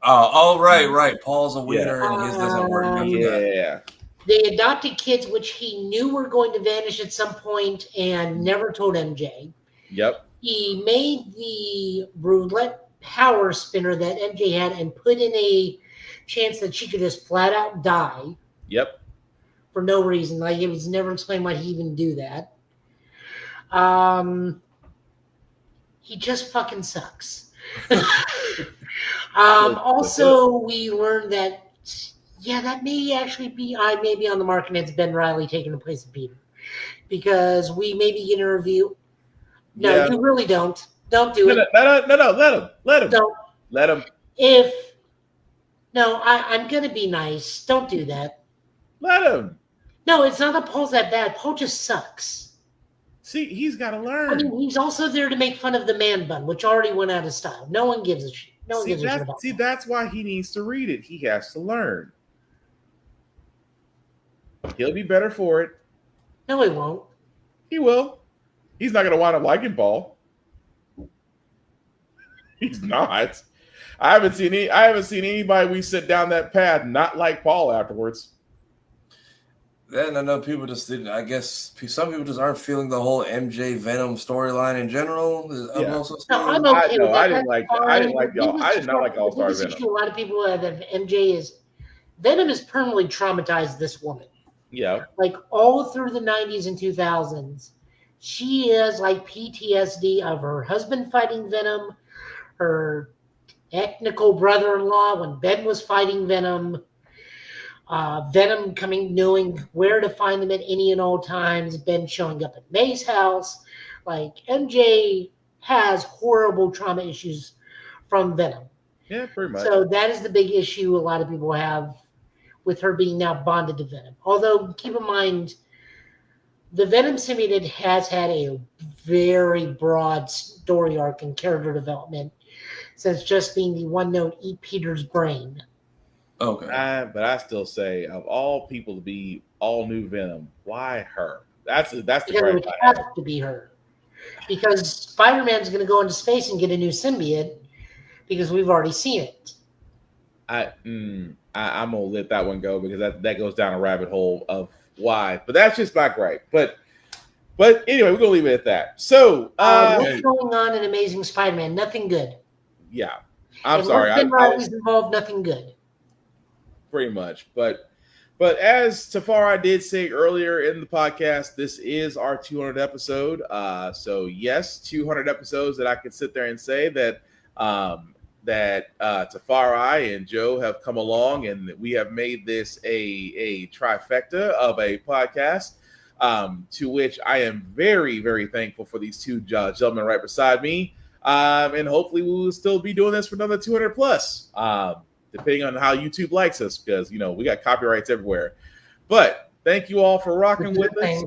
Right. Paul's a winner and his doesn't work. Yeah. They adopted kids, which he knew were going to vanish at some point and never told MJ. Yep. He made the roulette power spinner that MJ had and put in a chance that she could just flat out die. Yep. For no reason. Like, it was never explained why he even do that. He just fucking sucks. Also, we learned that, that may actually be, I may be on the mark and it's Ben Riley taking the place of Peter. Because we may be getting a review. No, you really don't. Don't do it. No, let him. Don't. Let him. I'm going to be nice. Don't do that. Let him. No, it's not that Paul's that bad. Paul just sucks. See, he's got to learn. I mean, he's also there to make fun of the man bun, which already went out of style. No one gives a shit. No one gives a shit about that. That's why he needs to read it. He has to learn. He'll be better for it. No, he won't. He will. He's not going to wind up liking Paul. He's not. I haven't seen anybody we sit down that path not like Paul afterwards. Then I know people just didn't. I guess some people just aren't feeling the whole MJ Venom storyline in general. I'm okay with that. I didn't like that. I didn't like y'all. I did not like All Star Venom. A lot of people have MJ is Venom has permanently traumatized this woman. Yeah. Like all through the 90s and 2000s, she is like PTSD of her husband fighting Venom, her technical brother-in-law when Ben was fighting Venom. Venom knowing where to find them at any and all times. Ben showing up at May's house. Like, MJ has horrible trauma issues from Venom. Yeah, pretty much. So that is the big issue a lot of people have with her being now bonded to Venom. Although, keep in mind, the Venom Symbiote has had a very broad story arc and character development since just being the one known eat Peter's brain. Okay. But I still say, of all people to be all new Venom, why her? That's the because it would have to be her. Because Spider-Man's going to go into space and get a new symbiote because we've already seen it. I'm gonna let that one go because that goes down a rabbit hole of why. But that's just not right. But anyway, we're gonna leave it at that. So what's going on in Amazing Spider-Man? Nothing good. yeah, I'm and sorry. once Ben Riley's involved, nothing good. Pretty much, but as Tafari did say earlier in the podcast, this is our 200th episode. So yes, 200 episodes that I can sit there and say that Tafari and Joe have come along, and we have made this a trifecta of a podcast. To which I am very, very thankful for these two gentlemen right beside me. And hopefully we will still be doing this for another 200 plus. Depending on how YouTube likes us, because we got copyrights everywhere. But thank you all for rocking with us.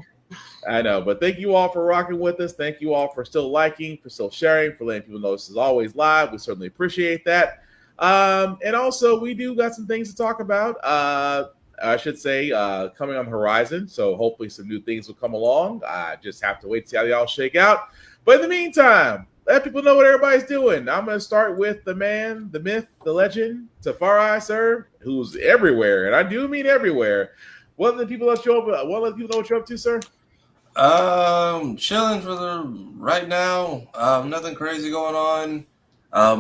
I know, but thank you all for rocking with us. Thank you all for still liking, for still sharing, for letting people know this is always live. We certainly appreciate that. And also, we do got some things to talk about. I should say, coming on the horizon. So hopefully some new things will come along. I just have to wait to see how y'all shake out. But in the meantime, let people know what everybody's doing. I'm going to start with the man, the myth, the legend, Tafari, sir, who's everywhere. And I do mean everywhere. What are the people that show up? What let people know what you're up to, sir? Chilling for the right now. Nothing crazy going on.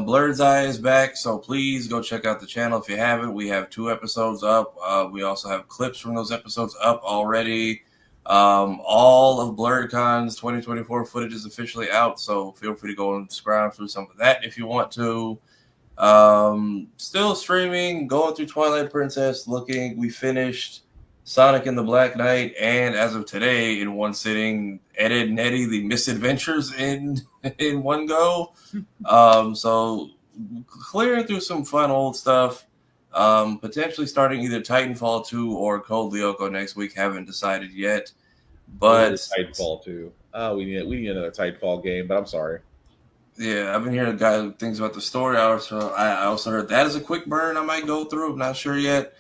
Blurred's Eye is back, so please go check out the channel if you haven't. We have 2 episodes up. We also have clips from those episodes up already. All of BlurredCon's 2024 footage is officially out, so feel free to go and scroll through some of that if you want to. Still streaming, going through Twilight Princess, we finished Sonic and the Black Knight, and as of today, in one sitting, Ed, Edd n Eddy, The Misadventures in one go. So clearing through some fun old stuff. Potentially starting either Titanfall 2 or Code Lyoko next week. Haven't decided yet. But Titanfall 2. We need another Titanfall game, but I'm sorry. Yeah, I've been hearing things about the story. I also heard that is a quick burn I might go through. I'm not sure yet.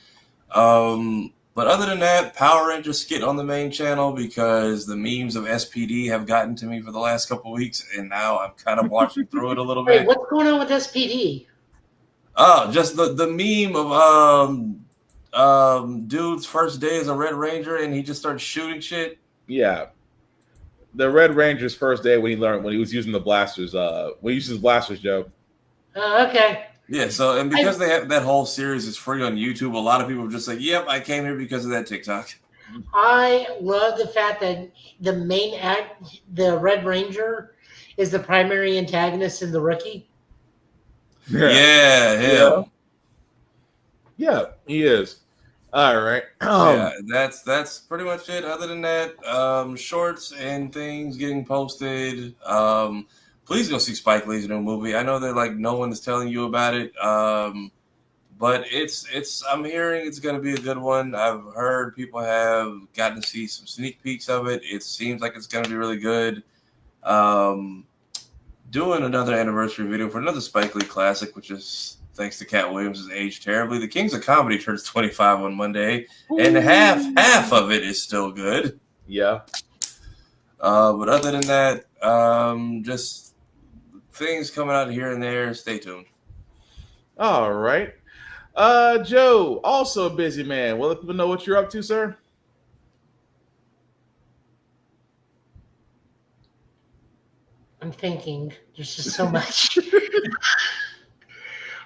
But other than that, Power Rangers skit on the main channel because the memes of SPD have gotten to me for the last couple of weeks, and now I'm kind of watching through it a little bit. What's going on with SPD? Oh, just the meme of dude's first day as a Red Ranger, and he just starts shooting shit. Yeah, the Red Ranger's first day when he was using the blasters. When he used his blasters, Joe. Okay. Yeah. So, and because they have that whole series is free on YouTube, a lot of people are just like, "Yep, I came here because of that TikTok." I love the fact that the Red Ranger, is the primary antagonist in The Rookie. Yeah, he is. All right. Yeah, that's pretty much it. Other than that, shorts and things getting posted. Please go see Spike Lee's new movie. I know that no one is telling you about it, but it's. I'm hearing it's going to be a good one. I've heard people have gotten to see some sneak peeks of it. It seems like it's going to be really good. Doing another anniversary video for another Spike Lee classic, which is thanks to Cat Williams has aged terribly. The Kings of Comedy turns 25 on Monday, and half of it is still good. Yeah. But other than that, just things coming out here and there. Stay tuned. All right. Joe, also a busy man. Well, let people know what you're up to, sir. I'm thinking. There's just so much.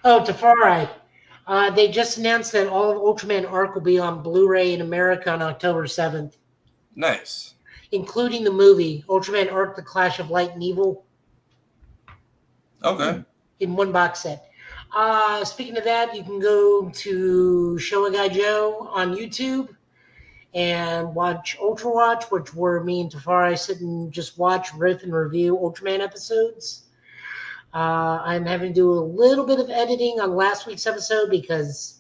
Oh, Tafari. They just announced that all of Ultraman Arc will be on Blu-ray in America on October 7th. Nice. Including the movie, Ultraman Arc, The Clash of Light and Evil. Okay. In one box set. Speaking of that, you can go to Show a Guy Joe on YouTube and watch Ultra Watch, which where me and Tafari sit and just watch, riff, and review Ultraman episodes. I'm having to do a little bit of editing on last week's episode because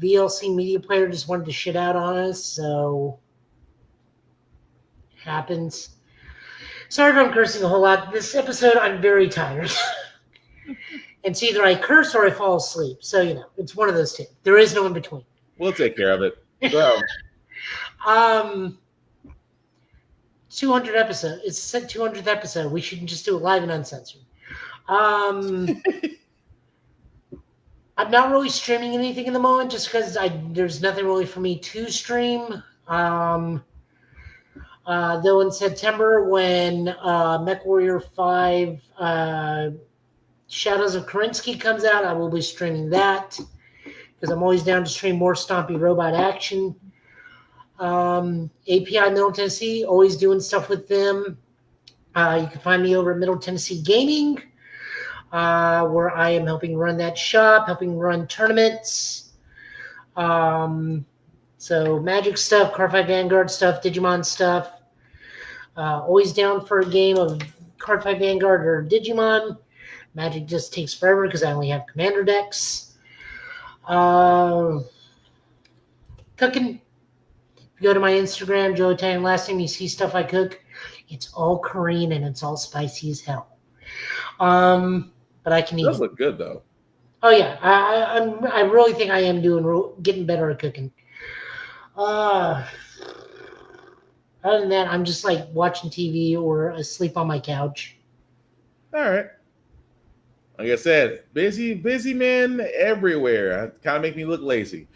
VLC Media Player just wanted to shit out on us, so it happens. Sorry if I'm cursing a whole lot. This episode, I'm very tired. It's either I curse or I fall asleep. So, it's one of those two. There is no in between. We'll take care of it. So, 200 episode. It's the 200th episode. We should just do it live and uncensored. I'm not really streaming anything in the moment just because there's nothing really for me to stream. Though in September when MechWarrior 5 Shadows of Karinsky comes out, I will be streaming that because I'm always down to stream more Stompy Robot action. API Middle Tennessee, always doing stuff with them. You can find me over at Middle Tennessee Gaming, where I am helping run that shop, helping run tournaments. So Magic stuff, Cardfight Vanguard stuff, Digimon stuff. Always down for a game of Cardfight Vanguard or Digimon. Magic just takes forever because I only have Commander decks. Cooking. If you go to my Instagram, Joe Italian last name, you see stuff I cook. It's all Korean and it's all spicy as hell. But I can eat. It does look good though. Oh yeah, I really think I am getting better at cooking. Other than that, I'm just like watching TV or asleep on my couch. All right. Like I said, busy men everywhere. Kind of make me look lazy.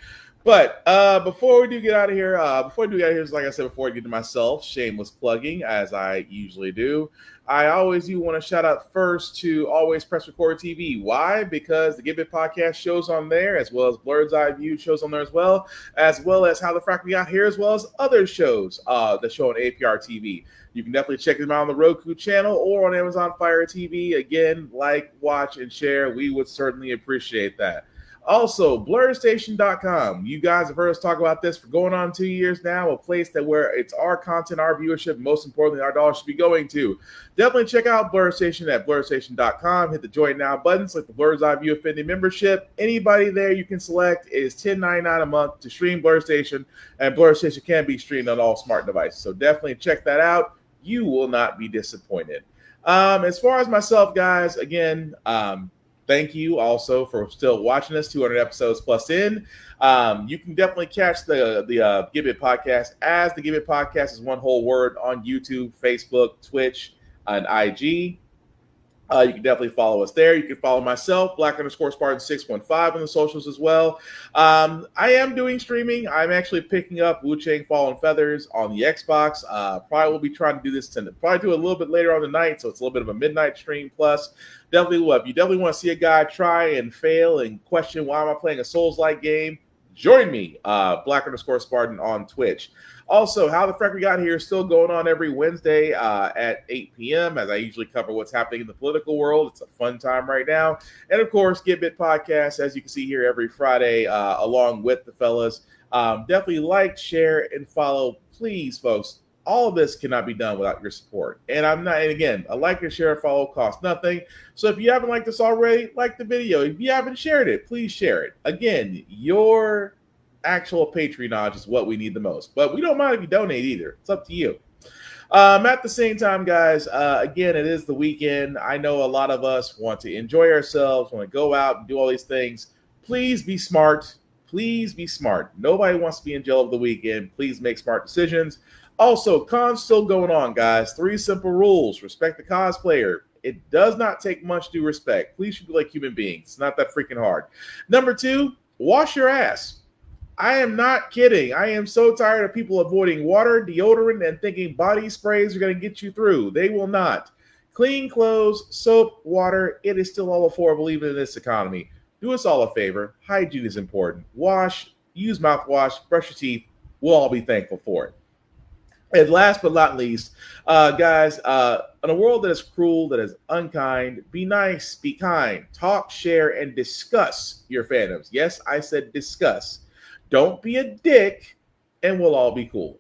But before we do get out of here, like I said before I get to myself, shameless plugging, as I usually do. I always do want to shout out first to Always Press Record TV. Why? Because the Give It podcast shows on there, as well as Blurred's Eye View shows on there as well as How the Frack We Got Here, as well as other shows that show on APR TV. You can definitely check them out on the Roku channel or on Amazon Fire TV. Again, like, watch, and share. We would certainly appreciate that. Also, blurredstation.com. You guys have heard us talk about this for going on 2 years now, a place where it's our content, our viewership, most importantly, our dollars should be going to. Definitely check out Blurred Station at blurredstation.com. Hit the Join Now button, select the Blurred's Eye View Affinity membership. Anybody there you can select is $10.99 a month to stream Blurred Station, and Blurred Station can be streamed on all smart devices. So definitely check that out. You will not be disappointed. As far as myself, guys, again, thank you also for still watching us 200 episodes plus in. You can definitely catch the Give It podcast as the Give It podcast is one whole word on YouTube, Facebook, Twitch, and IG. You can definitely follow us there. You can follow myself, Black_Spartan615 on the socials as well. I am doing streaming. I'm actually picking up Wu Chang Fallen Feathers on the Xbox. Probably will be trying to do this probably do it a little bit later on the night, so it's a little bit of a midnight stream plus. Definitely, if you definitely want to see a guy try and fail and question why am I playing a Souls-like game, join me, Black_Spartan on Twitch. Also, How the Frack We Got Here is still going on every Wednesday at 8 p.m. as I usually cover what's happening in the political world. It's a fun time right now. And, of course, Get Bit Podcast, as you can see here every Friday, along with the fellas. Definitely like, share, and follow. Please, folks, all of this cannot be done without your support. And again, a like and share follow costs nothing. So if you haven't liked this already, like the video. If you haven't shared it, please share it. Again, your actual patronage is what we need the most. But we don't mind if you donate either. It's up to you. At the same time, guys, again, it is the weekend. I know a lot of us want to enjoy ourselves, want to go out and do all these things. Please be smart. Please be smart. Nobody wants to be in jail over the weekend. Please make smart decisions. Also, cons still going on, guys. 3 simple rules. Respect the cosplayer. It does not take much to respect. Please should be like human beings. It's not that freaking hard. Number 2, wash your ass. I am not kidding. I am so tired of people avoiding water, deodorant, and thinking body sprays are going to get you through. They will not. Clean clothes, soap, water, it is still all affordable even in this economy. Do us all a favor. Hygiene is important. Wash, use mouthwash, brush your teeth. We'll all be thankful for it. And last but not least, guys, in a world that is cruel, that is unkind, be nice, be kind, talk, share, and discuss your fandoms. Yes, I said discuss. Don't be a dick, and we'll all be cool.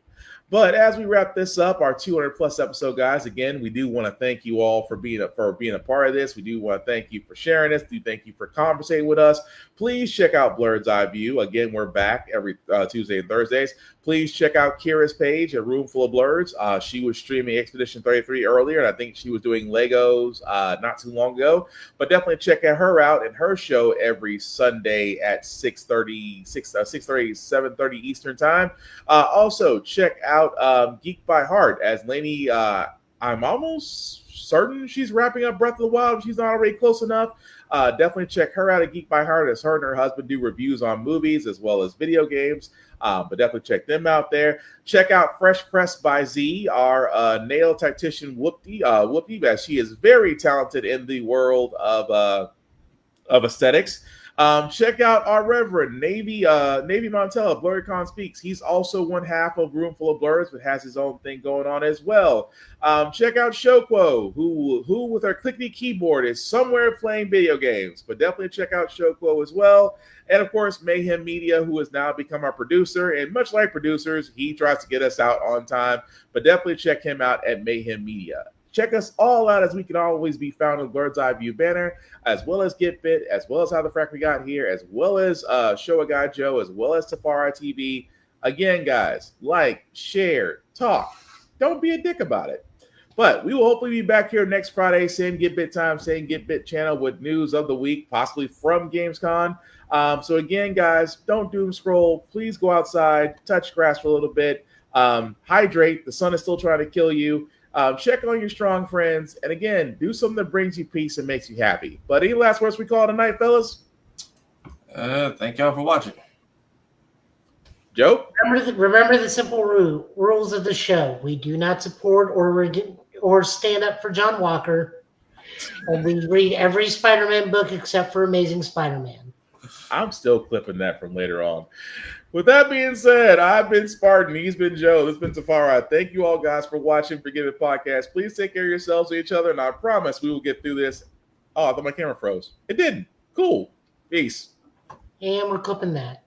But as we wrap this up, our 200 plus episode, guys, again, we do want to thank you all for being a part of this. We do want to thank you for sharing this. We thank you for conversating with us. Please check out Blurred's Eye View. Again, we're back every Tuesday and Thursdays. Please check out Kira's page, A Room Full of Blurs. She was streaming Expedition 33 earlier, and I think she was doing Legos not too long ago. But definitely check her out and her show every Sunday at 7:30 Eastern Time. Also, check out Geek by Heart, as Lainey I'm almost certain she's wrapping up Breath of the Wild if she's not already close enough. Definitely check her out at Geek by Heart, as her and her husband do reviews on movies as well as video games. But definitely check them out there. Check out Fresh Press by Z, our nail tactician Whoopty, as she is very talented in the world of aesthetics. Check out our Reverend Navy Montella, BlurryCon Speaks. He's also one half of Roomful of Blurs, but has his own thing going on as well. Check out Shokwo, who with her clickety keyboard is somewhere playing video games. But definitely check out Shokwo as well. And of course, Mayhem Media, who has now become our producer. And much like producers, he tries to get us out on time. But definitely check him out at Mayhem Media. Check us all out, as we can always be found on Bird's Eye View banner, as well as Get Bit, as well as How the Frack We Got Here, as well as Show a Guy Joe, as well as Tafari TV. Again, guys, like, share, talk. Don't be a dick about it. But we will hopefully be back here next Friday, same Get Bit time, same Get Bit channel, with news of the week, possibly from Gamescom. So again, guys, don't doom scroll. Please go outside, touch grass for a little bit, hydrate. The sun is still trying to kill you. Check on your strong friends. And again, do something that brings you peace and makes you happy. But any last words we call it a night, fellas? Thank y'all for watching. Joe? Remember the simple rules of the show. We do not support or stand up for John Walker. And we read every Spider-Man book except for Amazing Spider-Man. I'm still clipping that from later on. With that being said, I've been Spartan. He's been Joe. This has been Tafari. Thank you all guys for watching Forgive It Podcast. Please take care of yourselves and each other, and I promise we will get through this. Oh, I thought my camera froze. It didn't. Cool. Peace. And we're clipping that.